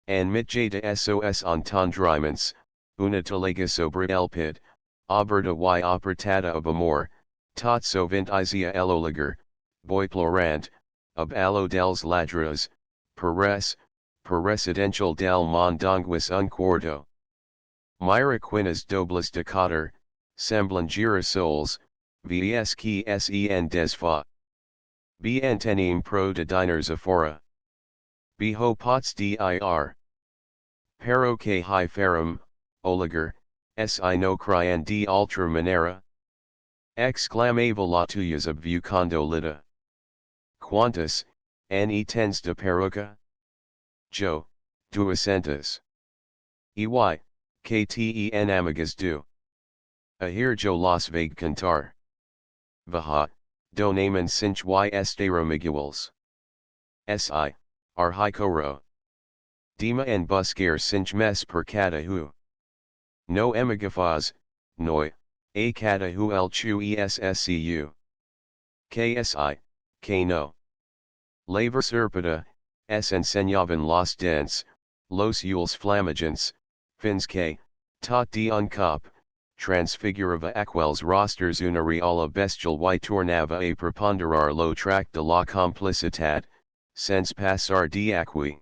and mitje de sos entendriments, una talaga sobre el pit, aberta y apertada ob amor, tot sovint isia eloliger, boi plorant, ob allo dels ladras, per residential del mondonguis un quarto. Myra quinas dobles decatur, semblangira soles, ves qui sen des fa. Bien tenim pro de diners aphora. Beho pots dir. Pero que hi ferum, oliger, si no crian de ultra manera. Exclamava la tuyas obvucando lita. Quantas, ne tens de peruca? Jo, duacentas. Kten amigas do. Ahir jo las vague cantar. Vaha, donamen cinch y estera miguels. Si, arhicoro. Dima en buscar cinch mes per cada hu. No emigafaz, noi, a cada hu el chu esscu. KSI, K no. Laver serpida, s enseñaban los dents, los yules flamagents, fins que, tot de un cop, transfigurava aquels rosters una reala bestial y tornava a preponderar lo tract de la complicitat, sense passar de acqui.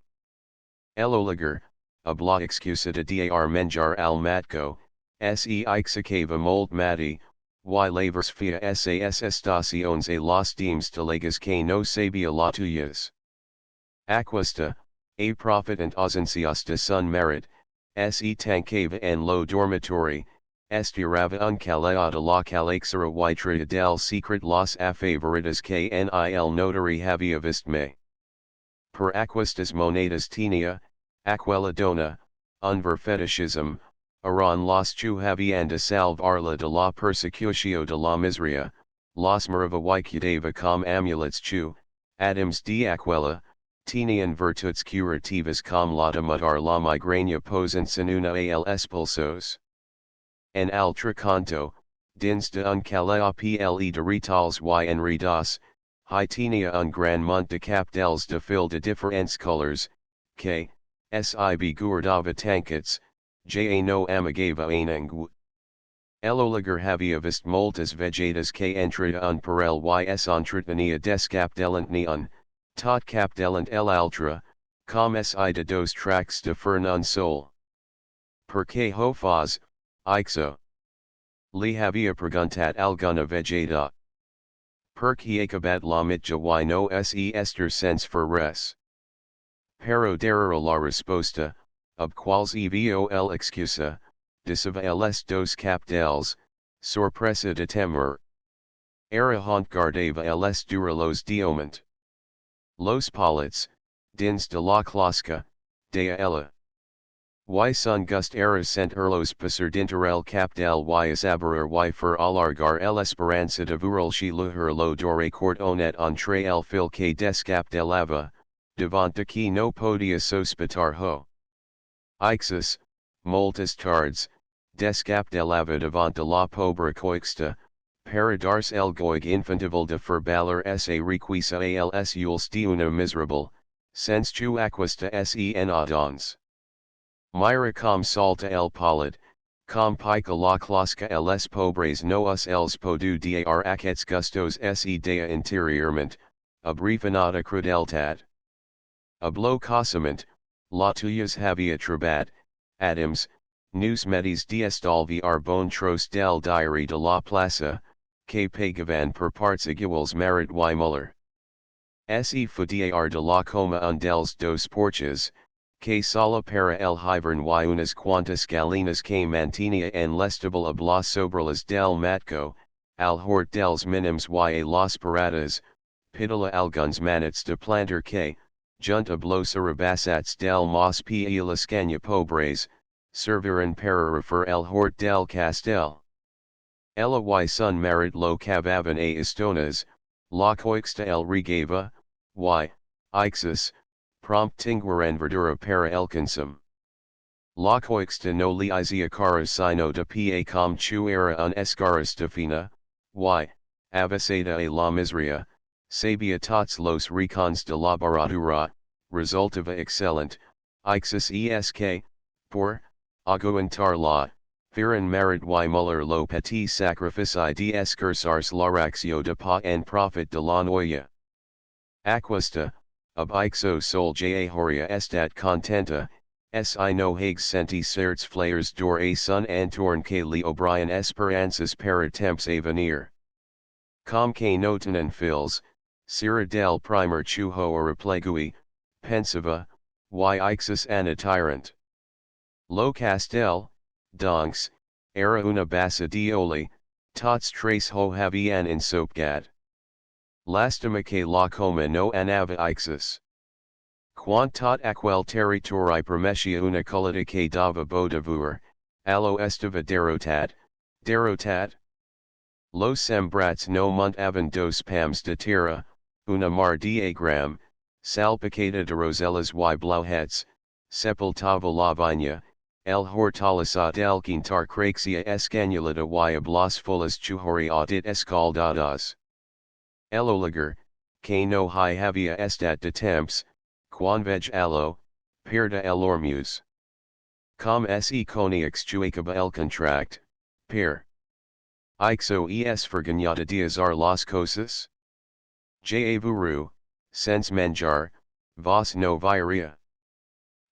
El oliger, ab la excusa de dar menjar al matco, se ixicava molt mati, y lavers fia sas estaciones a los deems telegas que no sabia la tuyas. Aquesta, a profit and ausenciasta sun merit, se tancava en lo dormitory, estirava un caleada la calexera y trata del secret los afavoritas que nil notary havia vist me. Per aquestas monedas tenia, aquella dona, un ver fetishism, aron los chu havian de salvarla de la persecutio de la miseria, los mirava y quedava com amulets chu, adams de aquella, tenian virtudes curativas com la de matar la migraña posens en una als pulsos. En altra canto, dins de un calea ple de retals y enredas, hi tenia un gran mont de capdels de fil de diferents colors, que, si guardava tankets, ja no amigava anangu. El oliger havia vist moltas vegetas que entrada un parel y entretenia des capdellant neon, tot capdellant el altra, com si de dos tracts de fern un sol. Per que ho faz, ixo. Li havia preguntat alguna vegeta. Per que acabat la mitja y no se ester sense fer res. Pero darrera la resposta, ob quals evo el excusa, deceva els dos capdels, sorpresa de temor. Era haunt guardava els dura los dioment. Los polits, dins de la closca, dea ella. Y son gust era sent erlos passer dinterel capdel y asaberer y fer alargar el esperanza de vural she luher lo dore court onet entre el fil que des capdelava, devant de qui no podia sospitar ho. Ixus, moltas tardes, des capdelava devant de la pobre coixta, para darse el goig infantival de ferbaler sa requisa als ules de una miserable, sense chu aquesta sen adons. Myra com salta el polit, com pica la closca els pobres noas els podu dar aquests gustos se dea interiorment, ab refinada crudeltat. Ab lo casament, la tuyas havia trabat, Adams, nous metis d'estalviar bon tros del diary de la plaça, que pagavan per parts iguals marit y muller. Se fudiar de la coma un dels dos porches, que sala para el hivern y unas cuantas galinas que mantinea en l'estable ab las sobralas del matco, al hort dels minims y a las paradas, pidala alguns manets de planter que, junt ab los arabassats del mas y las caña pobres, serviran para refer el hort del castel. Ella y son marit lo cavavan a estonas, la coixta el regava, y, ixus, promptingueran verdura para el consum. La coixta no li izia caras sino de pa com chu era un escaras de fina, y, avasada a la miseria, sabia tots los recons de la baradura, resultava excellent, Ixus esk, por, aguantar la, Firan marid y muller lo petit sacrifici de escursars l'araxio de pa en profit de la noia. Aquesta, ab ixo sol ja horia estat contenta, si no hags senti certs flares dor a sun antorn que li O'Brien esperances para temps a venir. Com que notanen fils, sira del primer chuho a replegui, pensiva, y ixus anatirant. Lo castel, donks, era una bassa dioli, tots tres ho havian in sopgat. Lastima que la coma no anava ixus. Quant tot aquel territori permetia una colita que dava bodavur, allo estava derotat. Los sembrats no montavan dos pams de tierra, una mar diagram, salpicada de rosellas y blauhets, sepultava la viña, el hortaliza del quintar craxia escanulata y ablas folas chuhoriatit escaldadas. El oligar, que no hi havia estat de temps, quan veg allo, perda el ormus. Com se coniax juacaba el contract, per. Ixo es verganada diazar las cosas? Ja vuru, sense manjar, vos no viria.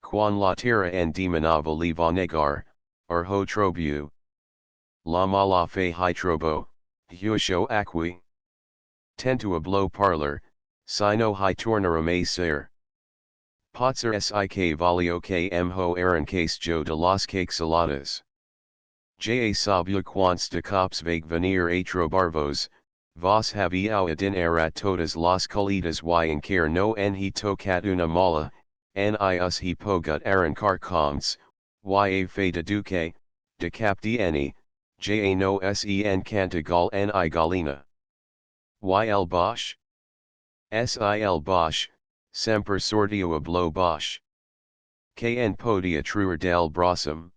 Quan la tierra en demonava li va negar, arho trobu. La mala fe hi trobo, huisho acqui. Tentu a blow parlor, sino hi tornara me ser. Potser sik valio que ho eran case jo de las cake saladas. Ja sabia quants de cops vague venir a trobarvos, vos haviao adin erat todas las colitas y en care no en he tocat una mala, nius he pogut arrancar comts, y a fe de duque, de cap dni, ja no sen cantagal ni galina. Y el Bosch? Sil Bosch, semper sortio a blow Bosch. Kn podia truer del brossum.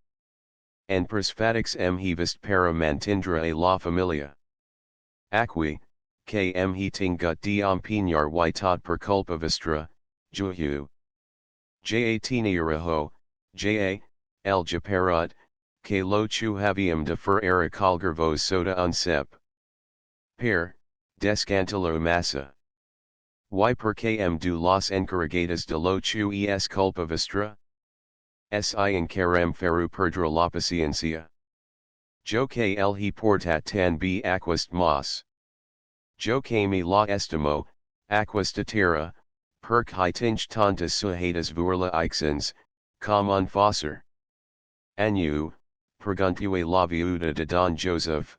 En persfatix he vist para mantindra a la familia. Acqui, km he tingut de empinar y tot per culpa vestra, juhu. Ja tiniaraho, ja, el japarot, que lo chu haviam de fer era colgarvos soda unsep. Per, descantilo massa. Y per km du las encarregadas de lo chu es culpa vestra? Si en carem feru perdra la paciencia. Jo que el he portat tan b aquast mas. Jo que mi la estimo, aquesta tierra, perc hi tinge tantas sujetas vuerla ixens, com un fosser. Anu, preguntue la viuda de Don Joseph,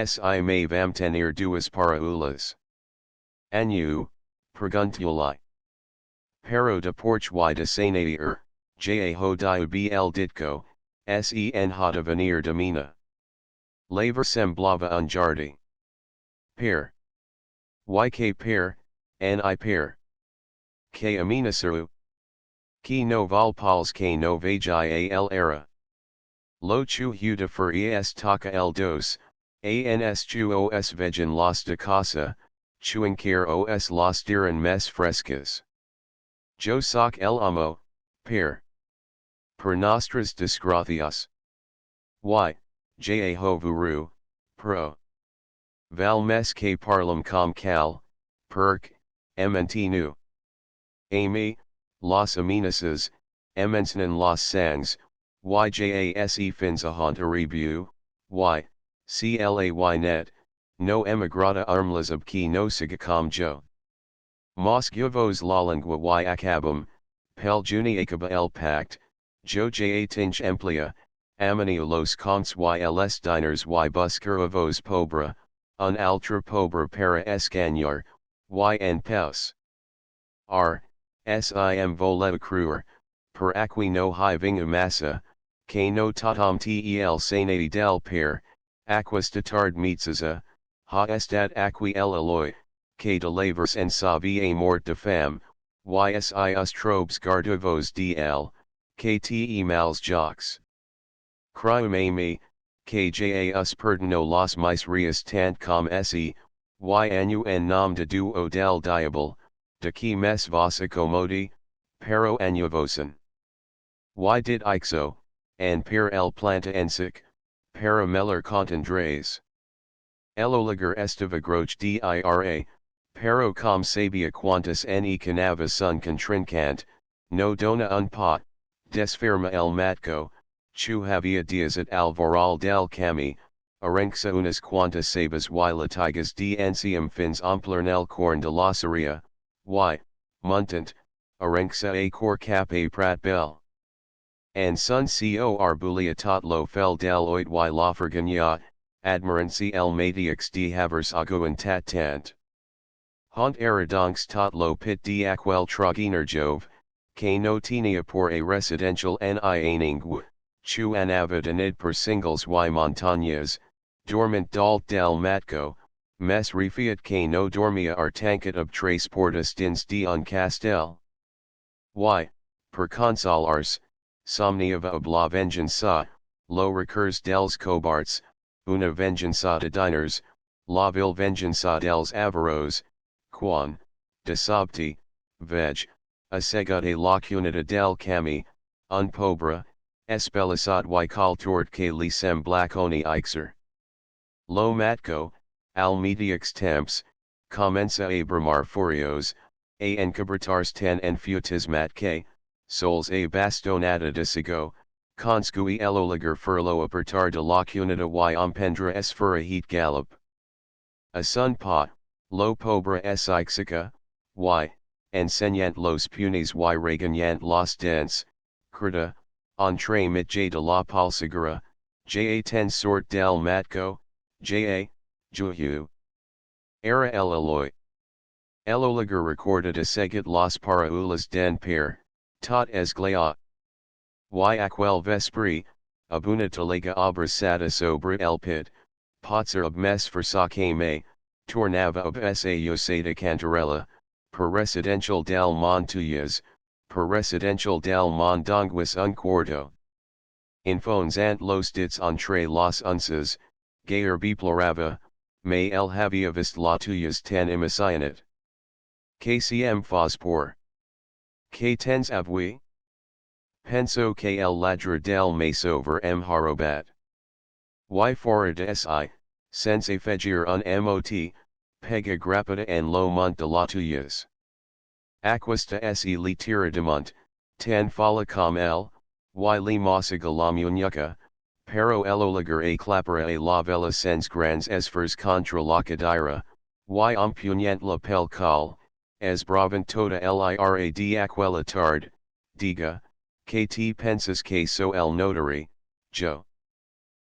si me vam tenir duas paraulas. Anu, preguntuli. Pero de porch y de senair. Ja ho diu bl ditko, sen ha de venir de mina. Laver semblava un jardi. Per. Yk per, ni per. Que aminasaru. Ki no valpals que no vagi al era. Lo chu hu de fer es taka el dos, ans chu os vegan las de casa, chuinquir os las diran mes frescas. Jo soc el amo, per. Per nostras desgracias. Y, ja ho vuru, pro. Val mes que parlam com cal, perc, nu. Ami, las amenaces, emensnan las sangs, yjase fins ahont rebu, y, clay net, no emigrata armlas ab ki no sigacom jo. Moscovos la lengua y acabum, pel juniacaba el pact, jo ja tinge emplia, amanio los conts y els diners y buscaravos pobra, un altra pobre para escañar, y en paus. R, sim voleva cruer, per acqui no hi vinga massa, que no totam tel sanati del per, aquas de tard meetsaza, ha estat acqui el alloy, que de lavers en savie mort de fam, ysius trobes gardovos dl, que te mals jox. Crium ami, que jas perdino las miserias tant com se, y anu en nom de duo del diabol, de qui mes vos accomodi, pero anuvosen. Y did ixo, and per el planta ensic, para meller contendres. El oligar estiva groch dira, pero com sabia quantas ne canava sun contrincant, no dona un pot, desferma el matco, chu havia dias at alvaral del cami, arenxa unas quantas sabas y latigas de ancium fins amplernel corn de losaria, y, muntant, arenxa a cor cap a prat bell. And sun cor bulia tot lo fel del oit y loferganya, admirancy el matix de havers aguan tat tant. Haunt eridonks tot lo pit de aquel troginer jove, que no tenia por a residential ni aning chu anavidanid per singles y montañas, dormant dalt del matco, mes refiat que no dormia artancat ob tres portas dins de un castel. Y, per consolars, somniava ob la venganza, lo recurs dels cobarts, una venganza de diners, la vil venganza dels avaros, quan, de sobte, veg, assegate la cunita del cami, un pobre, espelissat y caltort que li semblaconi ixer. Lo matco, al mediax temps, comença a bramar furios, a encabritarse ten en futis matque, sols a bastonada de sigo, conscui el oligar furlo apertar de la cunita y empendre es fura heat gallop. A sun pot, lo pobre es ixica, y, enseñant los punis y regañant los dents, crida, entre mitje de la palsegura, ja ten sort del matco, ja, juhu. Era el aloy. El oligar recorded a segit los paraulas den per, tot esglea. Y aquel vespri, abuna talega abrasada sobre el pit, potser ob mes versace me, tornava ob esa yosada cantarella, per residencial del Montuyas, per residencial del Mondonguis un cuarto. Infones ant los dits entre los unces, gayer biplorava, me el havia vist la tuyas ten imasianet. KCM fos por. Que tens avui? Penso que el ladra del masover harobat. Y fora de si, sense fegir un mot, pega grapida en lo mont de la tuyas. Aquesta se li tira de mont, tan fala com el, y li mosiga la muñeca, pero el oligar a clapara a la vela sens grandes esfers contra la cadira, y empuñant la pel cal, es bravant toda lira de aquella tarde, diga, que te pensas que so el notary, jo.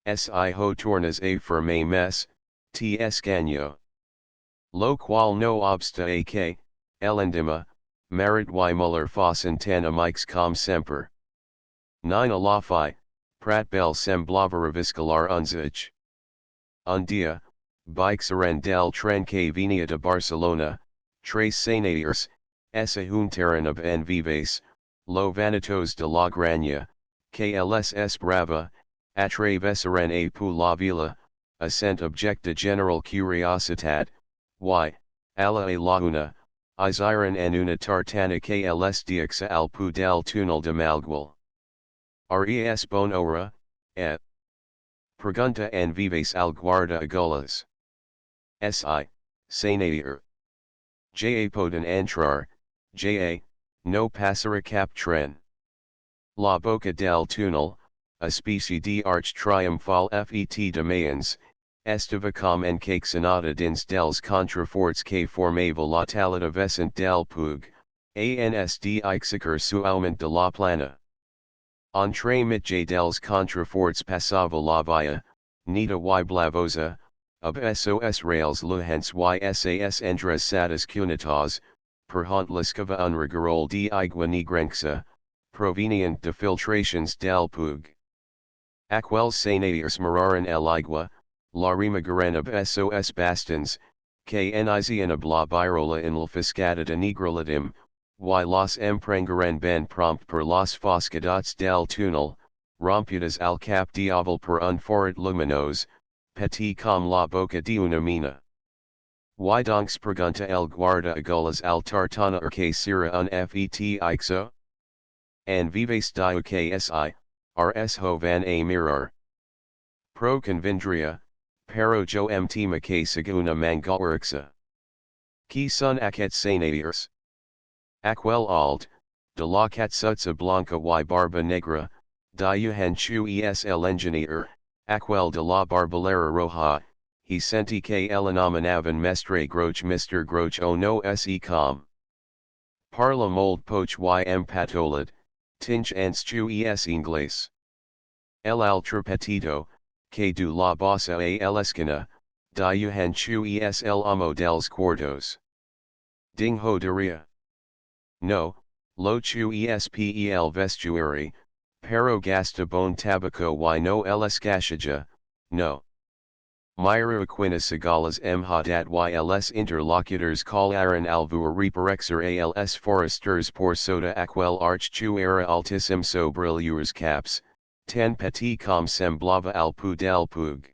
Si ho tornas a firme mes, te escaño. Lo qual no obsta a que, el endima, marit y muller fossen tan amix com semper. 9 a la fi, prat bel semblava reviscalar unzij. Un dia, bixaren del tren que venia de Barcelona, tres senators, esa juntaran of en vives, lo vanitos de la graña, que els brava, atravesaren a pu la vila, ascent objecta general curiositat, y, alla a la una, isiran en una tartana que els dixa al pu del túnel de Malguil. Res bon hora, et. Pregunta en vives al guarda agolas. Si, senator. Ja poden entrar, ja, no passara cap tren. La boca del túnel, a specie de arch triomphal fet de Mayans, estava com en caixonada dins dels contraforts que formava la talada vessant del pug, ans de ixicur suaument de la plana. Entre mitja dels contraforts passava la via, neta y blavosa, ob sos rails luhens y sas endres satas cunitas, per haunt liscava un rigorol de igua negrenxa, provenient de filtrations del pug. Aquels senators miraran el igua, la remagaran ob sos bastons, que nician ob la birola en el fiscata de negralitim, y los emprengaran ben prompt per los foscadots del túnel, rompidas al cap diavel per un forat luminos, petit com la boca de una mina. Y donks pregunta el guarda agolas al tartana que sira un fet ixo? and vives diu ksi, rs ho van a mirar. Pro convindria, pero jo mt make saguna mangalwerxa. Ki sun aket sanairs. Aquel alt, de la catsutsa blanca y barba negra, diuhan chu esl engineer, aquel de la barbalera roja, he senti que el anomenavan mestre groch Mr. Groch o no se com. Parla mold poch ym patolid, tinch ans chu es ingles. El altra petito, que du la bossa a el esquina, diuhan chu esl amo dels cuartos. Ding ho daria. No, lo chu espel vestuary, pero gasta bon tabaco y no el escashaja, no. Myra Aquina Sagalas M. Hadat yls interlocutors call Aaron Alvur reparexer als foresters por soda aquel arch chu era altissim sobrillures caps, ten petit com semblava al pu del pug.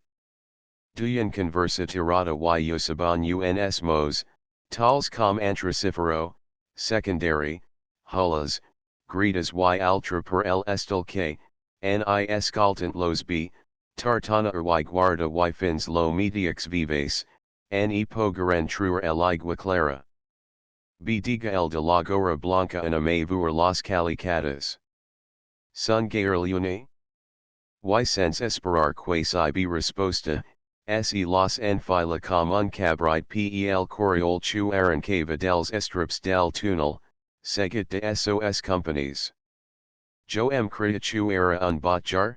Duyan conversa tirada y usaban uns mos, tals com antracifero, secondary, hullas, gritas y altra per el estel que, ni escaltant los b, tartana y guarda y fins lo mediax vives, ni pogaran truer el igua clara. B diga el de la gora blanca en amavur las calicatas. Sun gaerliune? Y sense esperar quasi be resposta, se los enfila com un cabride pel coriol chu arancava dels estrips del túnel, seguit de sos companies. Jo em crea chu era un botjar?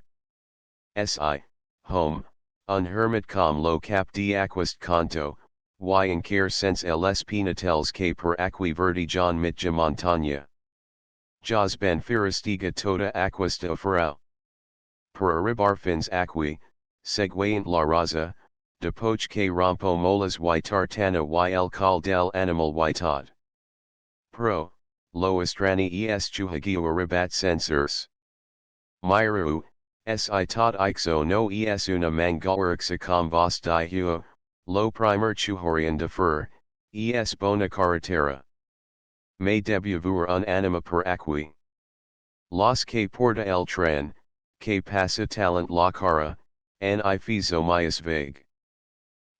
Si, home, un hermit com lo cap de aquist canto, y en care sense els penatels que per aqui verdi John mitja montaña. Jas ben firistiga toda aquesta ofrau. Per arribar fins aqui, seguint la raza, de poch que rompo molas y tartana y el cal del animal y tot. Pro, lo estrani es chuhagio arribat sensors. Myru, si tot ixo no es una mangalwerxa com vos dihuo, lo primer chuhorian de fur, es bona carretera. Me debuvur un anima per aqui. Los que porta el tren, que pasa talent la cara, ni fizo myas vague.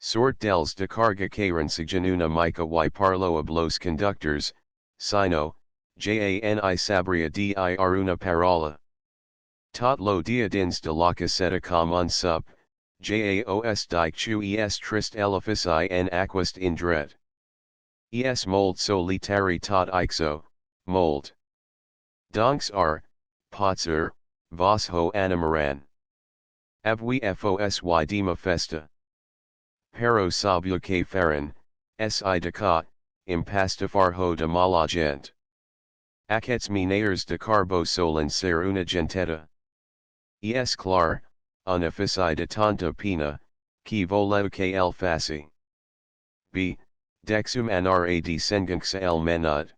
Sort dels de carga que rensigan una mica y parlo of los conductors, sino, jani sabria dir una parola. Tot lo dia dins de la caseta com un sup, jaos dic chu es trist elefici en aquist in dread. Es mold solitari tot ixo, mold. Donks are, potser, vos ho animaran. Avui fosy dema festa. Pero sabio que faran, si de ca, impastifar ho de mala gent. Aquests mineirs de carbo solen ser una genteta. Es clar, un ofici de tanta pena, qui voleu que el faci. B. Dexum anara descendenxa el menud.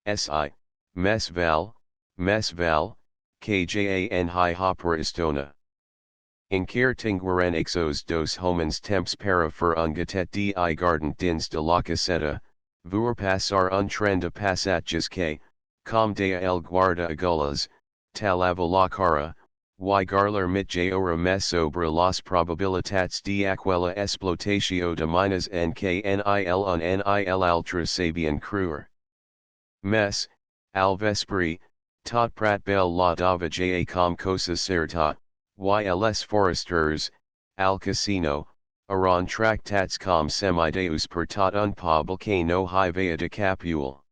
Si, mes val, que jan hi hopera istona. Incer tingueren ixos dos homens temps para fer un gatet di garden dins de la caseta, vur passar un tren de passatges que, com dea el guarda agullas, talava la cara, y garler mit jora mes sobre las probabilitats de aquella explotatio de minas en que nil un nil altra sabian cruer. Mes, al vespri, tot prat bel la dava ja com cosas certa, yls foresters, al casino, aron tractats com semideus per tot un pobl que no hi vea de capul.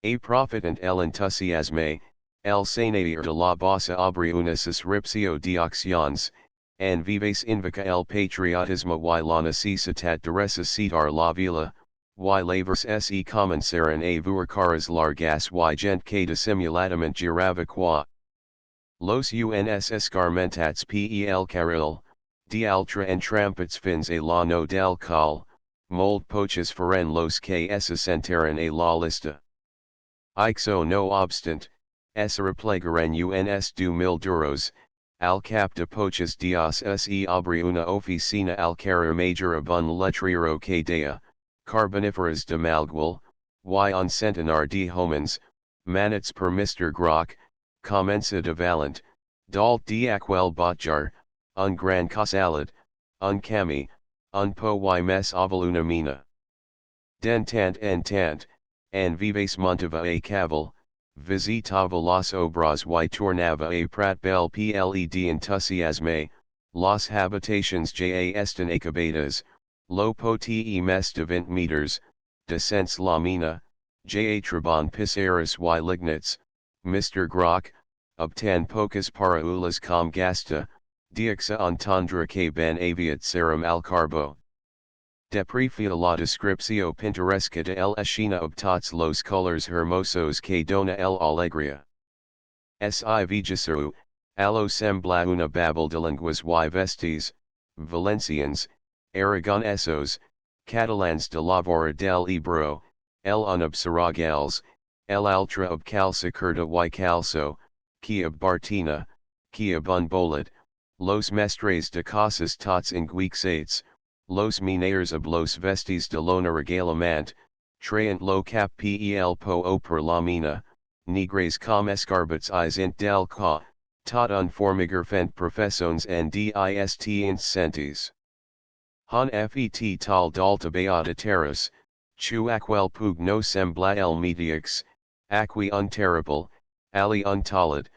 A profitant el entusiasme, el sanair de la bossa abre una suscripcio de acciones, en vives invoca el patriotismo y la necesidad de resucitar la vila, y lavers se comenzaran a ver caras largas y gent que dissimuladament girava qua. Los uns escarmentats pel carril, de altra entrampats fins a la no del cal, mold poches feren los que se sentaran a la lista. Ixo no obstant, se replegaran uns du mil duros, al cap de poches dias se abre una oficina al carrer major abun letrero que dea, carboniferas de malgual, y un centenar de homens, manets per Mr. Grok, comensa de valent, dalt de aquel botjar, un gran casalad, un cami, un po y mes oval una mina. Den tant en tant, en vives montava a caval, visitava las obras y tornava a prat bel pled entusiasme, las habitations ja estan acabadas, lo poti mes de 20 meters, descens la mina, ja trabon pisaris y lignits, Mr. Grok, obtan pocas para ulas com gasta, diaxa entendre que ben aviat serum al carbo. Deprecia la descripcio pintoresca de el escena obtats los colores hermosos que dona el alegría. Si vigiseru, allo sembla una babel de lenguas y vestes, Valencians, Aragonesos, Catalans de la vora del Ebro, el unobservagals, el altra ob calça curta y calso, que ob Bartina, que ob unbolad, los mestres de casas tots inguixates, los mineros ob los vestes de lona regalamant, traent lo cap pel po o per la mina, nigres com escarbats is int del ca, tot un formiger fent professones and dist incentes. Han fet tal dalta beata terras, chu aquel pug no sembla el mediax, aqui unterrible, ali untalad,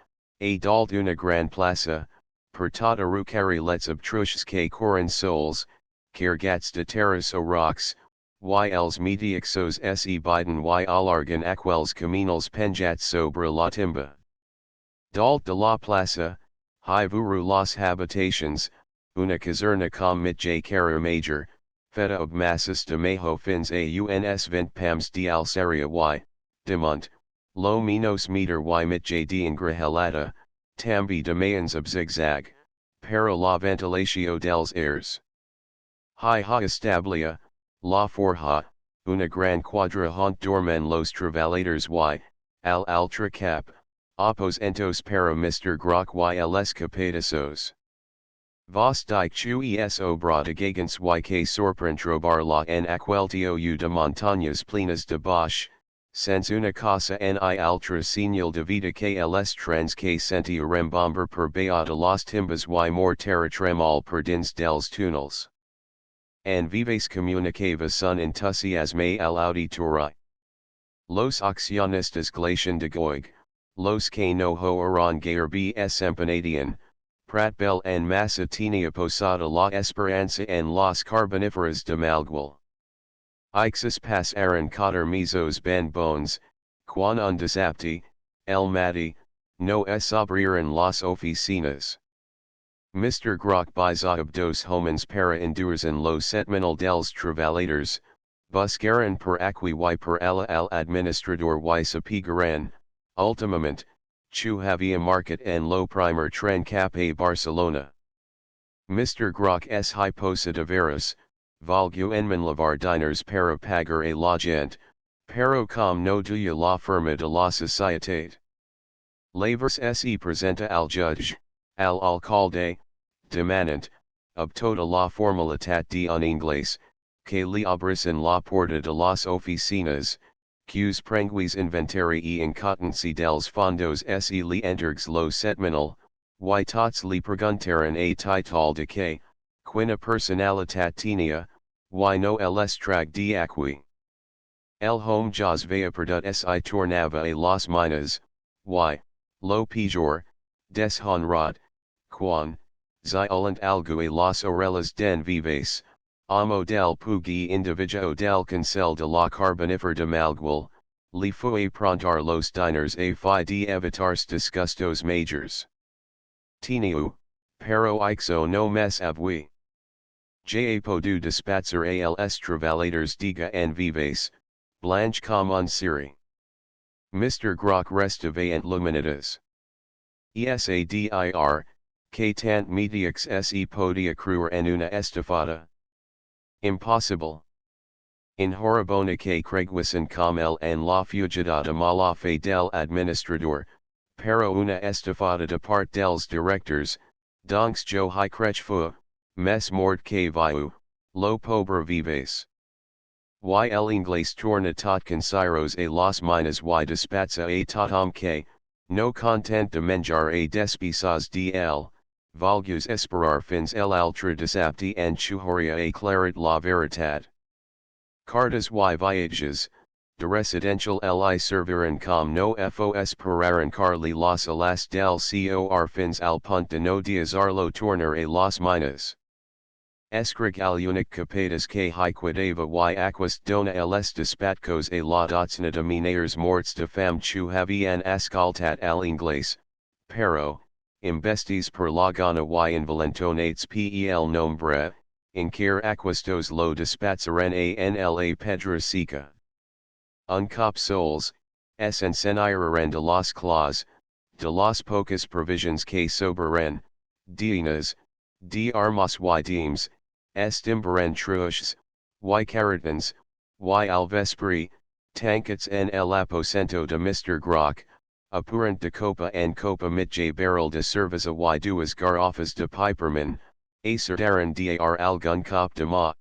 a dalt una gran plaza, per tot arucari lets obtruches que corin sols, cargats de terras o rocks, y els mediaxos se biden y alargan aquels caminals penjats sobre la timba. Dalt de la plaza, hi vuru las habitations, una caserna com mit cara major, feta ob massas de mejo fins a uns 20 pams de alceria y, demont, lo menos meter y mit de engrahelada, tambi de mayans ob zigzag, para la ventilatio dels airs. Hi ha establia, la forja, una gran quadra hont dormen los travaladors y, al altra cap, opos entos para Mr. Grok y els capatasos. Vos dike chu es obratigagens y que sorprentrobar la en aqueltio de montañas plenas de bosch, sens una casa ni altra señal de vida que els trens que sentia rembomber per beata las timbas y more terratremal per dins dels túnels. En vives comunicava sun entusiasme al auditory. Los accionistas glacian de goig, los que no ho eran gayer bs empanadian, prat bel en massa tenia posada la esperanza en las carboniferas de Malguil. Ixus pas aran cotter mesos ben bones, quan un desapti, el mati, no es abriran las oficinas. Mr. Grok biza dos homens para endurzan los setmanal dels travaladors, buscaran per aqui y per ala al administrador y sapigaran, ultimament, chu havia market en lo primer tren cap a Barcelona. Mr. Grok es hyposa de veras, valgu enman lavar diners para pagar a la gent, pero com no duya la firma de la societate. Lavers se presenta al judge, al alcalde, demanant, ob toda la formalitat de un inglés, que li abrisan la porta de las oficinas, qs prenguis inventari e incotency dels fondos se li entergs lo setmanal, y tots li preguntaran a title de que, quina personalitat tenia, y no els trag de aqui. El home jos vea perdut si tornava a las minas, y, lo pejor, deshonrad, quan, ziolent algo a las orellas den vives, amo del pugi individuo del cancel de la carbonifer de Malguil, li fue prontar los diners a fi de evitarse disgustos majors. Teniu, pero ixo no mes avui. Ja podu dispatser als travaladors diga en vives, blanche com un siri. Mr. Grok restavant luminitas. Esadir, que tant mediax se podia cruer en una estafada. Impossible. In horribona que creguisan com el en la fugidata mala fe del administrador, pero una estafada de part dels directors, donks jo hi crech fu, mes mort que viu, lo pobre vives. y el inglés torna tot consiros a los minas y despacha a totom que, no content de menjar a despesas de el, valgus esperar fins el altra desapti and chuhoria a claret la veritat. Cartas y viajes, de residential li serviran com no fos pararan carli los alas del cor fins al punt de no diazarlo tornar a los minas. Escric al unic capadas que hiquidava y aquas dona els despatcos a la dotzna de minaires morts de fam chu havian ascaltat al inglés, pero, imbestis per la gana y invalentonates pel nombre, inquire aquestos lo despatsaran anla pedra seca. Un cop soles, es enceniraran de los claws, de los pocas provisions que sobran, dienas, de armas y deems, estimbaran truches, y caratans, y alvespri, tankets en el aposento de Mr. Grok, apurant de copa and copa mitje barrel de cerveza y duas garrafas de piperman, acertaran dar algun cop de ma.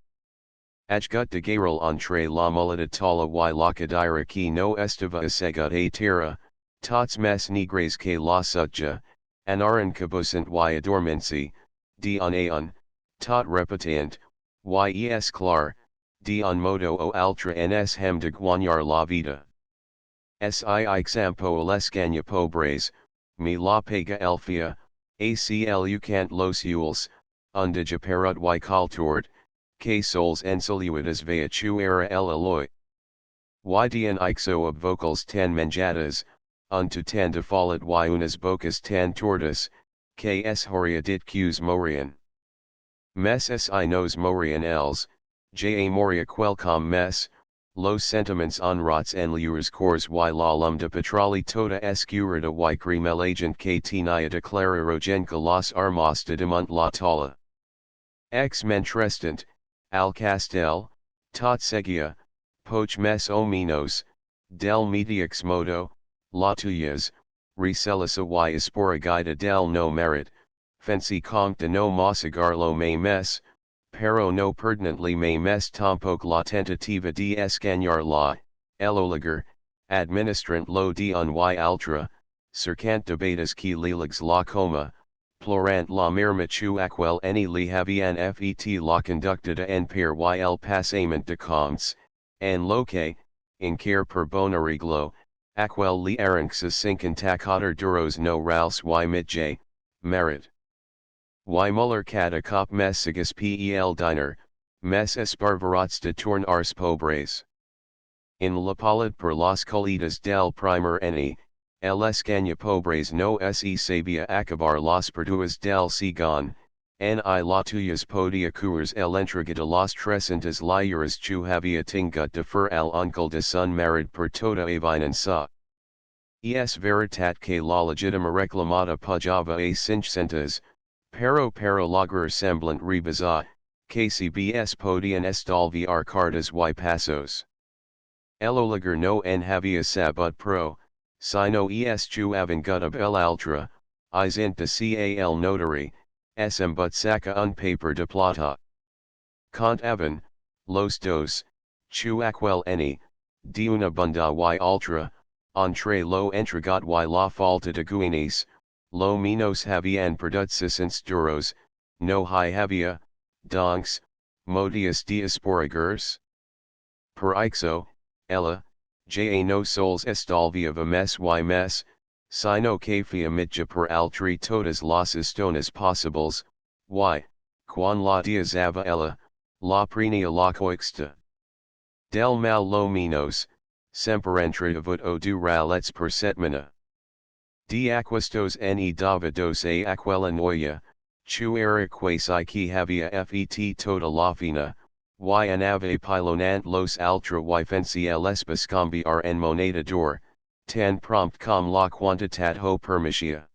Ajgut de garal entre la muleta tala y la cadira que no estava asegut a terra, tots mes negres que la sutja, anaran cabosant y adormenci, de un, tot repetant, yes clar, de un modo o altra ens hem de guanyar la vida. Si exampo alescanya pobres, mi la pega elfia, aclu cant los ules, undija parut y cultort, que sols ensaluidas vea chuera el aloy. Y dian ixo ob vocals tan manjadas, unto tan default y unas bocas tan tortas, que es horia dit qs morian. Mes si nos morian els, ja moria quelcom mes, los sentiments honrats en lures cors y la lum de petroli toda escurida y cremel agent que tenia declararogen que los armas de demont la tala. Ex mentrestant, al castel, tot seguia, poch mes o menos, del mediax modo, la tuyas, recelisa y esporagida del no merit, fancy conc de no mosigarlo me mes, pero no pertinently me mes tampoc la tentativa de escañar la, el oligar, administrant lo de un y altra, cercant debatas que lilags la coma, plorant la mirmichu aquel ni li havian fet la conductada en per y el passament de comptes, en lo que, in care per bon arreglo, aquel li aranxas cinquan tacater duros no rals y mitje, merit. Y muller cada cop mes sigus pel diner, mes esparverats de torn ars pobres. In la palad per las colitas del primer ni, el escaña pobres no se sabia acabar las perduas del sigon, ni la tuyas podia curas el entrega de las trescentas liuras chu havia tingut de fer al uncle de sun marid per toda avinanza. Es veritat que la legitima reclamada pujava a cincentas, pero lograr semblant rebaza, que cbs podian estalviar cartas y pasos. El oligar no en havia sabut pro, sino es chu avengut ab el altra, isent de cal notary, sm but saca un paper de plata. Cont aven, los dos, chu aquel ni, de una bunda y altra, entre lo entregat y la falta de guinis, lo menos havian perdut 600 duros, no hi havia, donks, modius diasporagers. Per ixo, ella, ja no sols estalviava mes y mes, sino que fia mitja per altri todas las estonas possibles, y, quan la diazava ella, la prenia la coixta. Del mal lo menos, semper entravut o duralets per setmana. De aquestos ni davidos a aquella noia, chu era quasi que havia fet toda la fina, y anave pilonant los altra y fenci el espes cambiar en moneda d'or, tan prompt com la quantitat ho permitia.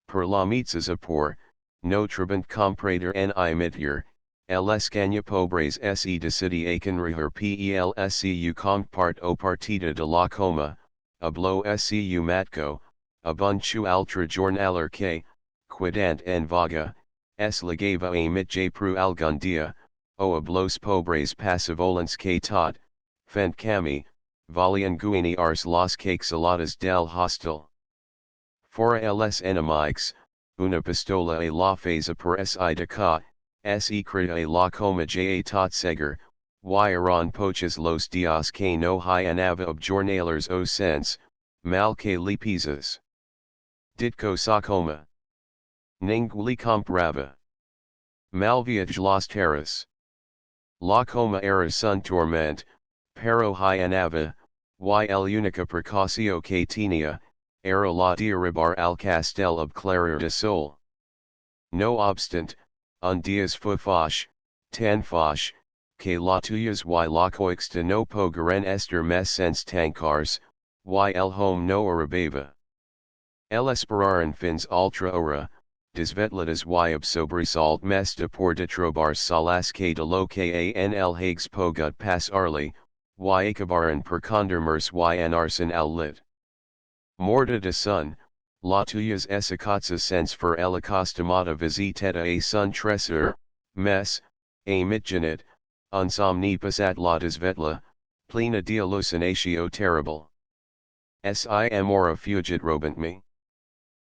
Per la mitzas por, no trabant comprader ni mittier, el escaña pobres se decidiacan reher pel scu conc part o partida de la coma, ablo scu matco, abunchu altra jornaler que, quidant en vaga, es legava a mitje pru algun dia, o hablos pobres pasivolens que tot, fent cami, valian guini ars las saladas del hostel. Fora els enemics, una pistola a la feza per si de ca, se crita a la coma ja tot seger, y eran poches los dias que no hianava ob jornalers o sense, mal que li pisas. Ditko sa coma. Ninguli comprava. Malviage las terras. La coma era sun torment, pero hianava, y el única precacio que tenía, era la derribar al castel ob clarer de sol. No obstant, un dias fue foch, tan foch, que la tuyas y la coixta no pogaren ester mes sense tankars, y el home no arabava. El esperaran fins ultra ora, desvetladas y sobresalt mes de por detrobar salas que de lo que en el hags pogut pasarli, y acabaran per condermers y anarsen al lit. Morta de sun, la tuyas esacatsa sense for el acostumada visiteta a sun tresser, mes, a mitjanit, unsomni pasat la desvetla, plena de hallucinatio terrible. Sim ora fugit robant me.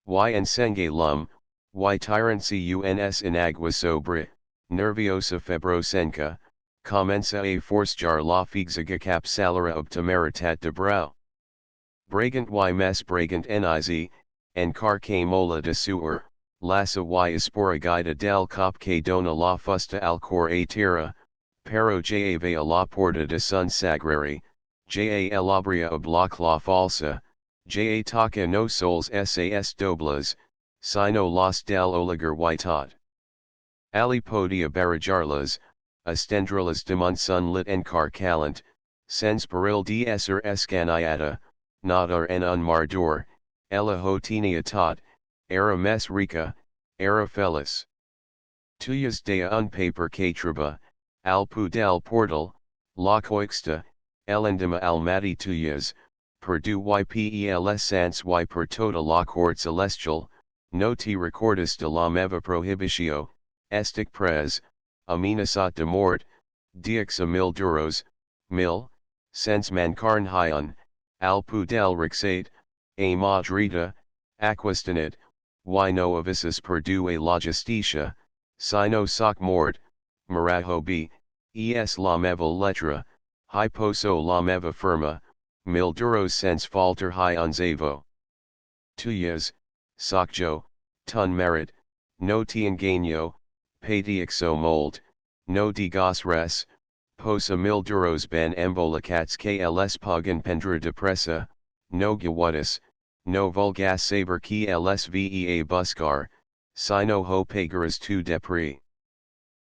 Y ensenge lum, y tyrancy uns in agua sobre, nerviosa febrosenca, comenza a forcejar la figzaga capsalara ob temeritat de brau. Bragant y mes bragant niz, en car que mola de suer, lassa y esporagida del cop que dona la fusta al cor a tierra, pero ja ve a la porta de sun sagrari, ja el abria ob la falsa, ja toca no sols sas doblas, sino los del oligar y tot. Ali podia barajarlas, estendralas de mon sun lit en car calent, sens peril de ser escaniata, nadar en un mardor, ella hotenia tot, era mes rica, era feliz. Tuyas de un paper que treba, al pu del portal, la coixta, elendima al mati tuyas, per du ypels sans y per tota la court celestial, no te recordas de la meva prohibitio, estic pres, amenazat de mort, dix a mil duros, mil, sense mancarn hyun, al pu del rixate, a madrita, aquastanit, y no avisus per du a la justicia, sino soc mort, marajo b, es la meva letra, hyposo la meva firma, mil duros sense falter hyunzavo. Tuyas, soc jo, ton merit, no te engaño, patixo mold, no digas res, posa mil duros ben embolacats que les pagan pendra depressa, no gawatis, no vulgas saber que les vea buscar, sino ho pagaras tu depri.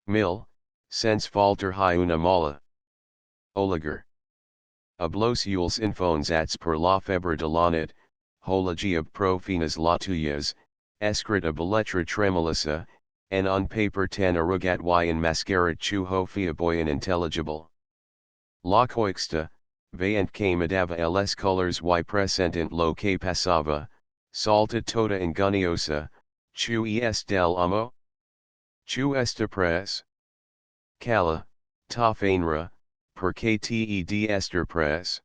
Mil, sense falter hi una mala. Oligar. Hablos yules infonzats per la febre de la nit, hologia profinas la tuyas, escrita beletra tremulisa, en un paper tan arrugat y en mascarat chu ho fiaboyan intelligible. La coixta, veant que medava les colors y presentant lo que pasava, salta toda enganiosa, chu es del amo? Chu esta pres? Cala, ta fainra, porque ted ester pres?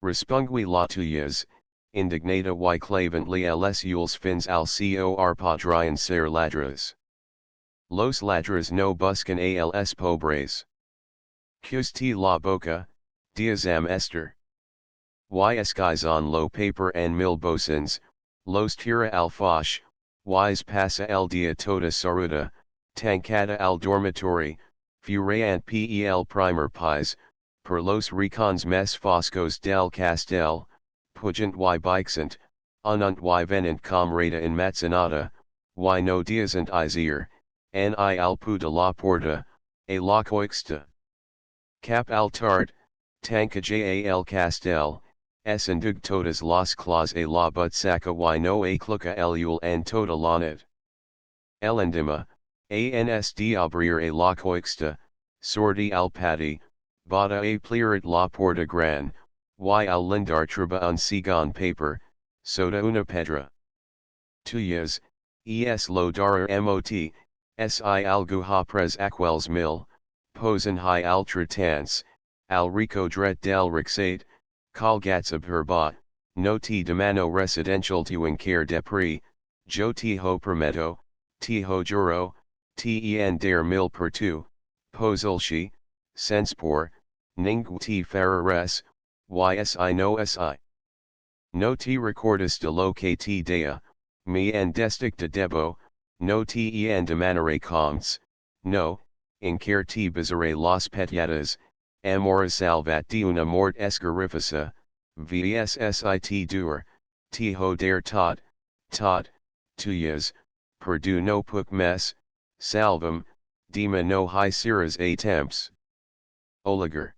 Respungui la tuyas, indignata y clavantly les yules fins al cor podrian ser ladras. Los ladras no buscan als pobres. Cus te la boca, diazam ester. Y esquizan lo paper en mil bocins, los tira al foch, y's pasa el dia toda saruda, tancada al dormitory, furant pel primer pies, per los recons mes foscos del castel, pugent y bixant, ununt y venant comrada in matzinata, y no diazant izir, ni al pu de la porta, a la coixta. Cap al tart, tanca ja castel, esendug todas las claws a la butsaca y no a cluca el yule en toda lanet. Elendima, ans de abrir a la coixta, sordi al pati, bada a plirat la porta gran, y al lindar truba un sigon paper, soda una pedra. Tuyas, es lo darar mot, si algo ha pres aquels mil, posen high altra tans, al rico dret del rixate, colgats ab herba, no ti demano residential tu incare depri, jo ti ho permetto, ti ho juro, ten der mil per tu, posulci, senspor, ning ti ferres, ysi no si. No ti recordis de lo kt dea, me en destic de debo, no te en demanere comts, no, in care ti bizarre las petiatas, amora salvat de una mort escarifica, vssit dur, ti ho der tot, tuyas, perdu no puk mes, salvum, dema no hi siras a temps. Oliger.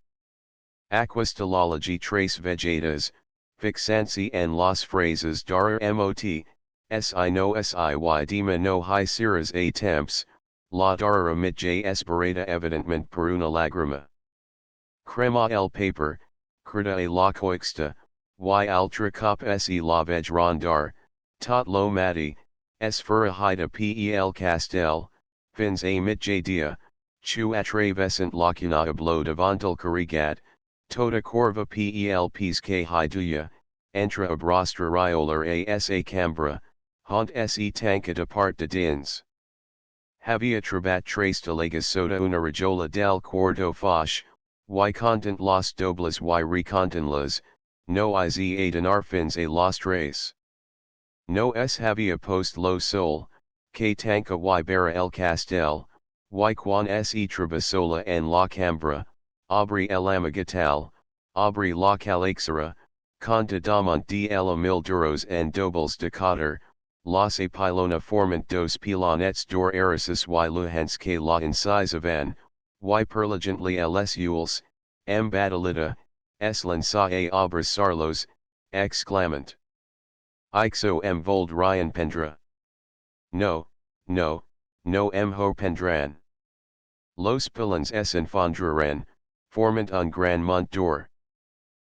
Aquistology trace vegetas, fixancy and las phrases darer mot, si no siy dema no hi siras a temps, la darer mit j esperata evidentment per una lagrima. Crema el paper, cruda a la coixta, y altra cop se la veg rondar, tot lo mati, es fura hida pel castel, fins a mit j dia, chu atravescent lacuna oblo davantal carigat, tota corva pel pis que hiduya, entra abrastra riolar a sa cambra, haunt se tanca de part de dins. Havia trabat trace de legas soda una rajola del quarto foch, y content los dobles y recontenlas, no is a dinar fins a los tres. No es havia post lo sol, que tanca y bara el castel, y quan se trabasola en la cambra, abri el amagatal, abri la calixera, conta damont de el mil duros en dobles de cotter, las a pylona formant dos pilonets dor erisis y luhens que la incisivan, y perligently les ules, batolita, es lanza a obras sarlos, exclamant. Ixo vold ryan pendra. No ho pendran. Los pilons es enfondraren, formant un gran mont d'or.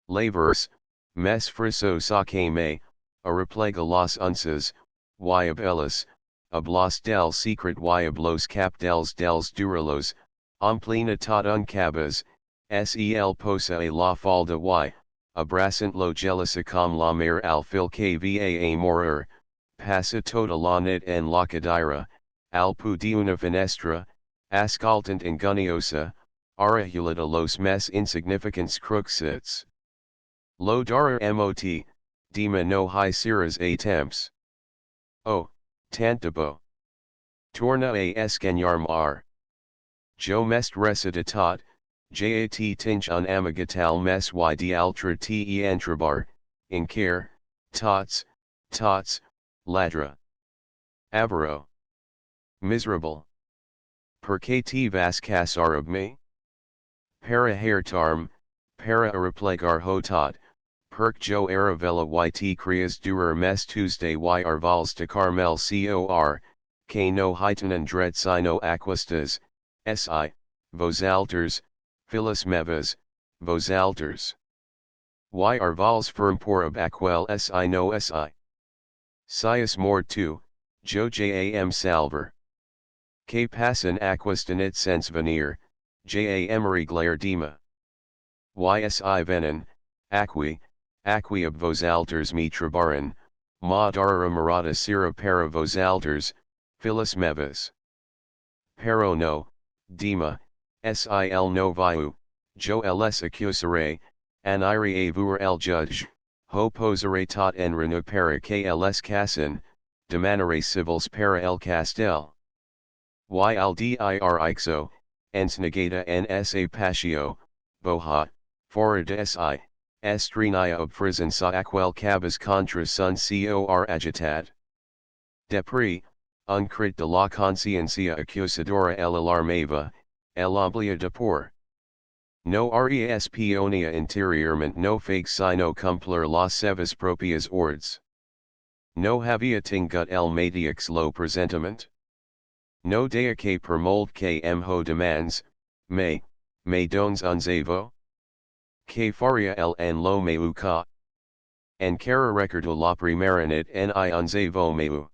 Lavers, mes friso sa que me, a replega las unces, y ab ellas, ab los del secret y ab los cap dels duralos, amplina tot uncabas, sel posa a la falda y, abrasant lo gelisa com la mer al fil que va morir, passa tota la nit en la cadira, al pu de una finestra, ascaltant inguniosa, arahulita los mes insignificants cruxits. Lo darer mot, dema no hi siras a temps. O, tantabo. Torna a escanyarm r. Jo mest recitatat, jat tinch un amagatal mes y de altra te entrabar, in care, tots, ladra. Avaro. Miserable. Per que te vas casar of me? Para hairtarm, para arreplegar hotot, perk jo aravella yt creas durer mes Tuesday y arvals de carmel cor, que no hitanen dred sino aquistas, si, vosalters, filis meves, vosalters. Y arvals firm por ab aquel si no si. Sias mord tu, jo jam salver. Que passan aquistinit sense venir, jam reglair dema. Ysi venin, aqui ab vosalters me trabaran, ma darara morada sira para vosalters, filis meves. Pero no, dema, sil no viu, jo ls accusare, aniri avur el judge, ho posare tot en renu para que ls casan, demanare civils para el castel. Y al dir ixo, ens negata en sa patio, boha, fora de si, estrenaya ob frisen sa aquel cabas contra sun cor agitat. Depri, uncrit de la conciencia acusadora el alarmava, el omblia de por. No respionia interiorment no fake sino cumplir las sevas propias ords. No havia tingut el matix lo presentiment. No dea que per mold que ho demands, me dones unzavo? Que faria el en lo meu ca? En cara recordo la primera nit en I unzavo meu.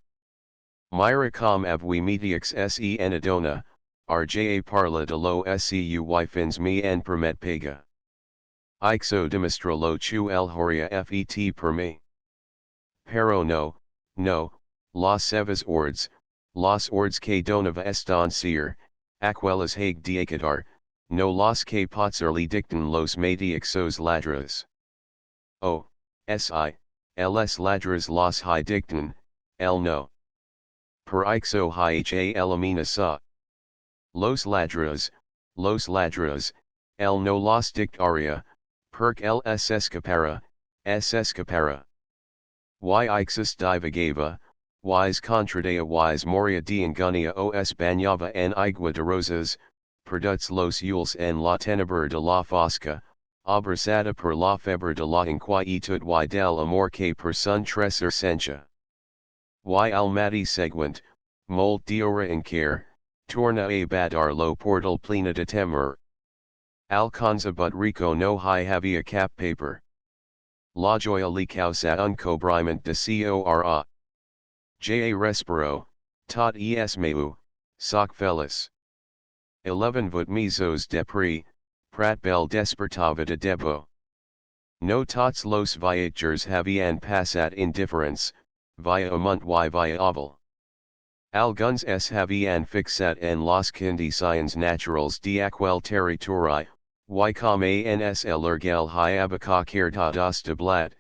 Myra com av we metix se enadona, rja parla de lo scuy fins me en permet pega. Ixo demonstra lo chu el horia fet per me. Pero no, las sevas ords que donava estancier, aquelas hague diacatar, no las que potserli dictan los matiixos ladras. Els ladras los hi dictan, el no. Per ixo hi ha elimina sa. Los ladras, el no los dictaria, perc el s escapara. Y ixus divagava, wise contradea wise moria diengunia os bañava en igua de rosas, perduts los yules en la tenebra de la fosca, abrasada per la febre de la inquietud y del amor que per sun tres sentia. Y al mati seguent, molt diora en care, torna a badar lo portal plena de temor. Alcanza but rico no hi havia cap paper. La joya li causa un cobriment de cora. Ja respiro, tot es meu, soc feliz. 11 Vot mesos depri, prat bel despertava de debo. No tots los viatgers havian passat indifference, via amunt y via aval. Alguns s havian fixat en las condicions naturals de aquel territori, y com ans elergel hi abaca cartadas de blat,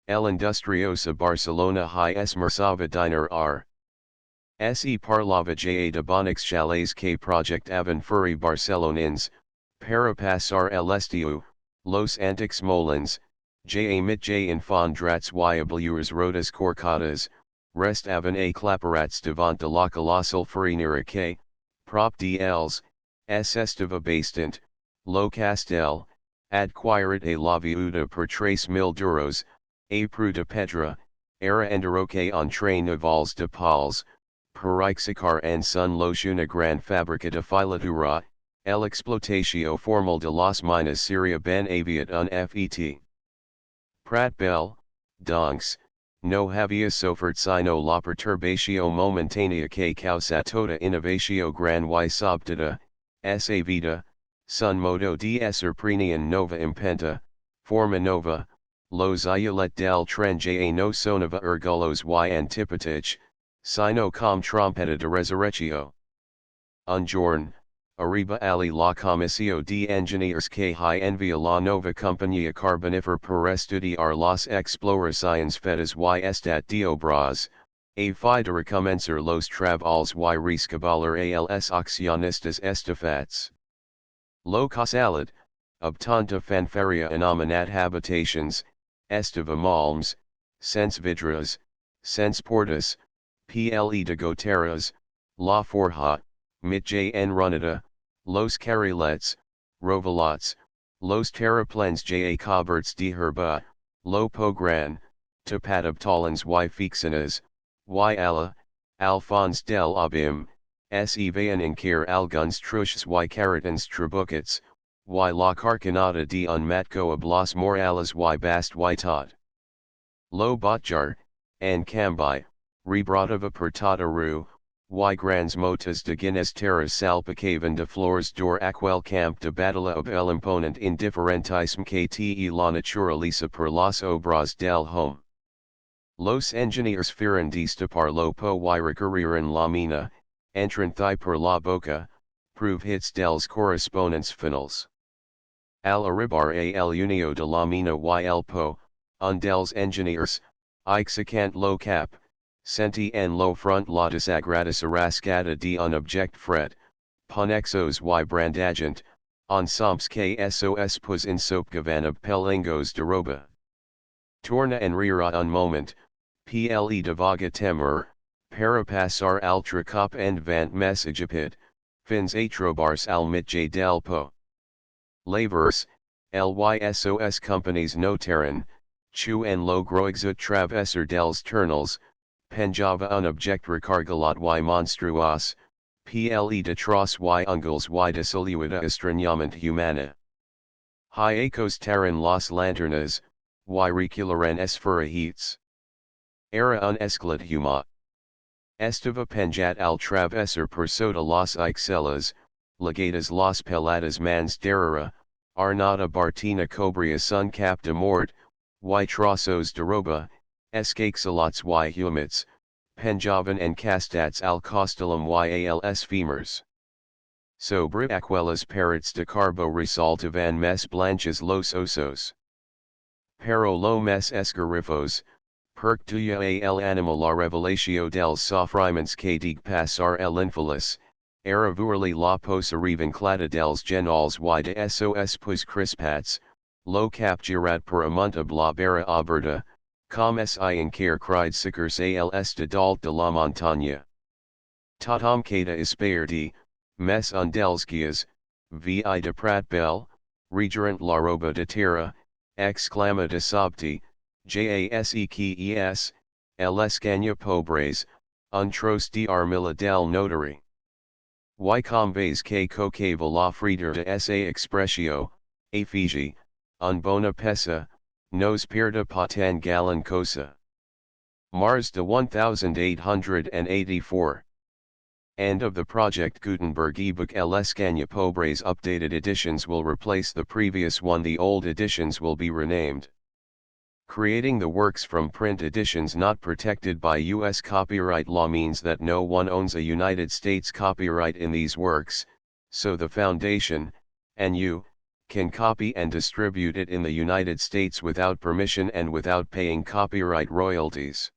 el industriosa Barcelona hi esmerzava diner se parlava ja de bonics chalets que projectaven furi barcelonins, para passar el estiu, los antics molins, ja mit ja infandrats y ablures rodas corcadas, restaven a claparats davant de la colossal farinera que, prop dels, estava bastant, lo castel, adquirit a la viuda per 3.000 duros, a pru de pedra, era enderoque en train navals de pals, per execar en son los una gran fabrica de filatura, el explotatio formal de las minas seria ben aviat un fet. Prat bell, donks, no havia sofert sino la perturbatio momentánea que causa toda innovatio gran y subtita, esa vida, sun modo de ser prenian nova impenta, forma nova, los iolet del tren ja no sonava ergulos y antipatich, sino com trompeta de resurrectio. Un giorn, arriba ali la comissio de engineers que hi envia la nova compañía carbonifer per estudiar las exploraciones fetas y estat de obras, a fi de recomenzar los travals y rescabalar a los accionistas estafats. Lo causalit, obtanta fanfaria anomenat habitations, estava malms, sense vidres, sense portas, ple de goteras, la forja, mit en runita, los carrilets, rovalots, los terraplens ja coberts de herba, lo pogran, tapadabtalans y fixanas, y alfons del abim, se vayan incur alguns truches y caratans trabucats, y la carcanada de un matco oblas morales y bast y tot. Lo botjar, en cambi, rebratava per tataru, y grandes motas de guinness terras salpicavan de flores dor aquel camp de batalla ob el imponent indifferentisme que te la naturaleza per las obras del home. Los engineers firan destapar lo po y recurriran la mina, entrant thigh per la boca, prove hits dels correspondence finals. Al arribar a el unio de la mina y el po, un dels engineers, execant lo cap, senti en lo front la desagradas arrascada de un object fret, ponexos y brandagent, ensembles que sos pus in sopgavan of pelingos de roba. Torna en rira un moment, ple de vaga temor, para passar al tracop and vant messagepit, fins atrobars al mitje del po. Laborers, lysos companies notaran, chu en lo groixut travesser dels turnals, penjava un object recargalot y monstruos, ple de tros y ungles y disoluida estreñamente humana. Hiacos taran las lanternas, y recularan esferahites. Era un esclat huma. Estava penjat al travesser per sota las ixelas, Legadas las peladas mans derrera, Arnada Bartina Cobria sun cap de mort, y trozos de roba, escaxalots y humits, penjavan and castats al costalum y als femurs. Sobre aquelas parrots de carbo resaltavan mes blanches los osos. Pero lo mes escarifos, perc tuya al animal la revelatio del sofriments que dig pasar el infeliz, era vuerli la posa revinclada dels genals y de sos pues crispats, lo capturat per amunta bla barra aberta, com si incar cried sickers als de dalt de la montaña. Tothom cada esperti, mes undelskias, vi de pratbel, regerant la roba de terra, exclama de sobti, jaseques, el escaña pobres, untros de armilla del notary. Y conveys que cocava la frieder de esa expressio, afigi, un bona pesa, nos perda patan galan cosa. Mars de 1884. End of the Project Gutenberg ebook. El Escaña Pobres updated editions will replace the previous one. The old editions will be renamed. Creating the works from print editions not protected by U.S. copyright law means that no one owns a United States copyright in these works, so the Foundation, and you, can copy and distribute it in the United States without permission and without paying copyright royalties.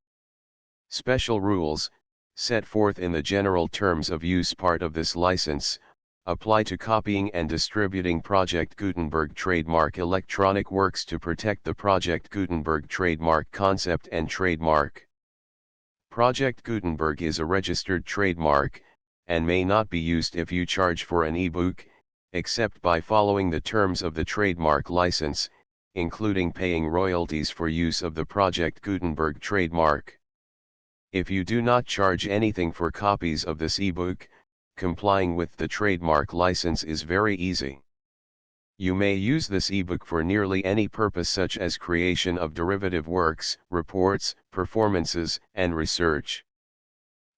Special rules, set forth in the general terms of use part of this license, apply to copying and distributing Project Gutenberg trademark electronic works to protect the Project Gutenberg trademark concept and trademark. Project Gutenberg is a registered trademark, and may not be used if you charge for an ebook, except by following the terms of the trademark license, including paying royalties for use of the Project Gutenberg trademark. If you do not charge anything for copies of this ebook, complying with the trademark license is very easy. You may use this ebook for nearly any purpose such as creation of derivative works, reports, performances, and research.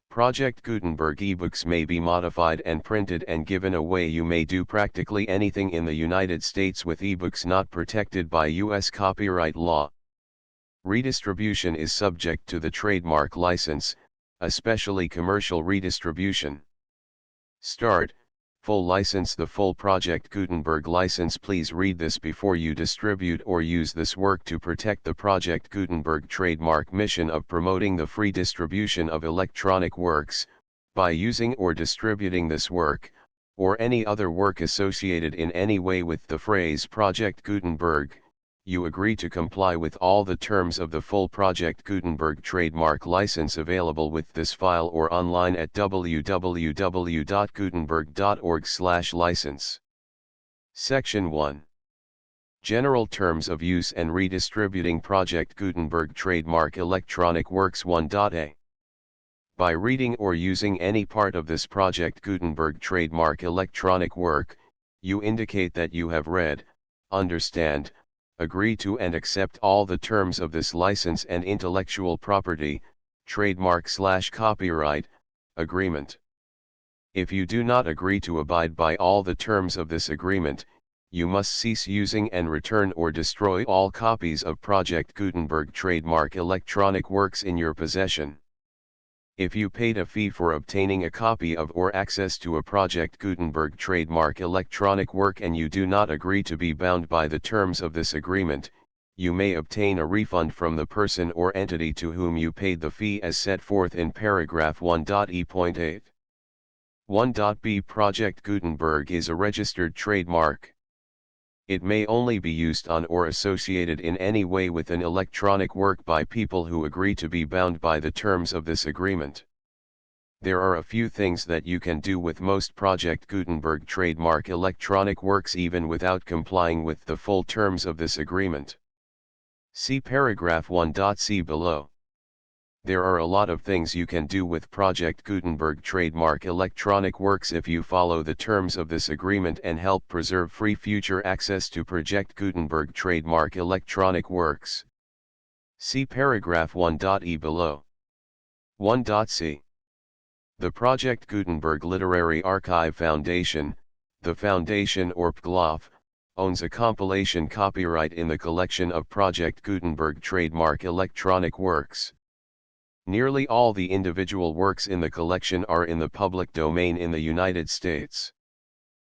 Project Gutenberg ebooks may be modified and printed and given away. You may do practically anything in the United States with ebooks not protected by U.S. copyright law. Redistribution is subject to the trademark license, especially commercial redistribution. Start, full license. The full Project Gutenberg license. Please read this before you distribute or use this work to protect the Project Gutenberg trademark mission of promoting the free distribution of electronic works, by using or distributing this work, or any other work associated in any way with the phrase Project Gutenberg. You agree to comply with all the terms of the full Project Gutenberg trademark license available with this file or online at www.gutenberg.org/license. Section 1. General Terms of Use and Redistributing Project Gutenberg Trademark Electronic Works 1.a. By reading or using any part of this Project Gutenberg trademark electronic work, you indicate that you have read, understand, agree to and accept all the terms of this license and intellectual property, trademark/copyright, agreement. If you do not agree to abide by all the terms of this agreement, you must cease using and return or destroy all copies of Project Gutenberg trademark electronic works in your possession. If you paid a fee for obtaining a copy of or access to a Project Gutenberg trademark electronic work and you do not agree to be bound by the terms of this agreement, you may obtain a refund from the person or entity to whom you paid the fee as set forth in paragraph 1.e.8. 1.b. Project Gutenberg is a registered trademark. It may only be used on or associated in any way with an electronic work by people who agree to be bound by the terms of this agreement. There are a few things that you can do with most Project Gutenberg trademark electronic works even without complying with the full terms of this agreement. See paragraph 1.c below. There are a lot of things you can do with Project Gutenberg trademark electronic works if you follow the terms of this agreement and help preserve free future access to Project Gutenberg trademark electronic works. See paragraph 1.e below. 1.c. The Project Gutenberg Literary Archive Foundation, The Foundation or PGLOF, owns a compilation copyright in the collection of Project Gutenberg trademark electronic works. Nearly all the individual works in the collection are in the public domain in the United States.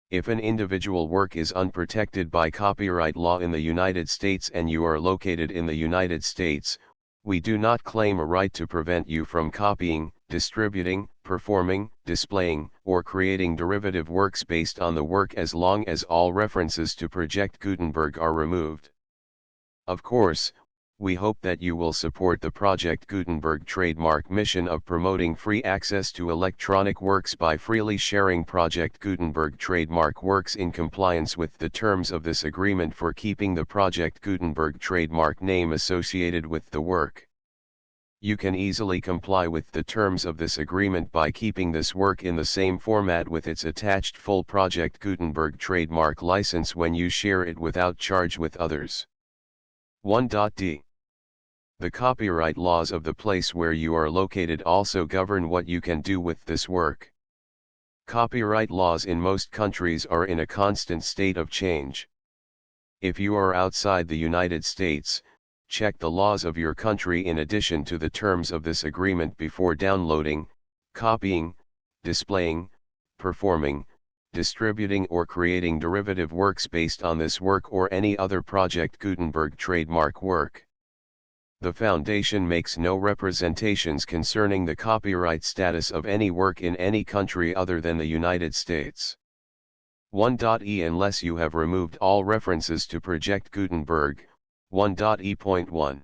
If an individual work is unprotected by copyright law in the United States and you are located in the United States, we do not claim a right to prevent you from copying, distributing, performing, displaying, or creating derivative works based on the work as long as all references to Project Gutenberg are removed. Of course, we hope that you will support the Project Gutenberg trademark mission of promoting free access to electronic works by freely sharing Project Gutenberg trademark works in compliance with the terms of this agreement for keeping the Project Gutenberg trademark name associated with the work. You can easily comply with the terms of this agreement by keeping this work in the same format with its attached full Project Gutenberg trademark license when you share it without charge with others. 1.d. The copyright laws of the place where you are located also govern what you can do with this work. Copyright laws in most countries are in a constant state of change. If you are outside the United States, check the laws of your country in addition to the terms of this agreement before downloading, copying, displaying, performing, distributing or creating derivative works based on this work or any other Project Gutenberg trademark work. The Foundation makes no representations concerning the copyright status of any work in any country other than the United States. 1.e Unless you have removed all references to Project Gutenberg, 1.e.1.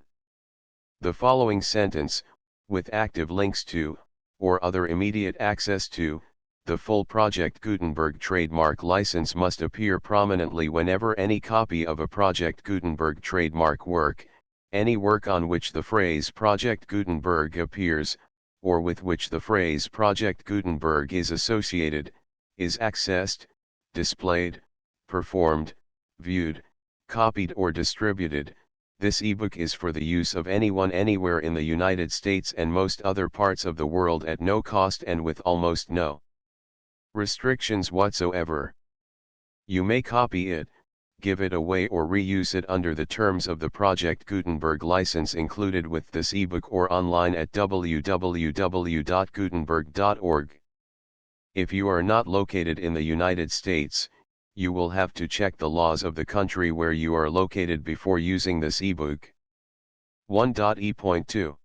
The following sentence, with active links to, or other immediate access to, the full Project Gutenberg trademark license must appear prominently whenever any copy of a Project Gutenberg trademark work, any work on which the phrase Project Gutenberg appears, or with which the phrase Project Gutenberg is associated, is accessed, displayed, performed, viewed, copied or distributed. This ebook is for the use of anyone anywhere in the United States and most other parts of the world at no cost and with almost no restrictions whatsoever. You may copy it, give it away or reuse it under the terms of the Project Gutenberg license included with this ebook or online at www.gutenberg.org. If you are not located in the United States, you will have to check the laws of the country where you are located before using this ebook. 1.e.2.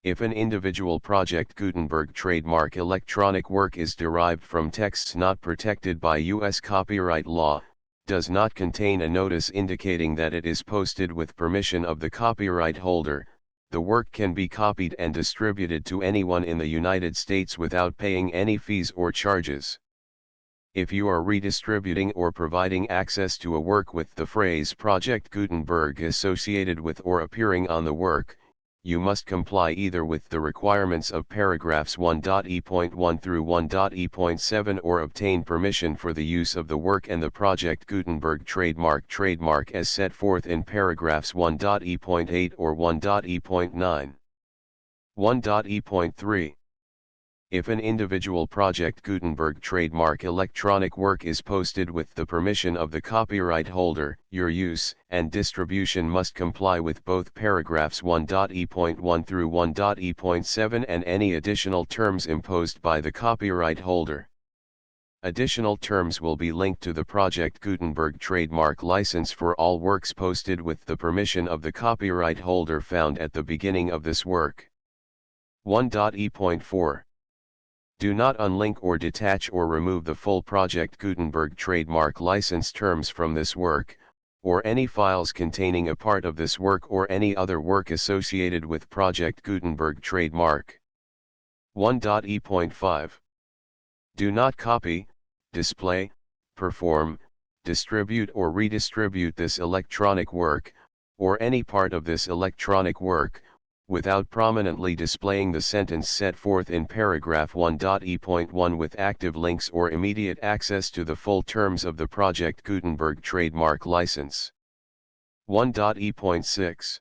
If an individual Project Gutenberg trademark electronic work is derived from texts not protected by U.S. copyright law, does not contain a notice indicating that it is posted with permission of the copyright holder, the work can be copied and distributed to anyone in the United States without paying any fees or charges. If you are redistributing or providing access to a work with the phrase Project Gutenberg associated with or appearing on the work, you must comply either with the requirements of paragraphs 1.e.1 through 1.e.7 or obtain permission for the use of the work and the Project Gutenberg trademark as set forth in paragraphs 1.e.8 or 1.e.9. 1.e.3. If an individual Project Gutenberg trademark electronic work is posted with the permission of the copyright holder, your use and distribution must comply with both paragraphs 1.e.1 through 1.e.7 and any additional terms imposed by the copyright holder. Additional terms will be linked to the Project Gutenberg trademark license for all works posted with the permission of the copyright holder found at the beginning of this work. 1.e.4. Do not unlink or detach or remove the full Project Gutenberg trademark license terms from this work, or any files containing a part of this work or any other work associated with Project Gutenberg trademark. 1.e.5. Do not copy, display, perform, distribute or redistribute this electronic work, or any part of this electronic work, without prominently displaying the sentence set forth in paragraph 1.e.1 with active links or immediate access to the full terms of the Project Gutenberg trademark license. 1.e.6.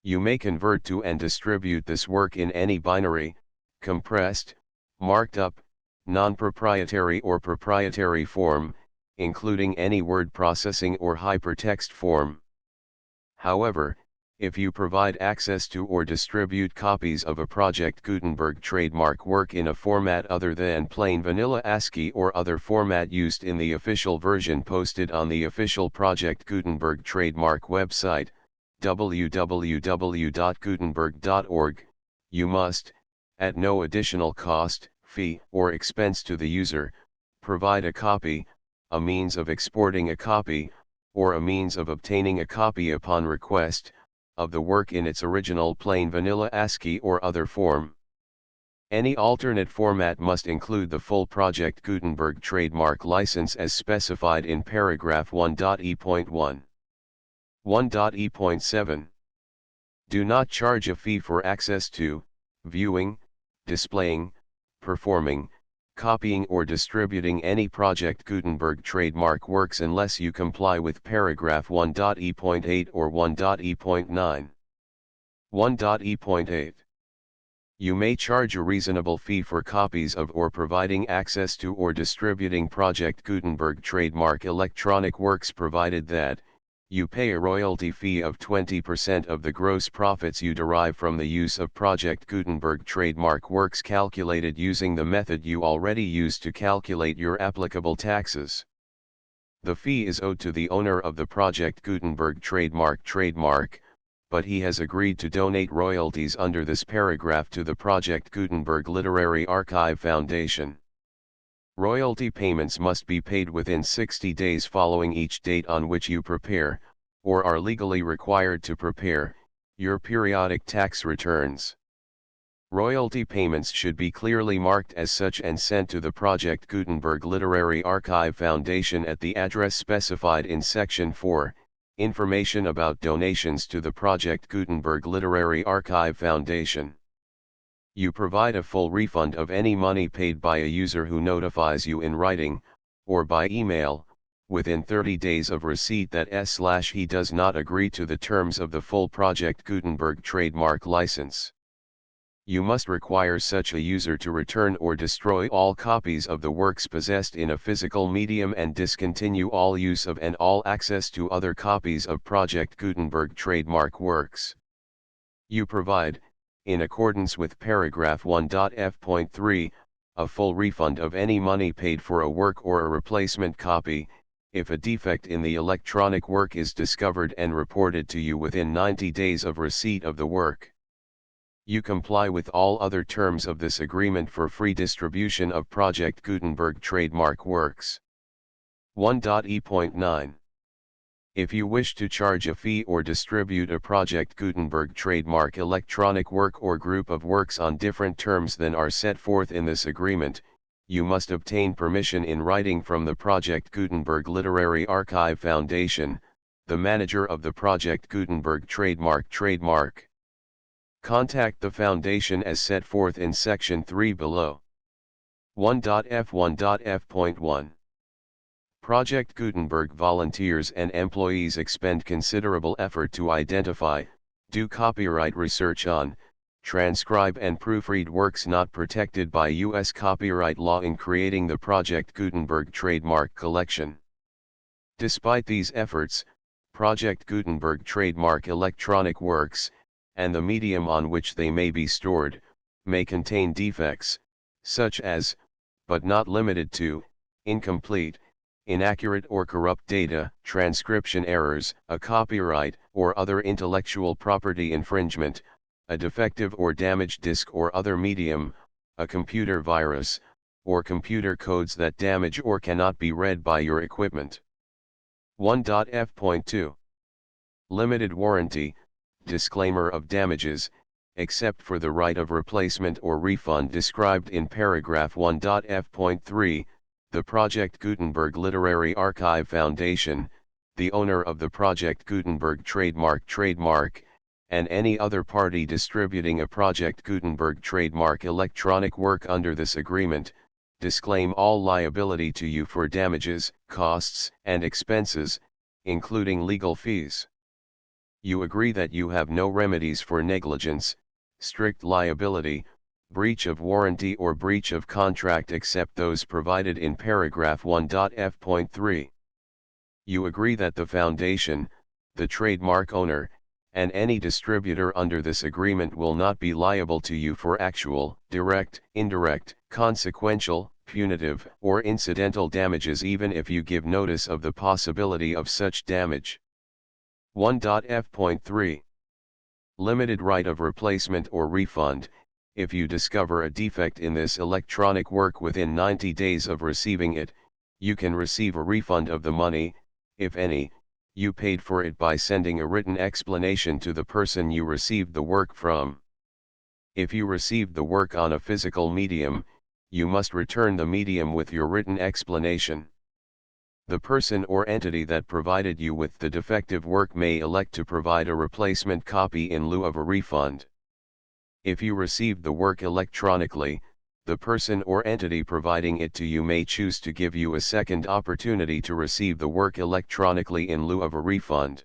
You may convert to and distribute this work in any binary, compressed, marked up, non-proprietary or proprietary form, including any word processing or hypertext form. However, if you provide access to or distribute copies of a Project Gutenberg trademark work in a format other than plain vanilla ASCII or other format used in the official version posted on the official Project Gutenberg trademark website, www.gutenberg.org, you must, at no additional cost, fee, or expense to the user, provide a copy, a means of exporting a copy, or a means of obtaining a copy upon request, of the work in its original plain vanilla ASCII or other form. Any alternate format must include the full Project Gutenberg trademark license as specified in paragraph 1.e.1. 1.e.7. Do not charge a fee for access to, viewing, displaying, performing, copying or distributing any Project Gutenberg trademark works unless you comply with paragraph 1.e.8 or 1.e.9. 1.e.8. You may charge a reasonable fee for copies of or providing access to or distributing Project Gutenberg trademark electronic works provided that, you pay a royalty fee of 20% of the gross profits you derive from the use of Project Gutenberg trademark works calculated using the method you already use to calculate your applicable taxes. The fee is owed to the owner of the Project Gutenberg trademark, but he has agreed to donate royalties under this paragraph to the Project Gutenberg Literary Archive Foundation. Royalty payments must be paid within 60 days following each date on which you prepare, or are legally required to prepare, your periodic tax returns. Royalty payments should be clearly marked as such and sent to the Project Gutenberg Literary Archive Foundation at the address specified in Section 4, Information about donations to the Project Gutenberg Literary Archive Foundation. You provide a full refund of any money paid by a user who notifies you in writing, or by email, within 30 days of receipt that he does not agree to the terms of the full Project Gutenberg trademark license. You must require such a user to return or destroy all copies of the works possessed in a physical medium and discontinue all use of and all access to other copies of Project Gutenberg trademark works. You provide, in accordance with paragraph 1.f.3, a full refund of any money paid for a work or a replacement copy, if a defect in the electronic work is discovered and reported to you within 90 days of receipt of the work. You comply with all other terms of this agreement for free distribution of Project Gutenberg trademark works. 1.e.9. If you wish to charge a fee or distribute a Project Gutenberg trademark electronic work or group of works on different terms than are set forth in this agreement, you must obtain permission in writing from the Project Gutenberg Literary Archive Foundation, the manager of the Project Gutenberg trademark. Contact the Foundation as set forth in Section 3 below. 1.f.1.f.1. Project Gutenberg volunteers and employees expend considerable effort to identify, do copyright research on, transcribe and proofread works not protected by U.S. copyright law in creating the Project Gutenberg trademark collection. Despite these efforts, Project Gutenberg trademark electronic works, and the medium on which they may be stored, may contain defects, such as, but not limited to, incomplete, inaccurate or corrupt data, transcription errors, a copyright or other intellectual property infringement, a defective or damaged disk or other medium, a computer virus, or computer codes that damage or cannot be read by your equipment. 1.f.2. Limited warranty, disclaimer of damages, except for the right of replacement or refund described in paragraph 1.f.3, the Project Gutenberg Literary Archive Foundation, the owner of the Project Gutenberg trademark, and any other party distributing a Project Gutenberg trademark electronic work under this agreement, disclaim all liability to you for damages, costs, and expenses, including legal fees. You agree that you have no remedies for negligence, strict liability, breach of warranty or breach of contract except those provided in paragraph 1.f.3. You agree that the foundation, the trademark owner, and any distributor under this agreement will not be liable to you for actual, direct, indirect, consequential, punitive, or incidental damages even if you give notice of the possibility of such damage. 1.f.3. Limited right of replacement or refund. If you discover a defect in this electronic work within 90 days of receiving it, you can receive a refund of the money, if any, you paid for it by sending a written explanation to the person you received the work from. If you received the work on a physical medium, you must return the medium with your written explanation. The person or entity that provided you with the defective work may elect to provide a replacement copy in lieu of a refund. If you received the work electronically, the person or entity providing it to you may choose to give you a second opportunity to receive the work electronically in lieu of a refund.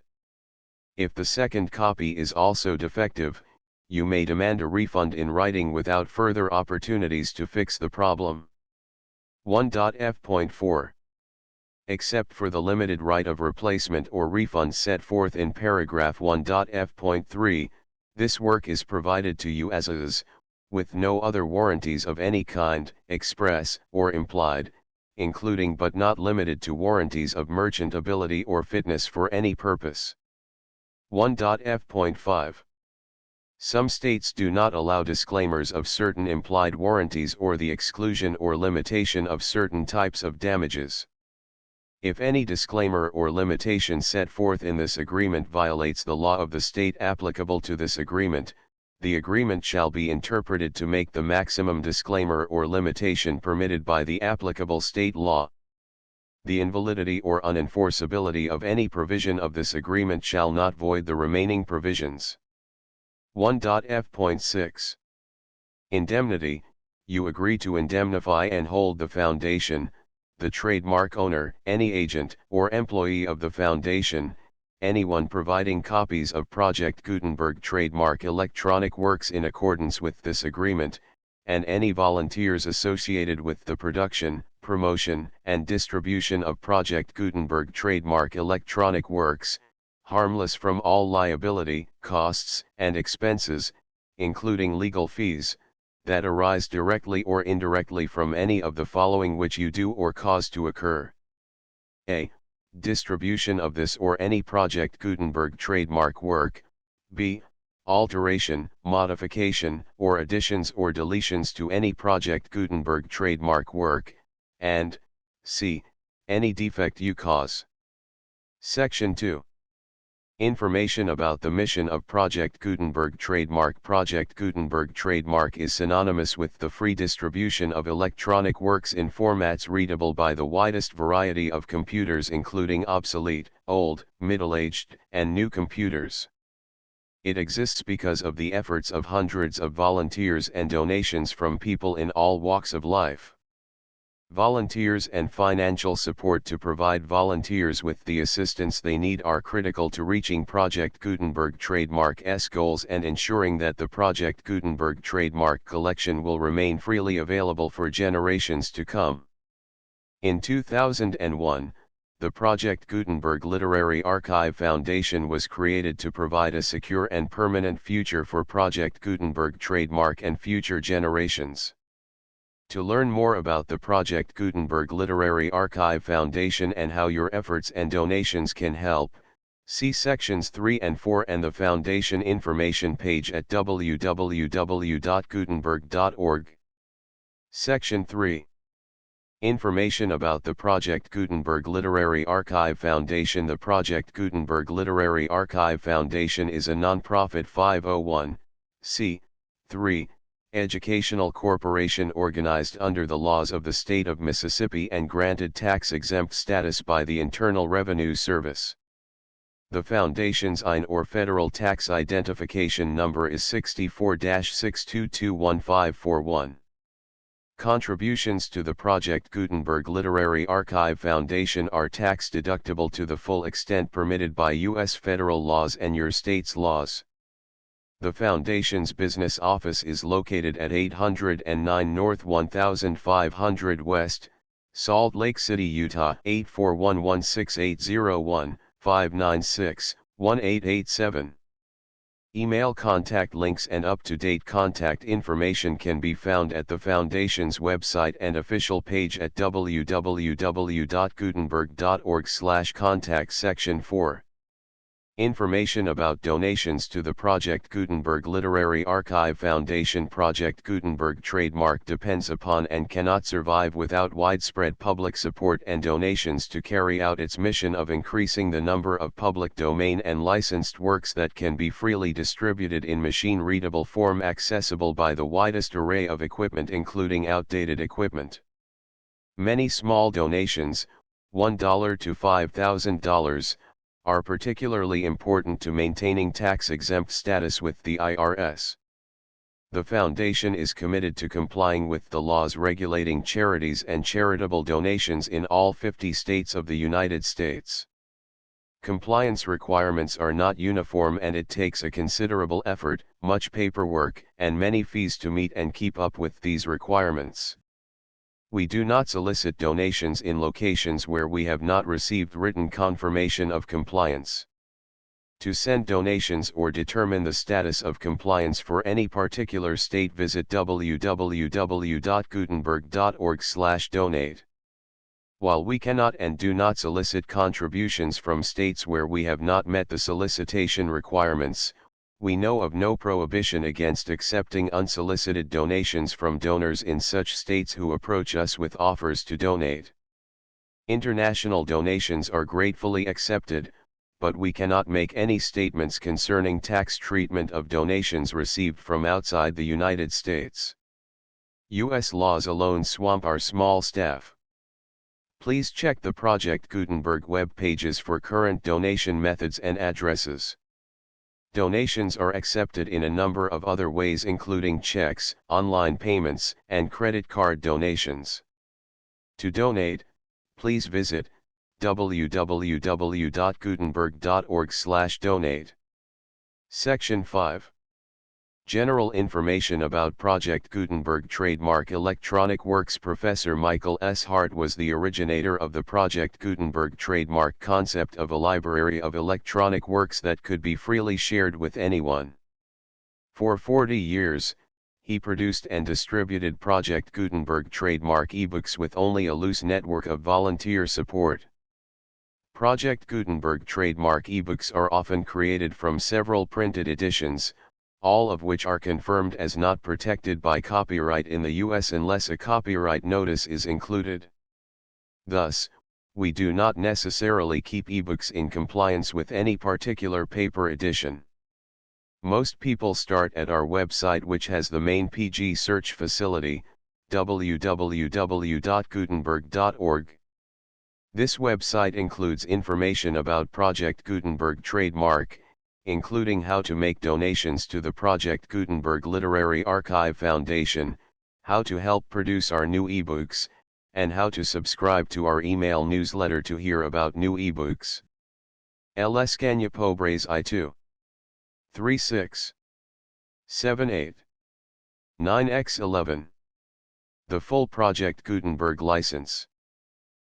If the second copy is also defective, you may demand a refund in writing without further opportunities to fix the problem. 1.f.4. Except for the limited right of replacement or refund set forth in paragraph 1.f.3, this work is provided to you as is, with no other warranties of any kind, express or implied, including but not limited to warranties of merchantability or fitness for any purpose. 1.f.5. Some states do not allow disclaimers of certain implied warranties or the exclusion or limitation of certain types of damages. If any disclaimer or limitation set forth in this agreement violates the law of the state applicable to this agreement, the agreement shall be interpreted to make the maximum disclaimer or limitation permitted by the applicable state law. The invalidity or unenforceability of any provision of this agreement shall not void the remaining provisions. 1.f.6. Indemnity. You agree to indemnify and hold the foundation, the trademark owner, any agent or employee of the foundation, anyone providing copies of Project Gutenberg trademark electronic works in accordance with this agreement, and any volunteers associated with the production, promotion, and distribution of Project Gutenberg trademark electronic works, harmless from all liability, costs, and expenses, including legal fees, that arise directly or indirectly from any of the following which you do or cause to occur. A. Distribution of this or any Project Gutenberg trademark work. B. Alteration, modification, or additions or deletions to any Project Gutenberg trademark work, and C. Any defect you cause. Section 2. Information about the mission of Project Gutenberg trademark. Project Gutenberg trademark is synonymous with the free distribution of electronic works in formats readable by the widest variety of computers including obsolete, old, middle-aged, and new computers. It exists because of the efforts of hundreds of volunteers and donations from people in all walks of life. Volunteers and financial support to provide volunteers with the assistance they need are critical to reaching Project Gutenberg trademark's goals and ensuring that the Project Gutenberg trademark collection will remain freely available for generations to come. In 2001, the Project Gutenberg Literary Archive Foundation was created to provide a secure and permanent future for Project Gutenberg trademark and future generations. To learn more about the Project Gutenberg Literary Archive Foundation and how your efforts and donations can help, see sections 3 and 4 and the Foundation information page at www.gutenberg.org. Section 3. Information about the Project Gutenberg Literary Archive Foundation. The Project Gutenberg Literary Archive Foundation is a non-profit 501(c)(3) educational corporation organized under the laws of the state of Mississippi and granted tax-exempt status by the Internal Revenue Service. The foundation's IN or federal tax identification number is 64-6221541. Contributions to the Project Gutenberg Literary Archive Foundation are tax-deductible to the full extent permitted by U.S. federal laws and your state's laws. The Foundation's business office is located at 809 North 1500 West, Salt Lake City, Utah 841-16801-596-1887. Email contact links and up-to-date contact information can be found at the Foundation's website and official page at www.gutenberg.org/contact section 4. Information about donations to the Project Gutenberg Literary Archive Foundation. Project Gutenberg trademark depends upon and cannot survive without widespread public support and donations to carry out its mission of increasing the number of public domain and licensed works that can be freely distributed in machine-readable form, accessible by the widest array of equipment including outdated equipment. Many small donations, $1 to $5,000, are particularly important to maintaining tax-exempt status with the IRS. The Foundation is committed to complying with the laws regulating charities and charitable donations in all 50 states of the United States. Compliance requirements are not uniform and it takes a considerable effort, much paperwork, and many fees to meet and keep up with these requirements. We do not solicit donations in locations where we have not received written confirmation of compliance. To send donations or determine the status of compliance for any particular state, visit www.gutenberg.org/donate. While we cannot and do not solicit contributions from states where we have not met the solicitation requirements, we know of no prohibition against accepting unsolicited donations from donors in such states who approach us with offers to donate. International donations are gratefully accepted, but we cannot make any statements concerning tax treatment of donations received from outside the United States. U.S. laws alone swamp our small staff. Please check the Project Gutenberg web pages for current donation methods and addresses. Donations are accepted in a number of other ways, including checks, online payments, and credit card donations. To donate, please visit www.gutenberg.org/donate. Section 5. General information about Project Gutenberg trademark electronic works. Professor Michael S. Hart was the originator of the Project Gutenberg trademark concept of a library of electronic works that could be freely shared with anyone. For 40 years, he produced and distributed Project Gutenberg trademark ebooks with only a loose network of volunteer support. Project Gutenberg trademark ebooks are often created from several printed editions, all of which are confirmed as not protected by copyright in the U.S. unless a copyright notice is included. Thus, we do not necessarily keep ebooks in compliance with any particular paper edition. Most people start at our website, which has the main PG search facility, www.gutenberg.org. This website includes information about Project Gutenberg trademark, including how to make donations to the Project Gutenberg Literary Archive Foundation, how to help produce our new ebooks, and how to subscribe to our email newsletter to hear about new ebooks. Les Cagna Pobres I2 36 78 9x11. The full Project Gutenberg license.